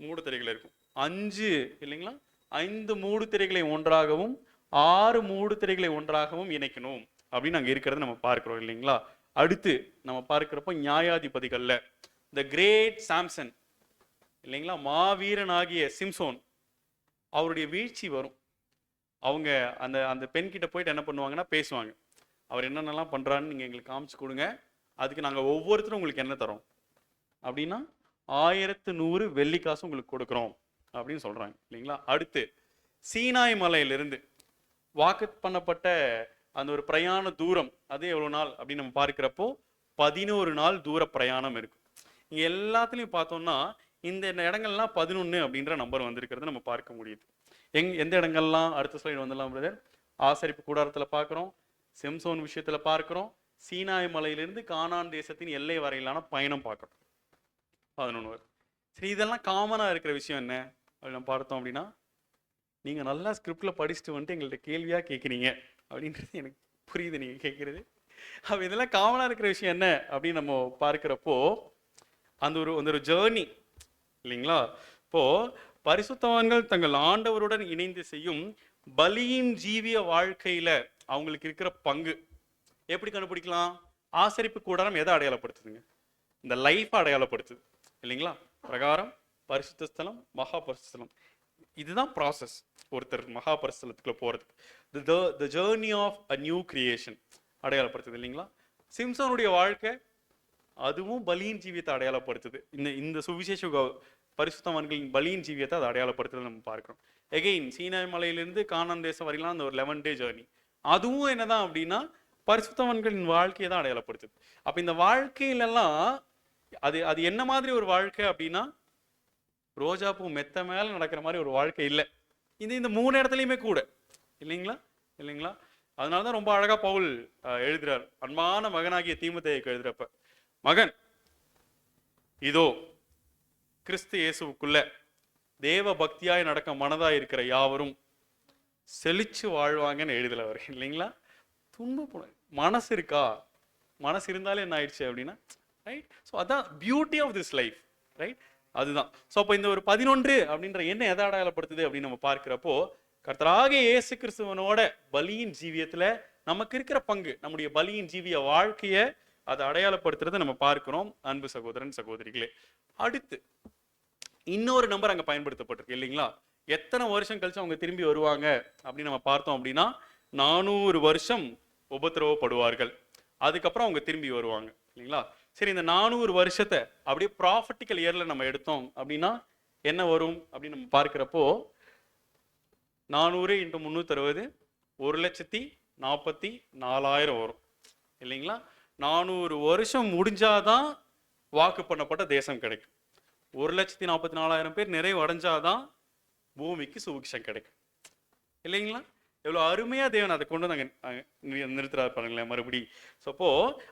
S1: மூடு திரைகள் இருக்கும். 5 இல்லைங்களா, 5 மூடு திரைகளை ஒன்றாகவும் 6 மூடு திரைகளை ஒன்றாகவும் இணைக்கணும் அப்படின்னு அங்க இருக்கிறத நம்ம பார்க்கிறோம் இல்லைங்களா. அடுத்து நம்ம பார்க்கிறப்போ நியாயாதிபதிகள்ல த கிரேட் சாம்சன் இல்லைங்களா, மாவீரனாகிய சிம்சோன், அவருடைய வீழ்ச்சி வரும். அவங்க அந்த அந்த பெண் கிட்ட போயிட்டு என்ன பண்ணுவாங்கன்னா பேசுவாங்க, அவர் என்னென்னலாம் பண்றான்னு நீங்க எங்களுக்கு காமிச்சு கொடுங்க, அதுக்கு நாங்க ஒவ்வொருத்தரும் உங்களுக்கு என்ன தரோம் அப்படின்னா 1100 வெள்ளிக்காசு உங்களுக்கு கொடுக்குறோம் அப்படின்னு சொல்றாங்க இல்லைங்களா. அடுத்து சீனாய் மலையிலிருந்து வாக்கு பண்ணப்பட்ட அந்த ஒரு பிரயாண தூரம், அது எவ்வளவு நாள் அப்படின்னு நம்ம பார்க்கிறப்போ 11 நாள் தூர பிரயாணம் இருக்கும். இங்க எல்லாத்துலயும் பார்த்தோம்னா இந்த இடங்கள்லாம் 11 அப்படின்ற நம்பர் வந்திருக்கிறத நம்ம பார்க்க முடியுது. எந்த இடங்கள்லாம் அடுத்த ஸ்லைடு வந்துடலாம் பிரதர். ஆசரிப்பு கூடாரத்துல பார்க்கிறோம், சிம்சோன் விஷயத்துல பார்க்கிறோம், சீனாய் மலையிலிருந்து கானான் தேசத்தின் எல்லை வரையிலான பயணம் பார்க்கிறோம், 11 வருது. சரி, இதெல்லாம் காமனா இருக்கிற விஷயம் என்ன அப்படின்னு நம்ம பார்த்தோம் அப்படின்னா, நீங்க நல்லா ஸ்கிரிப்ட்ல படிச்சுட்டு வந்துட்டு எங்கள்கிட்ட கேள்வியா கேட்குறீங்க அப்படின்றது எனக்கு புரியுது நீங்க கேட்கறது. அப்ப இதெல்லாம் காமனா இருக்கிற விஷயம் என்ன அப்படின்னு நம்ம பார்க்கிறப்போ அந்த ஒரு ஜேர்னி இல்லைங்களா? இப்போ பரிசுத்தவான்கள் தங்கள் ஆண்டவருடன் இணைந்து செய்யும் பலியின் ஜீவிய வாழ்க்கையில அவங்களுக்கு இருக்கிற பங்கு எப்படி கண்டுபிடிக்கலாம்? ஆசரிப்பு கூடாரம் எதை அடையாளப்படுத்துதுங்க? இந்த லைஃப் அடையாளப்படுத்துது இல்லைங்களா? பிரகாரம், பரிசுத்த ஸ்தலம், மகா பரிசுத்தலம். இதுதான் ப்ராசஸ் ஒருத்தர் மகா பரிசுத்தலத்துக்குள்ள போறதுக்கு. The journey of a new creation அடையாளப்படுத்துது இல்லைங்களா? சிம்சோனுடைய வாழ்க்கை அதுவும் பலியின் ஜீவியத்தை அடையாளப்படுத்துது. இந்த இந்த சுவிசேஷ பரிசுத்தவான்களின் பலியின் ஜீவியத்தை அதை அடையாளப்படுத்துறது நம்ம பார்க்கிறோம். எகெயின் சீனாய் மலையிலிருந்து கானான் தேசம் வரையிலாம் அந்த ஒரு 11 டே ஜேர்னி, அதுவும் என்னதான் அப்படின்னா பரிசுத்தவான்களின் வாழ்க்கையை தான் அடையாளப்படுத்துது. அப்ப இந்த வாழ்க்கையிலெல்லாம் அது அது என்ன மாதிரி ஒரு வாழ்க்கை அப்படின்னா ரோஜா பூ மெத்த மேல நடக்கிற மாதிரி ஒரு வாழ்க்கை இல்லை. இந்த 3 இடத்துலையுமே கூட இல்லைங்களா? இல்லைங்களா? அதனாலதான் ரொம்ப அழகா பவுல் எழுதுறார் அன்பான மகனாகிய தீமோத்தேயுக்கு எழுதுறப்ப, மகன் இதோ கிறிஸ்து இயேசுவுக்குள்ள தேவ பக்தியாய் நடக்க மனதாய் இருக்கிற யாவரும் செழிச்சு வாழ்வாங்கன்னு எழுதல அவர் இல்லைங்களா? துன்ப மனசு இருக்கா? மனசு இருந்தாலே என்ன ஆயிடுச்சு அப்படின்னா ரைட். ஸோ அதான் beauty of this life right. அதுதான். ஸோ அப்போ இந்த ஒரு 11 அப்படின்ற என்ன எதை அடையாளப்படுத்துது அப்படின்னு நம்ம பார்க்கிறப்போ கர்த்தராகிய இயேசு கிறிஸ்துவனோட பலியின் ஜீவியத்துல நமக்கு இருக்கிற பங்கு, நம்முடைய பலியின் ஜீவிய வாழ்க்கையை அதை அடையாளப்படுத்துறதை நம்ம பார்க்கிறோம் அன்பு சகோதரன் சகோதரிகளே. அடுத்து இன்னொரு நம்பர் அங்க பயன்படுத்தப்பட்டிருக்கு இல்லைங்களா? எத்தனை வருஷம் கழிச்சு அவங்க திரும்பி வருவாங்க அப்படின்னு நம்ம பார்த்தோம் அப்படின்னா 400 வருஷம் உபத்திரவப்படுவார்கள், அதுக்கப்புறம் அவங்க திரும்பி வருவாங்க இல்லைங்களா? சரி, இந்த 400 வருஷத்தை அப்படியே ப்ராஃபட்டிக்கல் இயர்ல நம்ம எடுத்தோம் அப்படின்னா என்ன வரும் அப்படின்னு நம்ம பார்க்கிறப்போ 400 × 360 1,44,000 வரும் இல்லைங்களா? 400 வருஷம் முடிஞ்சாதான் வாக்கு பண்ணப்பட்ட தேசம் கிடைக்கும். 1,44,000 பேர் நிறைவு அடைஞ்சாதான் பூமிக்கு சுவிக்ஷம் கிடைக்கும் இல்லைங்களா? எவ்வளோ அருமையா தேவன் அதை கொண்டு வந்து நிறுத்துறாரு பாருங்களேன் மறுபடி. ஸோ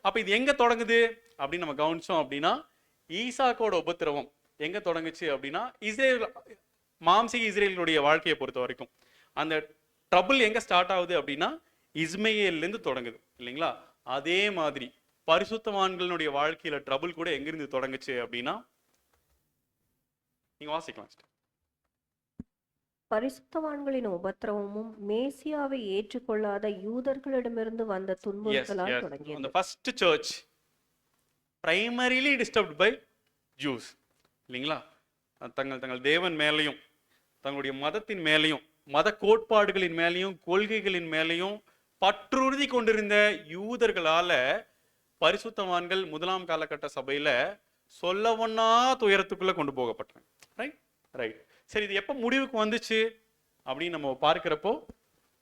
S1: அப்போ இது எங்க தொடங்குது அப்படின்னு நம்ம கவனிச்சோம் அப்படின்னா ஈசாக்கோட உபத்திரவம் எங்க தொடங்குச்சு அப்படின்னா இஸ்ரேல் மாம்சீக இஸ்ரேலினுடைய வாழ்க்கையை பொறுத்த வரைக்கும் அந்த ட்ரபிள் எங்க ஸ்டார்ட் ஆகுது அப்படின்னா இஸ்மையேல்லேருந்து தொடங்குது இல்லைங்களா? அதே மாதிரி பரிசுத்தவான்களுடைய வாழ்க்கையில ட்ரபிள் கூட எங்கிருந்து தொடங்குச்சு அப்படின்னா நீங்க வாசிக்கலாம்.
S2: பரிசுத்தவான்களின் உபத்திரவமும் மேசியாவை ஏற்றுக்கொள்ளாத யூதர்களிடமிருந்து வந்த துன்புறுத்தலால் தொடங்கியது.
S1: The first church primarily disturbed by Jews இல்லைங்களா? தங்கள் தேவன் மேலையும் தங்களுடைய மதத்தின் மேலையும் மத கோட்பாடுகளின் மேலையும் கொள்கைகளின் மேலையும் பற்றுறுதி கொண்டிருந்த யூதர்களால பரிசுத்தவான்கள் முதலாம் காலகட்ட சபையில சொல்லவொன்னா துயரத்துக்குள்ள கொண்டு போகப்பட்டாங்க. Right right. சரி, இது எப்ப முடிவுக்கு வந்துச்சு அப்படின்னு நம்ம பார்க்கிறப்போ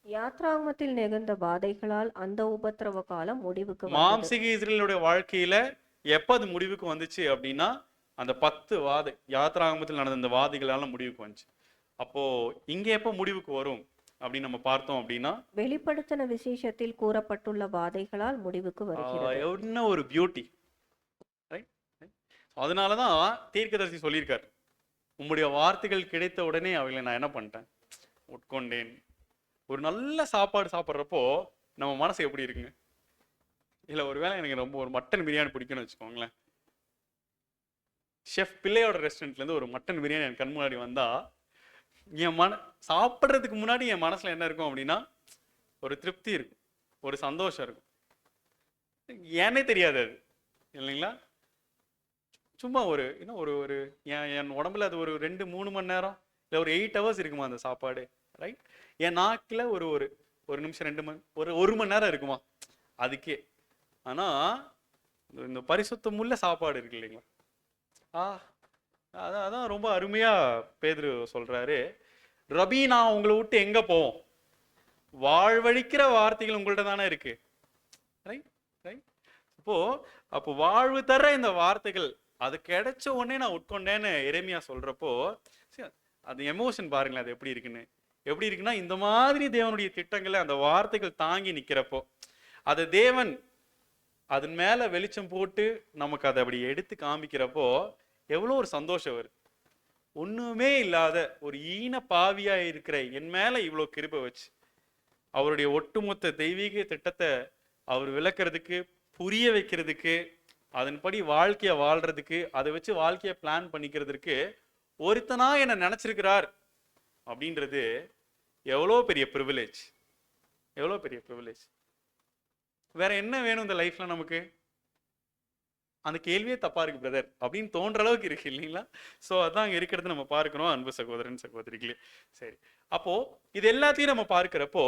S2: யாத்ராகமத்தில் நிகழ்ந்த வாதைகளால் அந்த உபத்திரவ காலம் முடிவுக்கு
S1: மாம்சீக இஸ்ரேலுடைய வாழ்க்கையில எப்ப அது முடிவுக்கு வந்துச்சு அப்படின்னா அந்த 10 வாதை யாத்ராகமத்தில் நடந்த அந்த வாதைகளால முடிவுக்கு வந்துச்சு. அப்போ இங்க எப்ப முடிவுக்கு வரும் அப்படின்னு நம்ம பார்த்தோம் அப்படின்னா
S2: வெளிப்படுத்தின விசேஷத்தில் கூறப்பட்டுள்ள வாதைகளால் முடிவுக்கு வருகிறது.
S1: என்ன ஒரு பியூட்டி ரைட். அதனாலதான் தீர்க்கதரிசி சொல்லியிருக்காரு, உம்முடைய வார்த்தைகள் கிடைத்த உடனே அவங்களை நான் என்ன பண்ணிட்டேன், உட்கொண்டேன். ஒரு நல்ல சாப்பாடு சாப்பிட்றப்போ நம்ம மனசு எப்படி இருக்குங்க? இல்லை ஒருவேளை எனக்கு ரொம்ப ஒரு மட்டன் பிரியாணி பிடிக்கும்னு வச்சுக்கோங்களேன். ஷெஃப் பிள்ளையோட ரெஸ்டாரண்ட்லேருந்து ஒரு மட்டன் பிரியாணி என் கண் முன்னாடி வந்தா என் சாப்பிட்றதுக்கு முன்னாடி என் மனசுல என்ன இருக்கும் அப்படின்னா ஒரு திருப்தி இருக்கும், ஒரு சந்தோஷம் இருக்கும். ஏன்னே தெரியாது அது இல்லைங்களா? சும்மா ஒரு இன்னும் ஒரு என் உடம்புல அது ஒரு 2-3 மணி நேரம் இல்லை ஒரு 8 hours இருக்குமா அந்த சாப்பாடு ரைட். என் நாக்கில் ஒரு நிமிஷம் 2 மணி ஒரு மணி நேரம் இருக்குமா அதுக்கே. ஆனா இந்த பரிசுத்தமுள்ள சாப்பாடு இருக்கு இல்லைங்களா? அதான் ரொம்ப அருமையா பேதுரு சொல்றாரு, ரபி நான் உங்களை விட்டு எங்க போவோம், வாழ்வழிக்கிற வார்த்தைகள் உங்கள்ட்ட தானே இருக்கு ரைட் ரைட். அப்போ வாழ்வு தர இந்த வார்த்தைகள் அது கிடைச்ச உடனே நான் உட்கொண்டேன்னு எரேமியா சொல்றப்போ அது எமோஷன் பாருங்களேன் அது எப்படி இருக்குன்னா இந்த மாதிரி தேவனுடைய திட்டங்களை அந்த வார்த்தைகள் தாங்கி நிக்கிறப்போ அதை தேவன் அதன் மேல வெளிச்சம் போட்டு நமக்கு அதை அப்படி எடுத்து காமிக்கிறப்போ எவ்வளோ ஒரு சந்தோஷம் வருது. ஒண்ணுமே இல்லாத ஒரு ஈன பாவியா இருக்கிற என் மேல இவ்வளோ கிருபை வச்சு அவருடைய ஒட்டுமொத்த தெய்வீக திட்டத்தை அவர் விளக்குறதுக்கு, புரிய வைக்கிறதுக்கு, அதன்படி வாழ்க்கையை வாழ்றதுக்கு, அதை வச்சு வாழ்க்கையை பிளான் பண்ணிக்கிறதுக்கு ஒருத்தனா என்ன நினைச்சிருக்கிறார் அப்படின்றது எவ்வளோ பெரிய ப்ரிவிலேஜ், எவ்வளோ பெரிய ப்ரிவிலேஜ். வேற என்ன வேணும் இந்த லைஃப்ல நமக்கு? அந்த கேள்வியே தப்பா இருக்கு பிரதர் அப்படின்னு தோன்ற அளவுக்கு இருக்கு இல்லைங்களா? ஸோ அதான் அங்கே இருக்கிறது நம்ம பார்க்கணும் அன்பு சகோதரன் சகோதரிகளே. சரி, அப்போ இது எல்லாத்தையும் நம்ம பார்க்கிறப்போ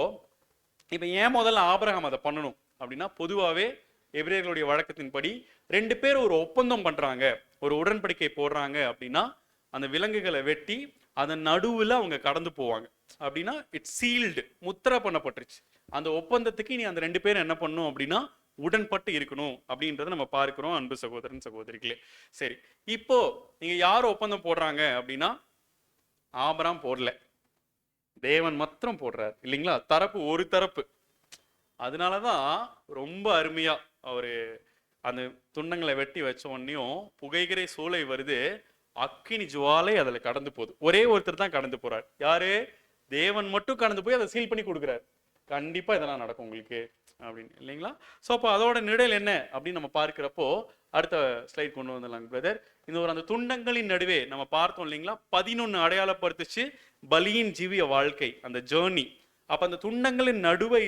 S1: இப்போ ஏன் முதல்ல ஆபிரகாம் அதை பண்ணணும் அப்படின்னா, பொதுவாகவே எபிரேயர்களுடைய வழக்கத்தின்படி 2 பேர் ஒரு ஒப்பந்தம் பண்றாங்க, ஒரு உடன்படிக்கை போடுறாங்க அப்படின்னா அந்த விலங்குகளை வெட்டி அதன் நடுவில் அவங்க கடந்து போவாங்க. அப்படின்னா இட்ஸ் சீல்டு, முத்திரை பண்ணப்பட்டுருச்சு. அந்த ஒப்பந்தத்துக்கு இனி அந்த 2 பேரும் என்ன பண்ணணும் அப்படின்னா உடன்பட்டு இருக்கணும் அப்படின்றத நம்ம பார்க்கிறோம் அன்பு சகோதரன் சகோதரிகளே. சரி, இப்போ நீங்க யார் ஒப்பந்தம் போடுறாங்க அப்படின்னா ஆபிரகாம் போடல, தேவன் மாத்திரம் போடுறார் இல்லைங்களா? தரப்பு ஒரு தரப்பு. அதனாலதான் ரொம்ப அருமையா அவரு அந்த துண்டங்களை வெட்டி வச்ச உடனேயும் புகைகிற சூளை வருது, அக்கினி ஜுவாலை அதுல கடந்து போகுது. ஒரே ஒருத்தர் தான் கடந்து போறார். யாரு? தேவன் மட்டும் கடந்து போய் அதை சீல் பண்ணி கொடுக்குறாரு. கண்டிப்பா இதெல்லாம் நடக்கும் உங்களுக்கு அப்படின்னு இல்லைங்களா? ஸோ அப்போ அதோட நிழல் என்ன அப்படின்னு நம்ம பார்க்கிறப்போ அடுத்த ஸ்லைட் கொண்டு வந்துடலாங்க பிரதர். இந்த ஒரு அந்த துண்டங்களின் நடுவே நம்ம பார்த்தோம் இல்லைங்களா? 11 அடையாளப்படுத்துச்சு பலியின் ஜீவிய வாழ்க்கை, அந்த ஜேர்னி. அப்ப அந்த துண்டங்களின் நடுவே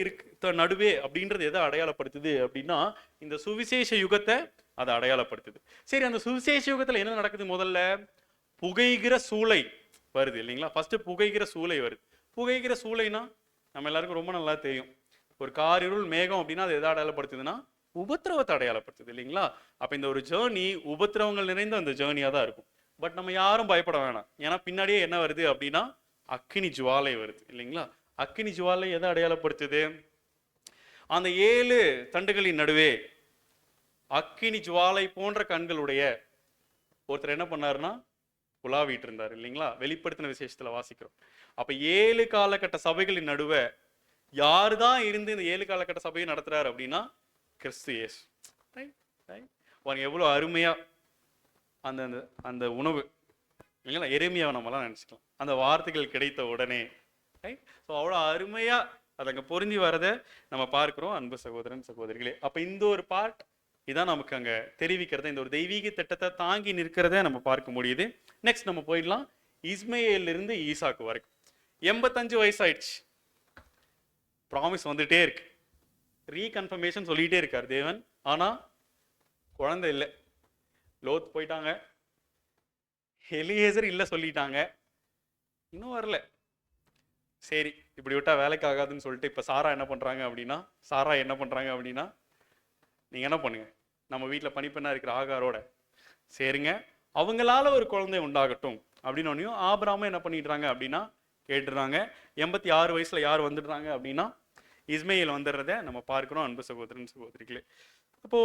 S1: அப்படின்றது எதை அடையாளப்படுத்துது அப்படின்னா இந்த சுவிசேஷ யுகத்தை அதை அடையாளப்படுத்துது. சரி, அந்த சுவிசேஷ யுகத்துல என்ன நடக்குது? முதல்ல புகைகிற சூளை வருது இல்லைங்களா? ஃபர்ஸ்ட் புகைகிற சூளை வருது. புகைகிற சூளைனா நம்ம எல்லாருக்கும் ரொம்ப நல்லா தெரியும். ஒரு காரிருள் மேகம் அப்படின்னா அது எதை அடையாளப்படுத்துதுன்னா உபத்திரவத்தை அடையாளப்படுத்துது இல்லைங்களா? அப்ப இந்த ஒரு ஜேர்னி உபத்திரவங்கள் நிறைந்த அந்த ஜேர்னியா தான் இருக்கும். பட் நம்ம யாரும் பயப்பட வேணாம். ஏன்னா பின்னாடியே என்ன வருது அப்படின்னா அக்கினி ஜுவாலை வருது இல்லைங்களா? அக்கினி ஜுவாலை எதை அடையாளப்படுத்துது? அந்த 7 தண்டுகளின் நடுவே அக்கினி ஜுவாலை போன்ற கண்களுடைய ஒருத்தர் என்ன பண்ணாருன்னா உலாவிட்டு இருந்தார் இல்லைங்களா? வெளிப்படுத்தின விசேஷத்துல வாசிக்கிறோம். அப்ப 7 காலகட்ட சபைகளின் நடுவே யாருதான் இருந்து இந்த 7 காலகட்ட சபையை நடத்துறாரு அப்படின்னா கிறிஸ்து இயேசு. எவ்வளவு அருமையா அந்த அந்த உணவு இல்லைங்களா? எரேமியாவை நம்மலாம் நினைச்சுக்கலாம். அந்த வார்த்தைகள் கிடைத்த உடனே ஸோ அவ்வளோ அருமையா அது அங்கே பொருந்தி வரதை நம்ம பார்க்கிறோம் அன்பு சகோதரன் சகோதரிகளே. அப்போ இந்த ஒரு பார்ட் இதான் நமக்கு அங்கே தெரிவிக்கிறத, இந்த ஒரு தெய்வீக திட்டத்தை தாங்கி நிற்கிறத நம்ம பார்க்க முடியுது. நெக்ஸ்ட் நம்ம போயிடலாம் இஸ்மேலிருந்து ஈசாக்கு வரைக்கும். 85 வயசு ஆயிடுச்சு, ப்ராமிஸ் வந்துட்டே இருக்கு, ரீகன்ஃபர்மேஷன் சொல்லிட்டே இருக்கார் தேவன். ஆனா குழந்தை இல்லை. லோத் போயிட்டாங்க, எலியேசர் இல்லை சொல்லிட்டாங்க, இன்னும் வரல. சரி, இப்படி விட்டா வேலைக்கு ஆகாதுன்னு சொல்லிட்டு இப்ப சாரா என்ன பண்றாங்க அப்படின்னா நீங்க என்ன பண்ணுங்க, நம்ம வீட்டுல பணிப்பெண்ணா இருக்கிற ஆகாரோட சரிங்க, அவங்களால ஒரு குழந்தை உண்டாகட்டும் அப்படின்னு ஆபிரகாம் என்ன பண்ணிடுறாங்க அப்படின்னா கேட்டுறாங்க. 86 வயசுல யார் வந்துடுறாங்க அப்படின்னா இஸ்மேல் வந்துடுறத நம்ம பார்க்கிறோம் அன்பு சகோதரன் சகோதரிகளே. அப்போ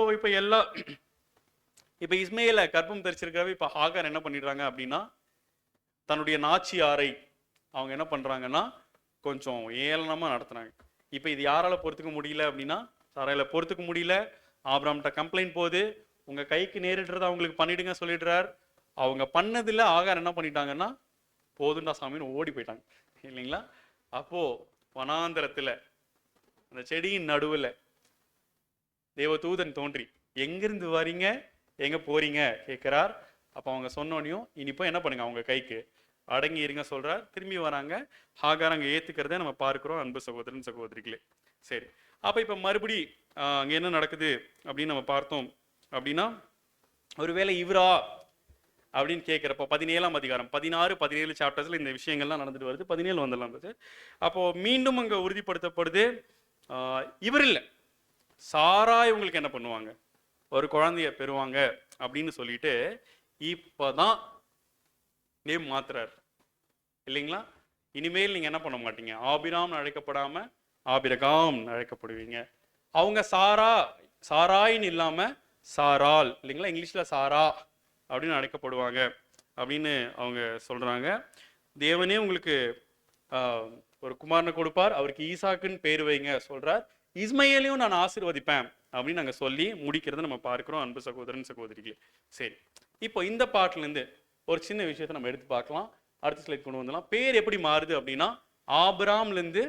S1: இப்ப இஸ்மேல கர்ப்பம் தரிச்சிருக்கிறவ இப்ப ஆகார் என்ன பண்ணிடுறாங்க அப்படின்னா தன்னுடைய நாச்சியாரை அவங்க என்ன பண்றாங்கன்னா கொஞ்சம் ஏளனமா நடத்துனாங்க. இப்ப இது யாரால பொறுத்துக்க முடியல அப்படின்னா சாராயில பொறுத்துக்க முடியல. ஆபிரகாம்கிட்ட கம்ப்ளைண்ட் போகுது, உங்க கைக்கு நேரிடுறத அவங்களுக்கு பண்ணிடுங்க சொல்லிடுறார். அவங்க பண்ணதில்ல. ஆகார் என்ன பண்ணிட்டாங்கன்னா போதுண்டா சாமின்னு ஓடி போயிட்டாங்க இல்லைங்களா? அப்போ வனாந்தரத்துல அந்த செடியின் நடுவுல தேவதூதன் தோன்றி எங்கிருந்து வரீங்க எங்க போறீங்க கேட்கிறார். அப்ப அவங்க சொன்னோனையும் இனிப்போ என்ன பண்ணுங்க அவங்க கைக்கு அடங்கி இருங்க சொல்றார். திரும்பி வராங்க, ஹாகார் அங்க ஏத்துக்கிறத நம்ம பார்க்கிறோம் அன்பு சகோதரன் சகோதரிகளே. சரி, அப்ப இப்ப மறுபடி அங்க என்ன நடக்குது அப்படின்னு நம்ம பார்த்தோம் அப்படின்னா ஒருவேளை இவரா அப்படின்னு கேட்கிறப்போ 17ஆம் அதிகாரம் 16, 17 சாப்டர்ஸ்ல இந்த விஷயங்கள்லாம் நடந்துட்டு வருது. 17 வந்துடலாம். அப்போ மீண்டும் அங்க உறுதிப்படுத்தப்படுது இவர் இல்லை, சாரா இவங்களுக்கு என்ன பண்ணுவாங்க, ஒரு குழந்தைய பெறுவாங்க அப்படின்னு சொல்லிட்டு இப்பதான் நேம் மாத்துறாரு இல்லைங்களா? இனிமேல் நீங்க என்ன பண்ண மாட்டீங்க, ஆபிராம் அழைக்கப்படாம ஆபிரகாம் அழைக்கப்படுவீங்க. அவங்க சாராயின்னு இல்லாம சாரால் இல்லைங்களா, இங்கிலீஷ்ல சாரா அப்படின்னு அழைக்கப்படுவாங்க அப்படின்னு அவங்க சொல்றாங்க. தேவனே உங்களுக்கு ஒரு குமாரனை கொடுப்பார், அவருக்கு ஈசாக்குன்னு பேர் வைங்க சொல்றார். இஸ்மயேலையும் நான் ஆசீர்வதிப்பேன் அப்படின்னு நாங்கள் சொல்லி முடிக்கிறத நம்ம பார்க்கிறோம் அன்பு சகோதரன் சகோதரிகளே. சரி, இப்போ இந்த பாட்டுல இருந்து ஒரு சின்ன விஷயத்தை நம்ம எடுத்து பார்க்கலாம். அடுத்த ஸ்லைட் கொண்டு வந்துடலாம். பேர் எப்படி மாறுது அப்படின்னா ஆபிராம்ல இருந்து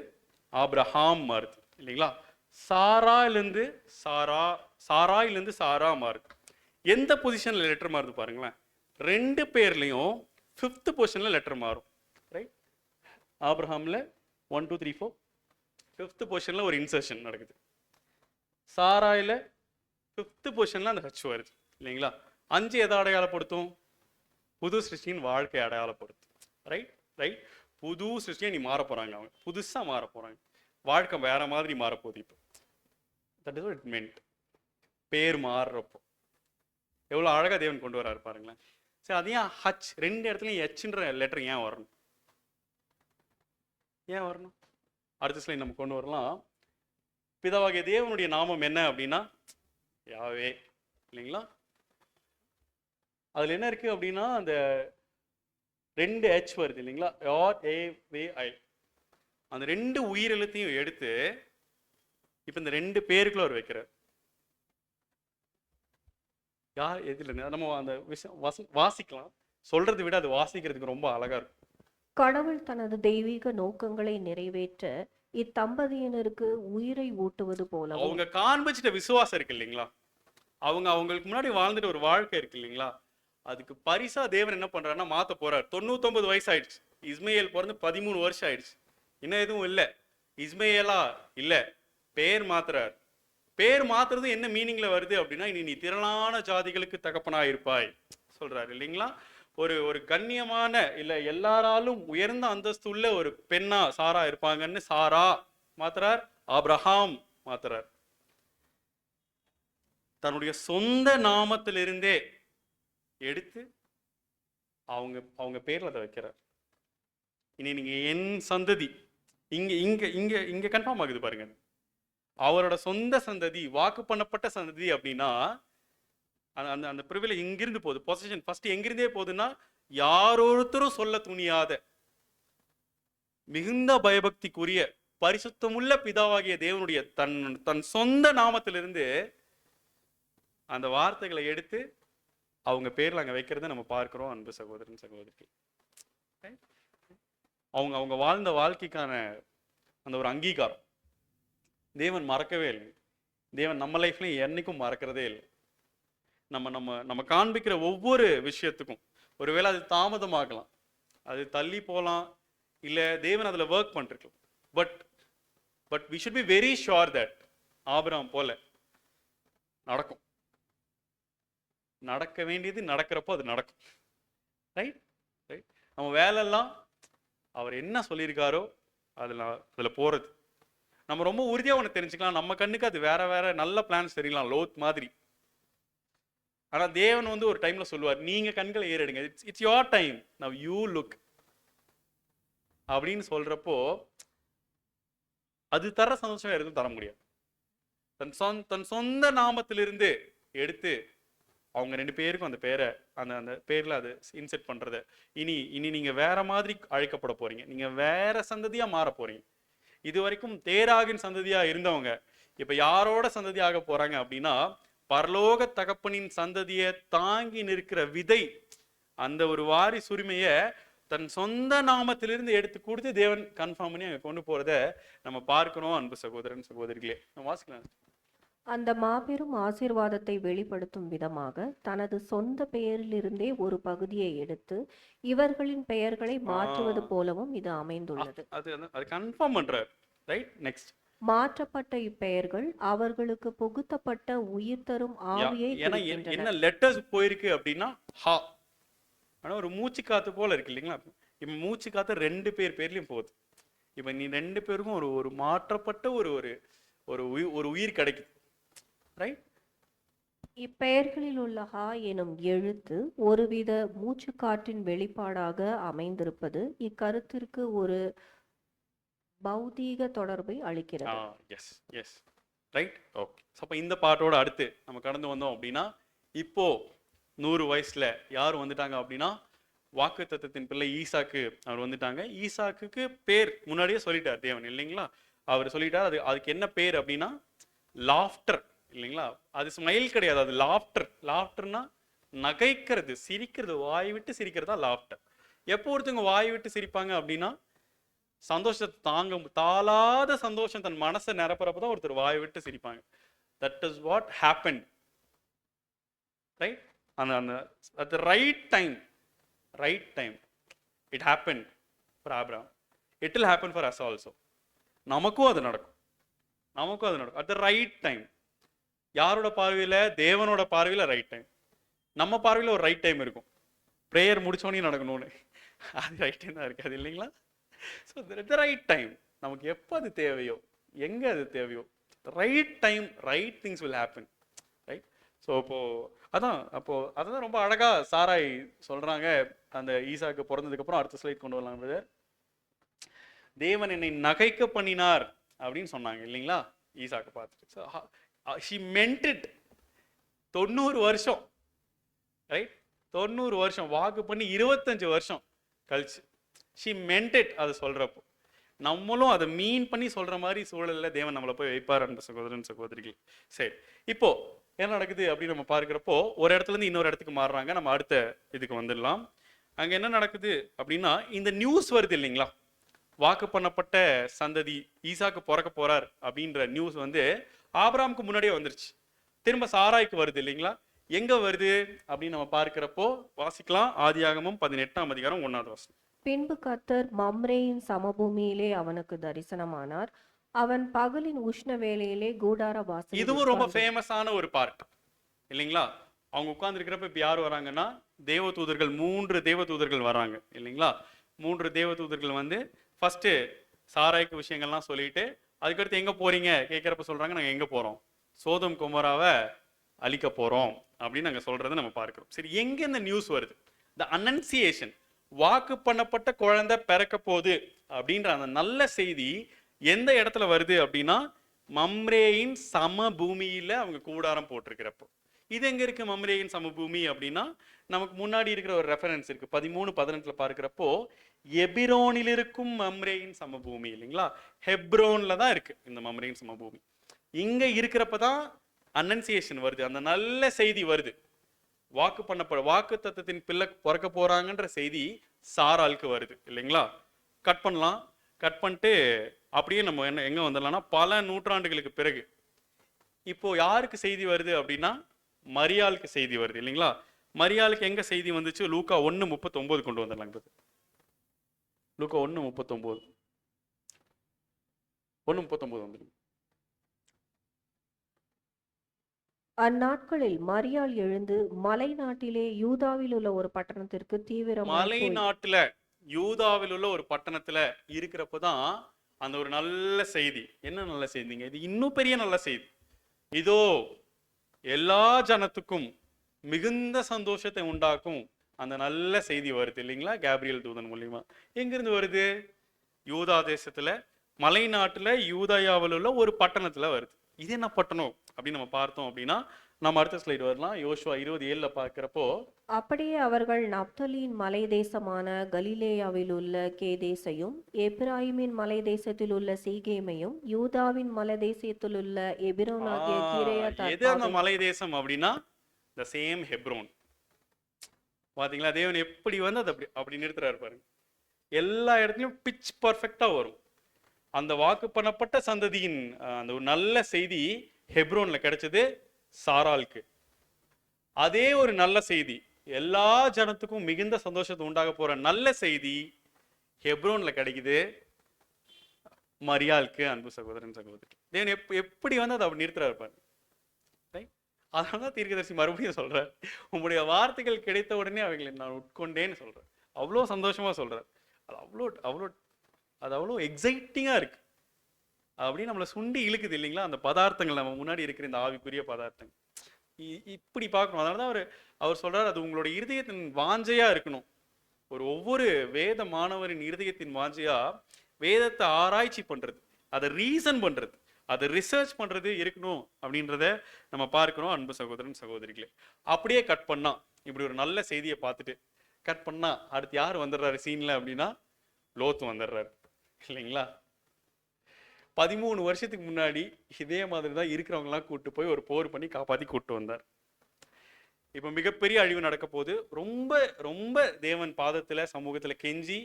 S1: ஆபிரஹாம் மாறுது இல்லைங்களா? சாராயிலிருந்து சாரா மாறுது. எந்த பொசிஷன்ல லெட்டர் மாறுது பாருங்களேன். ரெண்டு பேர்லையும் 5th பொசிஷன்ல லெட்டர் மாறும். ரைட்? ஆபிரகாம்ல 1 2 3 4 5th பொசிஷன்ல ஒரு இன்சர்ஷன் நடக்குது. சாராயில 5th பொசிஷன்ல அந்த ஹச் வருது இல்லைங்களா? 5 எதை அடையாளப்படுத்தும்? புது சிருஷ்டியின் வாழ்க்கை அடையாளப்படுத்தும். ரைட் ரைட் புது சிருஷ்டியை நீ மாற போறாங்க, அவங்க புதுசா மாற போறாங்க, வாழ்க்கை வேற மாதிரி மாறப்போகுது. இப்போ தட் இஸ் வாட் இட் மென்ட். பேர் மாறுறப்போ எவ்வளோ அழகா தேவன் கொண்டு வராரு பாருங்களேன். சரி, அது ஏன் ஹச் ரெண்டு இடத்துலையும் ஹெச்ன்ற லெட்டர் ஏன் வரணும்? ஏன் வரணும்? அடுத்த ஸ்லைட் நம்ம கொண்டு வரலாம். பிதாவாகிய தேவனுடைய நாமம் என்ன அப்படின்னா யாவே இல்லைங்களா? அதுல என்ன இருக்கு அப்படின்னா அந்த 2 ஹெச் வருது இல்லைங்களா? RAVI. அந்த 2 உயிரெழுத்தையும் எடுத்து இப்ப இந்த 2 பேருக்குள்ள அவர் வைக்கிறார். யார் எதுல நம்ம அந்த விஷயம் வாசிக்கலாம். சொல்றதை விட அது வாசிக்கிறதுக்கு ரொம்ப அழகா இருக்கும்.
S2: கடவுள் தனது தெய்வீக நோக்கங்களை நிறைவேற்ற இத்தம்பதியினருக்கு உயிரை ஊட்டுவது போலவும்
S1: அவங்க காண்பிச்சிட்ட விசுவாசம் இருக்கு இல்லைங்களா? அவங்களுக்கு முன்னாடி வாழ்ந்துட்டு ஒரு வாழ்க்கை இருக்கு இல்லைங்களா? அதுக்கு பரிசா தேவன் என்ன பண்றாருன்னா மாத்த போறாரு. 99 வயசு ஆயிடுச்சு. இஸ்மையேல் பிறந்து 13 வருஷம் ஆயிடுச்சு. இன்னும் எதுவும் இல்லை. இஸ்மையேலா இல்ல, பேர் மாத்துறார். பேர் மாத்துறது என்ன மீனிங்ல வருது அப்படின்னா, இனி நீ திரளான ஜாதிகளுக்கு தகப்பனா இருப்பாய் சொல்றாரு இல்லைங்களா? ஒரு கண்ணியமான இல்ல எல்லாராலும் உயர்ந்த அந்தஸ்து உள்ள ஒரு பெண்ணா சாரா இருப்பாங்கன்னு சாரா மாத்துறார், ஆபிரகாம் மாத்துறார். தன்னுடைய சொந்த நாமத்திலிருந்தே எடுத்து அவங்க பேர்ல அதை வைக்கிறார். இனி நீங்க என் சந்ததி இங்க இங்க இங்க இங்க கன்ஃபார்ம் ஆகுது பாருங்க. அவரோட சொந்த சந்ததி, வாக்கு பண்ணப்பட்ட சந்ததி அப்படின்னா அந்த அந்த பிரிவிலேஜ் இங்கிருந்து போகுது. பொசிஷன் ஃபர்ஸ்ட் எங்கிருந்தே போகுதுன்னா, யாரொருத்தரும் சொல்ல துணியாத மிகுந்த பயபக்திக்குரிய பரிசுத்தமுள்ள பிதாவாகிய தேவனுடைய தன் தன் சொந்த நாமத்திலிருந்து அந்த வார்த்தைகளை எடுத்து அவங்க பேர்ல அங்க வைக்கிறத நம்ம பார்க்கிறோம். அன்பு சகோதரன் சகோதரி, அவங்க வாழ்ந்த வாழ்க்கைக்கான அந்த ஒரு அங்கீகாரம் தேவன் மறக்கவே இல்லை. தேவன் நம்ம லைஃப்லயும் என்னைக்கும் மறக்கிறதே இல்லை. நம்ம நம்ம நம்ம காண்பிக்கிற ஒவ்வொரு விஷயத்துக்கும் ஒருவேளை அது தாமதமாகலாம், அது தள்ளி போகலாம், இல்லை தேவன் அதில் ஒர்க் பண்ணிருக்கலாம். But we should be very sure that Abraham போல நடக்கும். நடக்க வேண்டியது நடக்கிறப்போ அது நடக்கும். ரைட் ரைட் நம்ம வேலையெல்லாம் அவர் என்ன சொல்லியிருக்காரோ அதில் போகிறது. நம்ம ரொம்ப உறுதியாக ஒன்று தெரிஞ்சுக்கலாம். நம்ம கண்ணுக்கு அது வேற வேற நல்ல பிளான்ஸ் தெரியலாம், லோத் மாதிரி. ஆனால் தேவன் ஒரு டைம்ல சொல்லுவார், நீங்க கண்களை ஏறிடுங்க, it's your time, now you look அப்படின்னு சொல்றப்போ அது தர சந்தோஷம் எதுவும் தர முடியாது. தன் சொந்த நாமத்திலிருந்து எடுத்து அவங்க 2 பேருக்கும் அந்த பேரை அந்த பேர்ல அது இன்செர்ட் பண்றத இனி நீங்க வேற மாதிரி அழைக்கப்பட போறீங்க, நீங்க வேற சந்ததியா மாற போறீங்க. இது வரைக்கும் தேராகின் சந்ததியா இருந்தவங்க இப்ப யாரோட சந்ததியாக போறாங்க அப்படின்னா, பரலோக தகப்பனின் சந்ததியை தாங்கி நிற்கிற விதை, அந்த ஒரு வாரிசு உரிமையை தன் சொந்த நாமத்திலிருந்து எடுத்து கொடுத்து தேவன் கன்ஃபார்ம் பண்ணி அங்க கொண்டு போறத நம்ம பார்க்கிறோம். அன்பு சகோதரன் சகோதரிகளே, நம்ம வாசிக்கலாம்.
S2: அந்த மாபெரும் ஆசீர்வாதத்தை வெளிப்படுத்தும் விதமாக தனது சொந்த பெயரிலிருந்தே ஒரு பகுதியை எடுத்து இவர்களின் பெயர்களை மாற்றுவது போலவும் இது அமைந்துள்ளது.
S1: அது கன்ஃபார்ம் பண்றார். Right, next.
S2: மாற்றப்பட்ட இப்பெயர்கள் அவர்களுக்கு புகுத்தப்பட்ட உயிர் தரும் ஆவியை குறிக்கின்றன.
S1: என்ன லெட்டர்ஸ் போயிருக்கு அப்படின்னா ஹா, ஆனா ஒரு மூச்சு காத்து போல இருக்கு இல்லைங்களா? இப்ப மூச்சு காத்து 2 பேர்லயும் போகுது. இப்ப நீ 2 பேருக்கும் ஒரு மாற்றப்பட்ட ஒரு உயிர் கிடைக்குது. ரைட்.
S2: இப்பெயர்களில் உள்ள ஹா எனும் எழுத்து ஒருவித மூச்சுக்காற்றின் வெளிப்பாடாக அமைந்திருப்பது இக்கருத்திற்கு ஒரு பௌதீக தொடர்பை அளிக்கிறது.
S1: Yes yes right. ஓகே. அப்ப இந்த பாட்டோட அடுத்து நம்ம கடந்து வந்தோம் அப்படின்னா, இப்போ 100 வயசுல யார் வந்துட்டாங்க அப்படின்னா, வாக்குத்தத்தத்தின் பிள்ளை ஈசாக்கு அவர் வந்துட்டாங்க. ஈசாக்குக்கு பேர் முன்னாடியே சொல்லிட்டார் தேவன் இல்லைங்களா? அவர் சொல்லிட்டார். அதுக்கு என்ன பேர் அப்படின்னா லாஃப்டர் இல்லைங்களா? அது ஸ்மைல் கிடையாது, அது லாஃப்டர். லாஃப்டர்னா நகைக்கிறது, சிரிக்கிறது, வாய் விட்டு சிரிக்கிறதா லாஃப்டர். எப்போ ஒருத்தவங்க வாய் விட்டு சிரிப்பாங்க அப்படின்னா, சந்தோஷத்தை தாளாத சந்தோஷம் தன் மனசை நிரப்புறப்பதான் ஒருத்தர் வாய் விட்டு சிரிப்பாங்க. That is what happen, right? அந்த அந்த at the right time it happen for Abraham. It will happen for us also. நமக்கும் அது நடக்கும், அட் த ரைட் டைம். யாரோட பார்வையில்? தேவனோட பார்வையில் ரைட் டைம். நம்ம பார்வையில் ஒரு ரைட் டைம் இருக்கும், ப்ரேயர் முடிச்சோடனே நடக்கணும்னு. அது ரைட் டைம் தான் இருக்காது இல்லைங்களா? ஸோ த ரைட் டைம், நமக்கு எப்போ அது தேவையோ, எங்கே அது தேவையோ, right time right things will happen, right? So அதான் ரொம்ப அழகாக சாராய் சொல்கிறாங்க. அந்த ஈசாக்கு பிறந்ததுக்கப்புறம் அடுத்த ஸ்லைட் கொண்டு வரலாம். தேவன் என்னை நகைக்க பண்ணினார் அப்படின்னு சொன்னாங்க இல்லைங்களா ஈசாக்கு பார்த்துட்டு. She மென்ட் it. 90 வருஷம், ரைட்? 90 வருஷம் வாக்கு பண்ணி 25 வருஷம் கழிச்சு ஷி மென்ட் இட். அது சொல்றப்போ நம்மளும் அதை மீன் பண்ணி சொல்ற மாதிரி சூழல்ல தேவன் நம்மளை போய் வைப்பார் அந்த சகோதரன் சகோதரிகள். சரி, இப்போ என்ன நடக்குது அப்படின்னு நம்ம பார்க்கிறப்போ ஒரு இடத்துல இருந்து இன்னொரு இடத்துக்கு மாறுறாங்க. நம்ம அடுத்த இதுக்கு வந்துடலாம். அங்க என்ன நடக்குது அப்படின்னா, இந்த நியூஸ் வருது இல்லைங்களா, வாக்கு பண்ணப்பட்ட சந்ததி ஈசாக்கு பிறக்க போறார் அப்படின்ற நியூஸ் வந்து ஆபிரகாமுக்கு முன்னாடியே வந்துருச்சு. திரும்ப சாராய்க்கு வருது இல்லைங்களா. எங்க வருது அப்படின்னு நம்ம பார்க்கிறப்போ வாசிக்கலாம். ஆதியாகமம் 18ஆம் அதிகாரம் 1வது வசனம்.
S2: பின்பு கர்த்தர் மம்ரேயின் சமபூமியிலே அவனுக்கு தரிசனமானார். அவன் பகலின் உஷ்ண வேளையிலே கூடார வாசலில்
S1: இதுவும் ரொம்ப ஃபேமஸான ஒரு பார்ட் இல்லைங்களா. அவங்க உட்கார்ந்து இருக்கிறப்ப இப்ப யார் வராங்கன்னா, தேவதூதர்கள் 3 தேவதூதர்கள் வராங்க இல்லைங்களா. 3 தேவதூதர்கள் வந்து ஃபர்ஸ்ட் சாராய்க்கு விஷயங்கள்லாம் சொல்லிட்டு, அதுக்கடுத்து எங்க போறீங்க கேட்கிறப்ப சொல்றாங்க, நாங்க எங்க போறோம், சோதம் கொமோராவை அழிக்க போறோம் அப்படின்னு நாங்க சொல்றதை நம்ம பார்க்கிறோம். சரி, எங்க இந்த நியூஸ் வருது? த அனன்சியேஷன், வாக்கு பண்ணப்பட்ட குழந்தை பிறக்க போகுது அப்படின்ற அந்த நல்ல செய்தி எந்த இடத்துல வருது அப்படின்னா, மம்ரேயின் சமபூமியில அவங்க கூடாரம் போட்டிருக்கிறப்போ. இது எங்க இருக்கு மம்ரேயின் சமபூமி அப்படின்னா, நமக்கு முன்னாடி இருக்கிற ஒரு ரெஃபரன்ஸ் இருக்கு 13:18 பார்க்கிறப்போ, எபிரோனில் இருக்கும் மம்ரேயின் சமபூமி இல்லைங்களா. ஹெப்ரோன்ல தான் இருக்கு இந்த மம்ரேயின் சமபூமி. இங்க இருக்கிறப்பதான் அனன்சியேஷன் வருது, அந்த நல்ல செய்தி வருது. வாக்கு தத்தத்தின் பிள்ளை பிறக்க போறாங்கன்ற செய்தி சாராளுக்கு வருது இல்லைங்களா. கட் பண்ணலாம். கட் பண்ணிட்டு அப்படியே நம்ம எங்க வந்துடலாம்னா, பல நூற்றாண்டுகளுக்கு பிறகு இப்போ யாருக்கு செய்தி வருது அப்படின்னா, மரியாளுக்கு செய்தி வருது இல்லைங்களா. மரியாளுக்கு எங்க செய்தி வந்துச்சு? லூக்கா 1:39 கொண்டு வந்துடலாங்க. லூக்கா 1:39 வந்துடும்.
S2: அந்நாட்களில் மரியாள் எழுந்து மலை நாட்டிலே யூதாவில் உள்ள ஒரு பட்டணத்திற்கு
S1: மலை நாட்டுல யூதாவில் உள்ள ஒரு பட்டணத்துல இருக்கிறப்பதான் அந்த ஒரு நல்ல செய்தி. என்ன நல்ல செய்திங்க இது? இன்னும் பெரிய நல்ல செய்தி. இதோ எல்லா ஜனத்துக்கும் மிகுந்த சந்தோஷத்தை உண்டாக்கும் அந்த நல்ல செய்தி வருது இல்லைங்களா, கேப்ரியல் தூதன் மூலியமா. எங்கிருந்து வருது? யூதா தேசத்துல மலை நாட்டுல யூதாயாவில் உள்ள ஒரு பட்டணத்துல வருது. இது என்ன பட்டணம் அப்படின்னு நம்ம பார்த்தோம் அப்படின்னா, நம்ம அடுத்த ஸ்லைடு வரலாம். யோசுவா 20:7 பார்க்கிறப்போ,
S2: அப்படியே அவர்கள் நப்தலியின் மலை தேசமான கலிலேயாவில் உள்ள கேதேசையும், எப்பிராயிமின் மலை தேசத்தில் உள்ள சீகேமையும், யூதாவின் மலை தேசத்தில் உள்ள எபிரோன் ஆகிய
S1: எது அந்த மலை தேசம் அப்படின்னா, the same ஹெப்ரோன். பாத்தீங்களா தேவன் எப்படி வந்து அது அப்படி நிறுத்துறாரு பாருங்க. எல்லா இடத்துலயும் பிச் பர்ஃபெக்டா வரும். அந்த வாக்கு பண்ணப்பட்ட சந்ததியின் அந்த ஒரு நல்ல செய்தி ஹெப்ரோன்ல கிடைச்சது சாராளுக்கு. அதே ஒரு நல்ல செய்தி, எல்லா ஜனத்துக்கும் மிகுந்த சந்தோஷத்தை உண்டாக போற நல்ல செய்தி ஹெப்ரோன்ல கிடைக்குது மரியாளுக்கு. அன்பு சகோதரன் சகோதரி, தேவன் எப்படி வந்து அதை அப்படி நிறுத்துறாரு பாருங்க. அதனாலதான் தீர்க்கதரிசி மறுபடியும் சொல்றார், உங்களுடைய வார்த்தைகள் கிடைத்த உடனே அவைகளை நான் உட்கொண்டேன்னு சொல்றேன். அவ்வளோ சந்தோஷமா சொல்றார். அது அவ்வளோ எக்ஸைட்டிங்கா இருக்கு. அப்படி நம்மளை சுண்டி இழுக்குது இல்லைங்களா அந்த பதார்த்தங்கள், நம்ம முன்னாடி இருக்கிற இந்த ஆவிக்குரிய பதார்த்தங்கள். இப்படி பார்க்கணும். அதனாலதான் அவர் சொல்றாரு, அது உங்களுடைய இருதயத்தின் வாஞ்சையா இருக்கணும். ஒவ்வொரு வேத மாணவரின் இருதயத்தின் வாஞ்சையா வேதத்தை ஆராய்ச்சி பண்றது, அதை ரீசன் பண்றது, அதை ரிசர்ச் பண்றது இருக்கணும் அப்படின்றத நம்ம பார்க்கணும். அன்பு சகோதரன் சகோதரிகளே, அப்படியே கட் பண்ணா இப்படி ஒரு நல்ல செய்தியை பார்த்துட்டு கட் பண்ணா அடுத்து யார் வந்துடுறாரு சீன்ல அப்படின்னா, லோத்து வந்துடுறாரு இல்லைங்களா. 13 வருஷத்துக்கு முன்னாடி இதே மாதிரி தான் இருக்கிறவங்கலாம் கூட்டு போய் ஒரு போர் பண்ணி காப்பாத்தி கூட்டு வந்தார். இப்ப மிகப்பெரிய அழிவு நடக்க போது ரொம்ப ரொம்ப தேவன் பாதத்துல சமூகத்துல கெஞ்சி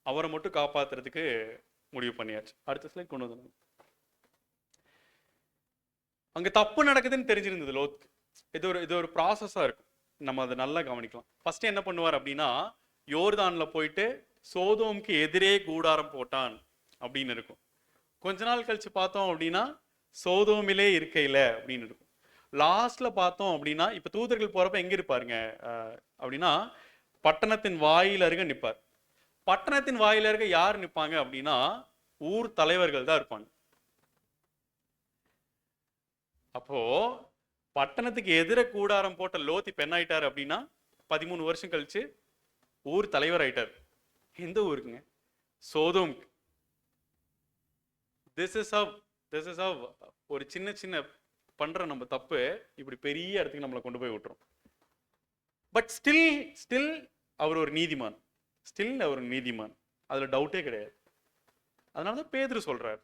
S1: அவரை மட்டும் காப்பாத்துறதுக்கு முடிவு பண்ணியாச்சு. அடுத்த ஸ்லைட் கொண்டு வந்து. அங்க தப்பு நடக்குதுன்னு தெரிஞ்சிருந்தது லோத்துக்கு. இது ஒரு ப்ராசஸா இருக்கும். நம்ம அதை நல்லா கவனிக்கலாம். ஃபர்ஸ்ட் என்ன பண்ணுவார் அப்படின்னா, யோர்தான்ல போயிட்டு சோதோமுக்கு எதிரே கூடாரம் போட்டான் அப்படின்னு இருக்கும். கொஞ்ச நாள் கழிச்சு பார்த்தோம் அப்படின்னா சோதோமிலே இருக்கையில அப்படின்னு இருக்கும். லாஸ்ட்ல பார்த்தோம் அப்படின்னா, இப்ப தூதர்கள் போறப்ப எங்க இருப்பாருங்க அப்படின்னா, பட்டணத்தின் வாயில் அருக நிற்பார். பட்டணத்தின் வாயில் அருக யார் நிற்பாங்க அப்படின்னா, ஊர் தலைவர்கள் தான் இருப்பாங்க. அப்போ பட்டணத்துக்கு எதிர கூடாரம் போட்ட லோத் இப்ப என்ன ஆயிட்டாரு அப்படின்னா, 13 வருஷம் கழிச்சு ஊர் தலைவர் ஆயிட்டார். எந்த ஊருக்குங்க? சோதோம்க்கு. திஸ் இஸ் ஹவ் ஒரு சின்ன சின்ன பண்ற நம்ம தப்பு இப்படி பெரிய இடத்துக்கு நம்மளை கொண்டு போய் விட்டுரும். பட் ஸ்டில் அவர் ஒரு நீதிமான். அதுல டவுட்டே கிடையாது. அதனாலதான் பேதுரு சொல்றார்,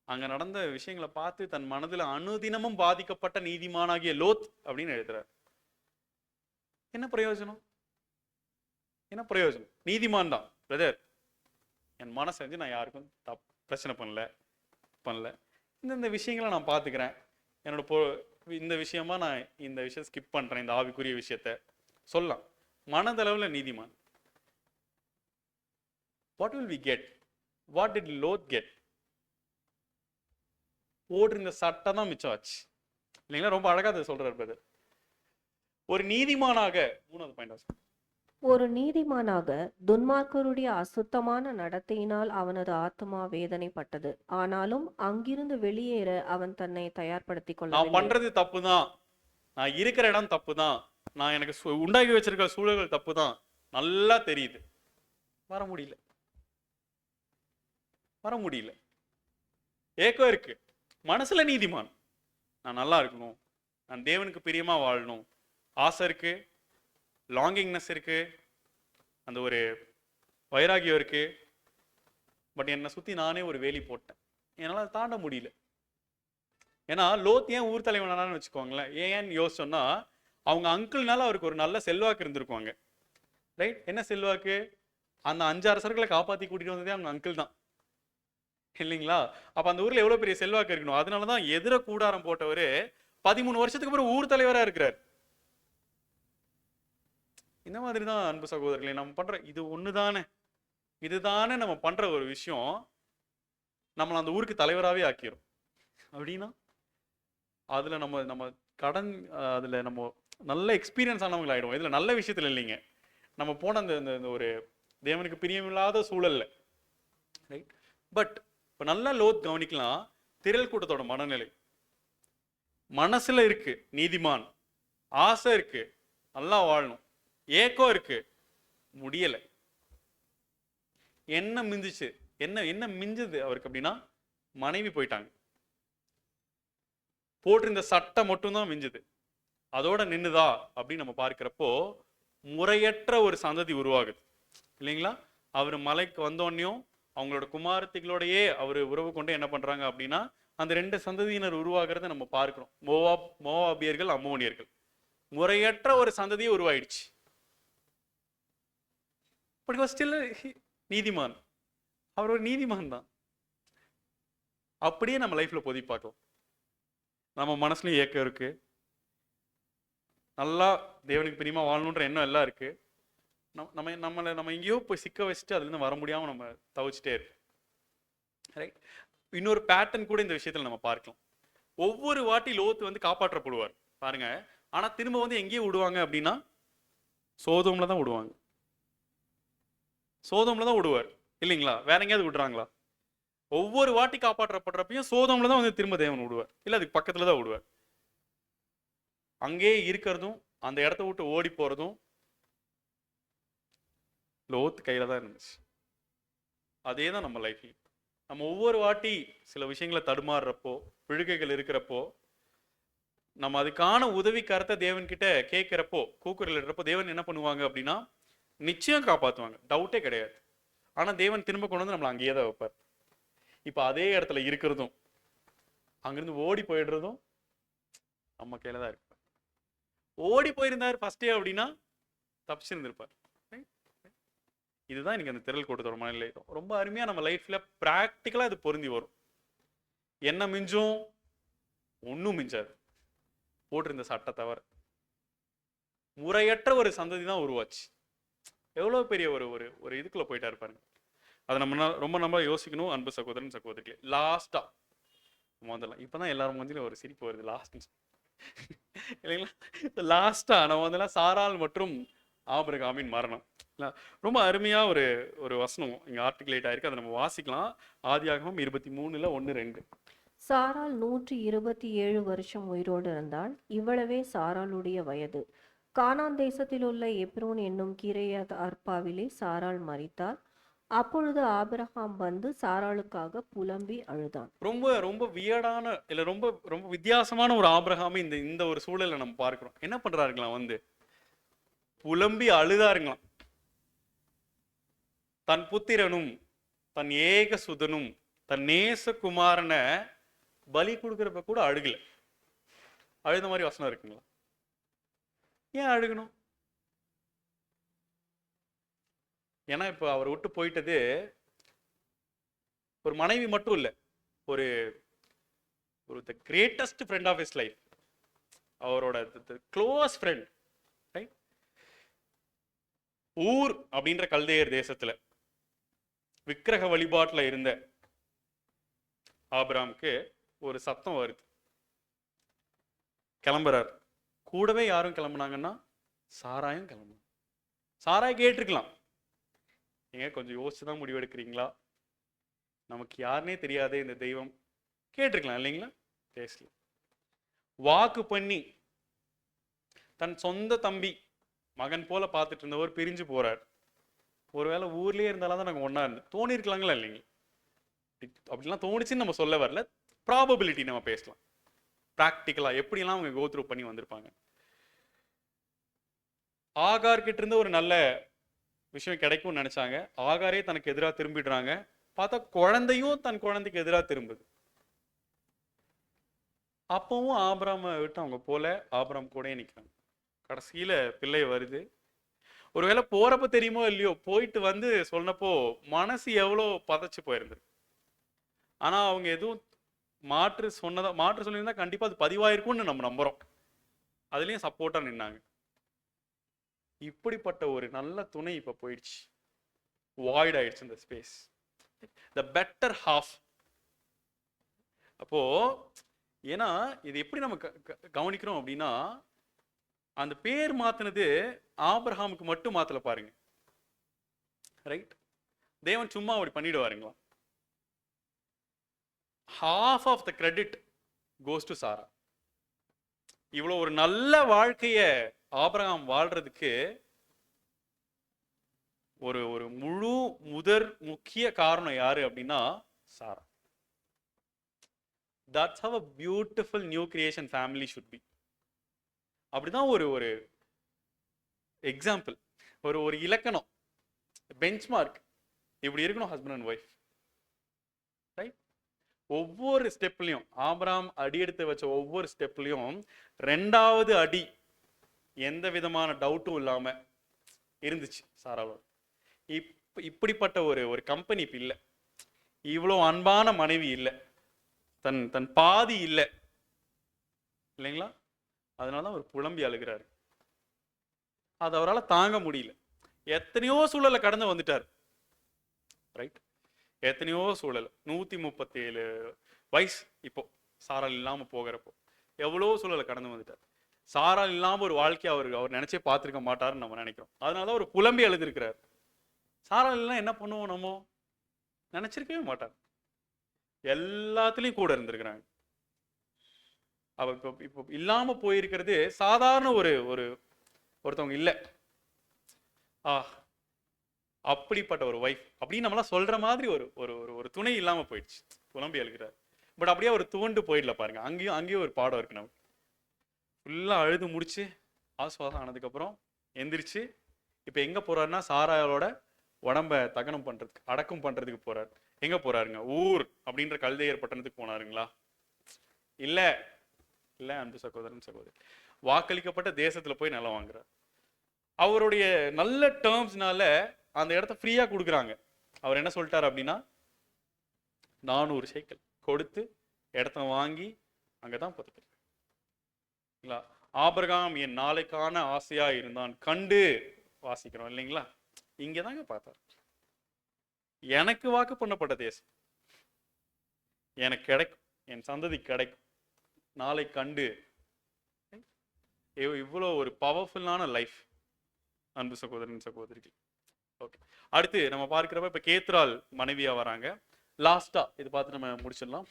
S1: அங்க நடந்த விஷயங்களை பார்த்து தன் மனதில் அனுதினமும் பாதிக்கப்பட்ட நீதிமானாகிய லோத் அப்படின்னு எழுதுறார். என்ன பிரயோஜனம்? நீதிமான் தான் பிரதர். என் மனசு செஞ்சு நான் யாருக்கும் பிரச்சனை பண்ணல. இந்த விஷயங்களை நான் பார்த்துக்கிறேன். இந்த விஷயமா நான் இந்த விஷயம் ஸ்கிப் பண்றேன். இந்த ஆவிக்குரிய விஷயத்த சொல்லலாம். மனதளவுல நீதிமான். What will we get? What did Lot get? போட்டிருந்த சட்டை தான் மிச்சம் ஆச்சு இல்லைங்களா? ரொம்ப அழகா அதை சொல்றாரு பிரதர். ஒரு நீதிமானாக, 3வது பாயிண்ட்,
S2: ஒரு நீதிமானாக துன்மார்க்கருடைய அசுத்தமான நடத்தையினால் அவனது ஆத்மா வேதனைப்பட்டது. ஆனாலும் அங்கிருந்து வெளியேற அவன் தன்னை தயார்படுத்திக்
S1: நான்
S2: கொள்ளவில்லை.
S1: பண்றது தப்பு தான், நான் இருக்கிற இடம் தப்பு தான், நான் எனக்கு உண்டாக்கி வச்சிருக்க சூழல்கள் தப்பு தான், நல்லா தெரியுது. வர முடியல. ஏக்கம் இருக்கு. மனசுல நீதிமான். நான் நல்லா இருக்கணும், நான் தேவனுக்கு பிரியமா வாழணும், ஆசை இருக்கு, லாங்கிங்னஸ் இருக்கு, அந்த ஒரு வைராகியம் இருக்கு. பட் என்னை சுத்தி நானே ஒரு வேலி போட்டேன், என்னால தாண்ட முடியல. ஏன்னா லோத் ஏன் ஊர் தலைவனானு வச்சுக்கோங்களேன். ஏன்னு யோசிச்சோம்னா, அவங்க அங்கிள்னால அவருக்கு ஒரு நல்ல செல்வாக்கு இருந்திருக்குவாங்க. ரைட்? என்ன செல்வாக்கு? அந்த 5 அரசர்களை காப்பாத்தி கூட்டிட்டு வந்ததே அவங்க அங்கிள் தான் இல்லைங்களா? அப்ப அந்த ஊர்ல எவ்வளவு பெரிய செல்வாக்கு இருக்கணும். அதனாலதான் எதிர கூடாரம் போட்டவரு 13 வருஷத்துக்கு அப்புறம் ஊர் தலைவரா இருக்கிறார். இந்த மாதிரிதான் அன்பு சகோதரர்களே, நம்ம பண்ற இதுதானே நம்ம பண்ற ஒரு விஷயம் நம்மள அந்த ஊருக்கு தலைவராகவே ஆக்கிரும். அப்படின்னா அதுல நம்ம அதுல நம்ம நல்ல எக்ஸ்பீரியன்ஸ் ஆனவங்க ஆயிடும். இதுல நல்ல விஷயத்துல இல்லைங்க, நம்ம போன அந்த ஒரு தேவனுக்கு பிரியமில்லாத சூழல்ல. ரைட்? பட் இப்ப நல்லா லோத் கவனிக்கலாம். திரள் கூட்டத்தோட மனநிலை. மனசுல இருக்கு நீதிமான், ஆசை இருக்கு, நல்லா வாழணும், ஏக்கம் இருக்கு, முடியல. என்ன மிஞ்சிச்சு? என்ன மிஞ்சது அவருக்கு அப்படின்னா, மனைவி போயிட்டாங்க. போட்டிருந்த சட்டை மட்டும்தான் மிஞ்சுது. அதோட நின்னுதா அப்படின்னு நம்ம பார்க்கிறப்போ முறையற்ற ஒரு சந்ததி உருவாகுது இல்லைங்களா? அவர் மலைக்கு வந்தோடனையும் அவங்களோட குமாரத்திகளோடையே அவர் உறவு கொண்டு என்ன பண்றாங்க அப்படின்னா, அந்த 2 சந்ததியினர் உருவாகிறத நம்ம பார்க்கிறோம். மோவாபியர்கள், அம்மோனியர்கள். முறையற்ற ஒரு சந்ததியே உருவாயிடுச்சு. பட் வாஸ் ஸ்டில் நீதிமான். அவர் ஒரு நீதிமான் தான். அப்படியே நம்ம லைஃப்ல பொதி பார்க்கலாம். நம்ம மனசுலயும் ஏக்கம் இருக்கு, நல்லா தேவனுக்கு பிரியமா வாழணுன்ற எண்ணம் எல்லாம் இருக்கு. நம்ம எங்கேயோ போய் சிக்க வச்சுட்டு அதுல இருந்து வர முடியாம நம்ம தவிச்சிட்டே இருக்கு. ரைட்? இன்னொரு பேட்டர்ன் கூட இந்த விஷயத்துல நம்ம பார்க்கலாம். ஒவ்வொரு வாட்டி லோத்து வந்து காப்பாற்றப்படுவார் பாருங்க. ஆனா திரும்ப வந்து எங்கேயே விடுவாங்க அப்படின்னா, சோதோம்ல தான் விடுவார் இல்லைங்களா? வேற எங்கேயாவது விடுறாங்களா? ஒவ்வொரு வாட்டி காப்பாற்றப்படுறப்பையும் சோதோம்ல தான் வந்து திரும்ப தேவன் விடுவார், இல்ல அதுக்கு பக்கத்துல தான் விடுவார். அங்கேயே இருக்கிறதும் அந்த இடத்த விட்டு ஓடி போறதும் லோத் கையில தான் இருந்துச்சு. அதே தான் நம்ம லைஃப்லையும். நம்ம ஒவ்வொரு வாட்டி சில விஷயங்களை தடுமாறுறப்போ, பிழுகைகள் இருக்கிறப்போ, நம்ம அதுக்கான உதவி கருத்தை தேவன் கிட்ட கேட்கிறப்போ, கூக்குரல் இடுறப்போ தேவன் என்ன பண்ணுவாங்க அப்படின்னா, நிச்சயம் காப்பாற்றுவாங்க, டவுட்டே கிடையாது. ஆனா தேவன் திரும்ப கொண்டு வந்து நம்மளை அங்கேயே தான் வைப்பார். இப்ப அதே இடத்துல இருக்கிறதும் அங்கிருந்து ஓடி போயிடுறதும் நம்ம கையில தான் இருக்கு. ஓடி போயிருந்தார் ஃபர்ஸ்டே அப்படின்னா தப்பிச்சிருந்திருப்பார். இதுதான் இன்னைக்கு அந்த திரள் கூட்டத்தோட மனநிலை. ரொம்ப அருமையா நம்ம லைஃப்ல பிராக்டிக்கலா இது பொருந்தி வரும். என்ன மிஞ்சும்? ஒன்றும் மிஞ்சாது, போட்டிருந்த சட்டை தவிர. முறையற்ற ஒரு சந்ததி தான் உருவாச்சு. எவ்வளோ பெரிய ஒரு ஒரு ஒரு இதுக்குள்ள போயிட்டாரு பாருங்க. அதை ரொம்ப நம்ம யோசிக்கணும். அன்பு சகோதரன் சகோதரிகளே, லாஸ்டா முதல்ல இப்பதான் எல்லாரும் மத்தியிலும் ஒரு சிரிப்பு வருது லாஸ்ட் இல்லைங்களா? லாஸ்டா நம்ம வந்து சாராள் மற்றும் ஆபிரகாமின் மரணம். ரொம்ப அருமையா ஒரு ஒரு வசனம் இங்க ஆர்டிகுலேட் ஆயிருக்கு. அதை நம்ம வாசிக்கலாம். ஆதியாகமம் 23:1-2.
S2: சாராள் 127 வருஷம் உயிரோடு இருந்தாள். இவ்வளவே சாராளுடைய வயது. கானான் தேசத்தில் உள்ள எப்ரோன் என்னும் கிரியத் அர்பாவிலே சாராள் மரித்தாள். அப்பொழுது ஆபிரகாம் வந்து சாராளுக்காக புலம்பி அழுதான்.
S1: ரொம்ப ரொம்ப வியர்டான இல்ல ரொம்ப ரொம்ப வித்தியாசமான ஒரு ஆபிரகாமை இந்த இந்த ஒரு சூழலை நம்ம பார்க்கிறோம். என்ன பண்றாருங்களாம்? வந்து புலம்பி அழுதாருங்களாம். தன் புத்திரனும் தன் ஏக சுதனும் தன் நேசகுமாரனை பலி கொடுக்கறப்ப கூட அழுகல. அழுத மாதிரி வசனம் இருக்குங்களா? ஏன் அழுகணும்? ஏன்னா இப்ப அவர் விட்டு போயிட்டது ஒரு மனைவி மட்டும் இல்ல, ஒரு ஒரு the greatest friend of his life, அவரோட க்ளோஸ் ஃப்ரெண்ட். ரைட்? ஊர் அப்படின்ற கல்தேயர் தேசத்துல விக்கிரக வழிபாட்டுல இருந்த ஆபிரகாமுக்கு ஒரு சத்தம் வருது. கிளம்புறார். கூடவே யாரும் கிளம்புனாங்கன்னா சாராயும் கிளம்புனாங்க. சாராய் கேட்டிருக்கலாம், ஏங்க கொஞ்சம் யோசிச்சுதான் முடிவெடுக்கிறீங்களா, நமக்கு யாருன்னே தெரியாதே இந்த தெய்வம், கேட்டிருக்கலாம் இல்லைங்களா? பேசல. வாக்கு பண்ணி தன் சொந்த தம்பி மகன் போல பார்த்துட்டு இருந்தவர் பிரிஞ்சு போறார். ஒருவேளை ஊர்லயே இருந்தாலும் தான் நாங்கள் ஒன்னா இருந்து தோணி இருக்கலாங்களா இல்லைங்களா? அப்படிலாம் தோணுச்சுன்னு நம்ம சொல்ல வரல, ப்ராபபிலிட்டி நம்ம பேசலாம். ப்ராக்டிக்கலா எப்படிலாம் அவங்க கோ த்ரூ பண்ணி வந்திருப்பாங்க. ஆகார் கிட்ட இருந்து ஒரு நல்ல விஷயம் கிடைக்கும்னு நினைச்சாங்க. ஆகாரே தனக்கு எதிராக திரும்பிடுறாங்க. பார்த்தா குழந்தையும் தன் குழந்தைக்கு எதிராக திரும்புது. அப்பவும் ஆபிரகாமை விட்டு அவங்க போல, ஆபிரகாம் கூட நிற்கிறாங்க. கடைசியில பிள்ளை வருது. ஒருவேளை போறப்ப தெரியுமோ இல்லையோ, போயிட்டு வந்து சொன்னப்போ மனசு எவ்வளோ பதச்சு போயிருந்தது. ஆனா அவங்க எதுவும் மாற்று சொல்லியிருந்தா கண்டிப்பா அது பதிவாயிருக்கும்னு நம்ம நம்புறோம். அதுலயும் சப்போர்ட்டா நின்னாங்க. இப்படிப்பட்ட ஒரு நல்ல துணை இப்ப போயிடுச்சு, வாய்ட் ஆயிடுச்சு இந்த ஸ்பேஸ். The better half. அப்போ ஏன்னா இது எப்படி நம்ம கவனிக்கிறோம் அப்படின்னா, அந்த பேர் மாத்தினது ஆபிரகாமுக்கு மட்டும் மாத்தல பாருங்க. ரைட்? தேவன் சும்மா அப்படி பண்ணிடுவாருங்களா? half of the credit goes to சாரா. இவ்வளவு ஒரு நல்ல வாழ்க்கைய ஆபிரகாம் வாழ்றதுக்கு ஒரு ஒரு முக்கிய காரணம் யாரு அப்படின்னா சாரா. That's how a beautiful new creation family should be. அப்படிதான் ஒரு ஒரு எக்ஸாம்பிள், ஒரு ஒரு இலக்கணம், பெஞ்ச்மார்க். இப்படி இருக்கணும் ஹஸ்பண்ட் அண்ட் ஒய்ஃப். ரைட்? ஒவ்வொரு ஸ்டெப்லையும் ஆபிரகாம் அடி எடுத்து வச்ச ஒவ்வொரு ஸ்டெப்லையும் ரெண்டாவது அடி எந்த விதமான டவுட்டும் இல்லாம இருந்துச்சு சாராவோட. இப்படிப்பட்ட ஒரு ஒரு கம்பெனி இப்ப இல்லை. இவ்வளோ அன்பான மனைவி இல்லை, தன் தன் பாதி இல்லை இல்லைங்களா? அதனாலதான் அவர் புலம்பி அழுகிறாரு. அது அவரால் தாங்க முடியல. எத்தனையோ சூழலை கடந்து வந்துட்டார். ரைட்? எத்தனையோ சூழல். 137 வயசு இப்போ சாராள் இல்லாம போகிறப்போ எவ்வளோ சூழலை கடந்து வந்துட்டார். சாராள் இல்லாம ஒரு வாழ்க்கையை அவர் நினைச்சே பார்த்திருக்க மாட்டாருன்னு நம்ம நினைக்கிறோம். அதனாலதான் ஒரு புலம்பி எழுதிருக்கிறார். சாராள் எல்லாம் என்ன பண்ணுவோம், நம்ம நினைச்சிருக்கவே மாட்டார். எல்லாத்துலயும் கூட இருந்திருக்கிறாங்க. அவ இப்போ இல்லாம போயிருக்கிறது சாதாரண ஒருத்தவங்க இல்லை. அப்படிப்பட்ட ஒரு வைஃப் அப்படின்னு நம்மளாம் சொல்ற மாதிரி ஒரு ஒரு ஒரு துணை இல்லாம போயிடுச்சு. புலம்பி எழுகிறார். பட் அப்படியே ஒரு துவண்டு போயிடல பாருங்க. அங்கேயும் ஒரு பாடம் இருக்கு நமக்கு. ஃபுல்லா அழுது முடிச்சு ஆசுவாசம் ஆனதுக்கப்புறம் எந்திரிச்சு இப்ப எங்க போறாருன்னா சாராயோட உடம்ப தகனம் பண்றதுக்கு, அடக்கம் பண்றதுக்கு போறாரு. எங்க போறாருங்க? ஊர் அப்படின்ற கல்தேயர் பட்டணத்துக்கு போனாருங்களா? இல்ல இல்ல அன்பு சகோதரன் சகோதரி, வாக்களிக்கப்பட்ட தேசத்துல போய் நிலம் வாங்குறார். அவருடைய நல்ல டேர்ம்ஸ்னால அந்த இடத்த ஃப்ரீயா கொடுக்குறாங்க. அவர் என்ன சொல்லிட்டார் அப்படின்னா 400 ஷேக்கல் கொடுத்து இடத்த வாங்கி அங்கதான் புதைக்கிறார். ஆபிரகாம் என் நாளைக்கான ஆசையா இருந்தான் கண்டு வாசிக்கிறோம் இல்லைங்களா? இங்கதாங்க பார்த்தார். எனக்கு வாக்கு பண்ணப்பட்ட தேசம் எனக்கு கிடைக்கும், என் சந்ததி கிடைக்கும், நாளை கண்டு. இவ்வளோ ஒரு பவர்ஃபுல்லான லைஃப் அன்பு சகோதரன் சகோதரிகள். ஓகே, அடுத்து நம்ம பார்க்கிறப்ப இப்ப கேத்ரால் மனைவியா வராங்க. லாஸ்டா இது பார்த்து நம்ம முடிச்சிடலாம்.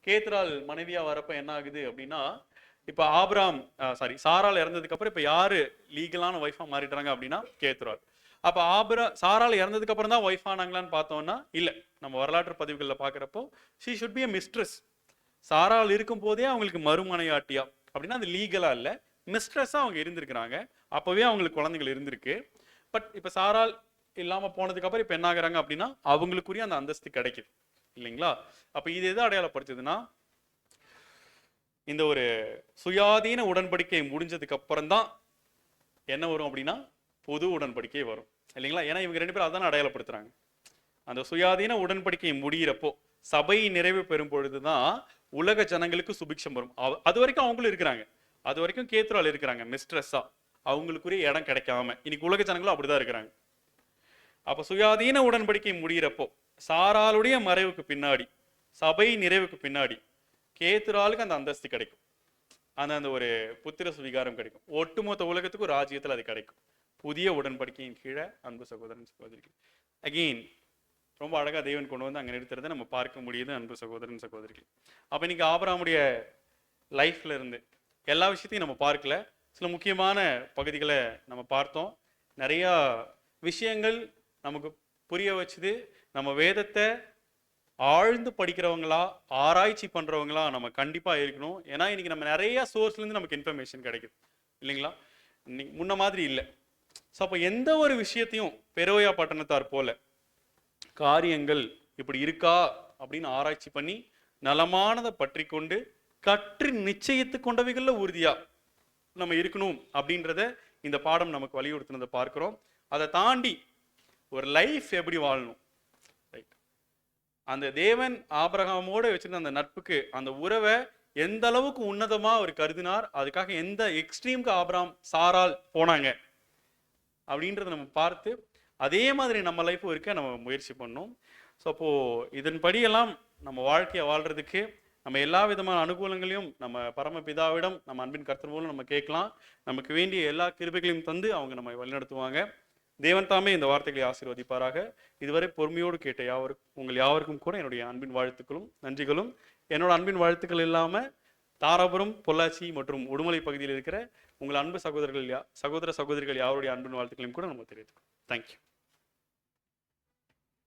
S1: கேத்ரால் மனைவியா வரப்ப என்ன ஆகுது அப்படின்னா, இப்ப சாரால் இறந்ததுக்கு அப்புறம் இப்ப யாரு லீகலான ஒய்ஃபா மாறிடுறாங்க அப்படின்னா கேத்ரால். அப்ப சாரால் இறந்ததுக்கு அப்புறம் தான் ஒய்ஃப் ஆனாங்களான்னு பார்த்தோம்னா இல்ல. நம்ம வரலாற்று பதிவுகள்ல பாக்குறப்போ she should be a mistress. சாரால் இருக்கும் போதே அவங்களுக்கு மறுமனையாட்டியா அப்படின்னா அது லீகலா இல்ல, மிஸ்ட்ரஸா அவங்க இருந்திருக்கிறாங்க. அப்பவே அவங்களுக்கு குழந்தைகள் இருந்திருக்கு. பட் இப்ப சாரால் இல்லாம போனதுக்கு அப்புறம் இப்ப என்ன ஆகுறாங்க அப்படின்னா அவங்களுக்குரிய அந்த அந்தஸ்து கிடைக்குது இல்லைங்களா? அப்ப இது எதை அடையாளப்படுத்துதுன்னா, இந்த ஒரு சுயாதீன உடன்படிக்கை முடிஞ்சதுக்கு அப்புறம் தான் என்ன வரும் அப்படின்னா பொது உடன்படிக்கை வரும் இல்லைங்களா? ஏன்னா இவங்க 2 பேரும் அதான் அடையாளப்படுத்துறாங்க. அந்த சுயாதீன உடன்படிக்கை முடிகிறப்போ சபை நிறைவு பெறும் பொழுதுதான் உலக ஜனங்களுக்கு சுபிக்ஷம் வரும். அது வரைக்கும் அவங்களும் இருக்கிறாங்க, அது வரைக்கும் கேத்ரால் இருக்கிறாங்க மிஸ்ட்ரஸா, அவங்களுக்குரிய இடம் கிடைக்காம. இன்னைக்கு உலக ஜனங்களும் அப்படிதான் இருக்கிறாங்க. அப்ப சுயாதீன உடன்படிக்கை முடிகிறப்போ சாராளுடைய மறைவுக்கு பின்னாடி, சபை நிறைவுக்கு பின்னாடி கேத்ராலுக்கு அந்த அந்தஸ்து கிடைக்கும், அந்த ஒரு புத்திர சுவிகாரம் கிடைக்கும். ஒட்டுமொத்த உலகத்துக்கும் ராஜ்யத்தில் அது கிடைக்கும் புதிய உடன்படிக்கையின் கீழே. அன்பு சகோதரன் சகோதரிகள், அகெயின் ரொம்ப அழகா தேவன் கொண்டு வந்து அங்க நிறுத்துறதை நம்ம பார்க்க முடியுது அன்பு சகோதரன் சகோதரிகள். அப்ப இன்னைக்கு ஆபிரகாமுடைய லைஃப்ல இருந்து எல்லா விஷயத்தையும் நம்ம பார்க்கல, சில முக்கியமான பகுதிகளை நம்ம பார்த்தோம். நிறைய விஷயங்கள் நமக்கு புரிய வச்சுது. நம்ம வேதத்தை ஆழ்ந்து படிக்கிறவங்களா, ஆராய்ச்சி பண்றவங்களா நம்ம கண்டிப்பா இருக்கணும். ஏன்னா இன்னைக்கு நம்ம நிறைய சோர்ஸ்ல இருந்து நமக்கு இன்ஃபர்மேஷன் கிடைக்குது இல்லைங்களா? முன்ன மாதிரி இல்லை. ஸோ அப்போ எந்த ஒரு விஷயத்தையும் பெரோயா பட்டணத்தார் போல காரியங்கள் இப்படி இருக்கா அப்படின்னு ஆராய்ச்சி பண்ணி நலமானதை பற்றி கொண்டு கற்று நிச்சயித்து கொண்டவைகள்ல உறுதியா நம்ம இருக்கணும் அப்படின்றத இந்த பாடம் நமக்கு வலியுறுத்தினதை பார்க்கிறோம். அதை தாண்டி ஒரு லைஃப் எப்படி வாழணும், ரைட்? அந்த தேவன் ஆபிரகாமோட வச்சிருந்த அந்த நட்புக்கு, அந்த உறவை எந்த அளவுக்கு உன்னதமா அவர் கருதினார், அதுக்காக எந்த எக்ஸ்ட்ரீம்க்கு சாரால் போனாங்க அப்படின்றத நம்ம பார்த்து அதே மாதிரி நம்ம லைஃப்பும் இருக்க நம்ம முயற்சி பண்ணோம். ஸோ அப்போ இதன்படியெல்லாம் நம்ம வாழ்க்கையை வாழ்றதுக்கு நம்ம எல்லா விதமான அனுகூலங்களையும் நம்ம பரமபிதாவிடம் நம்ம அன்பின் கர்த்தர் மூலம் நம்ம கேட்கலாம். நமக்கு வேண்டிய எல்லா கிருபைகளையும் தந்து அவங்க நம்ம வழிநடத்துவாங்க. தேவன் தாமே இந்த வார்த்தைகளை ஆசீர்வதிப்பாராக. இதுவரை பொறுமையோடு கேட்ட உங்கள் யாவருக்கும் கூட என்னுடைய அன்பின் வாழ்த்துக்களும் நன்றிகளும். என்னோட அன்பின் வாழ்த்துக்கள் இல்லாமல் தாராபுரம், பொள்ளாச்சி மற்றும் உடுமலை பகுதியில் இருக்கிற உங்கள் அன்பு சகோதர சகோதரிகள் யாருடைய அன்பின் வாழ்த்துக்களையும் கூட நம்ம தெரிவித்துக்கோம். தேங்க்யூ.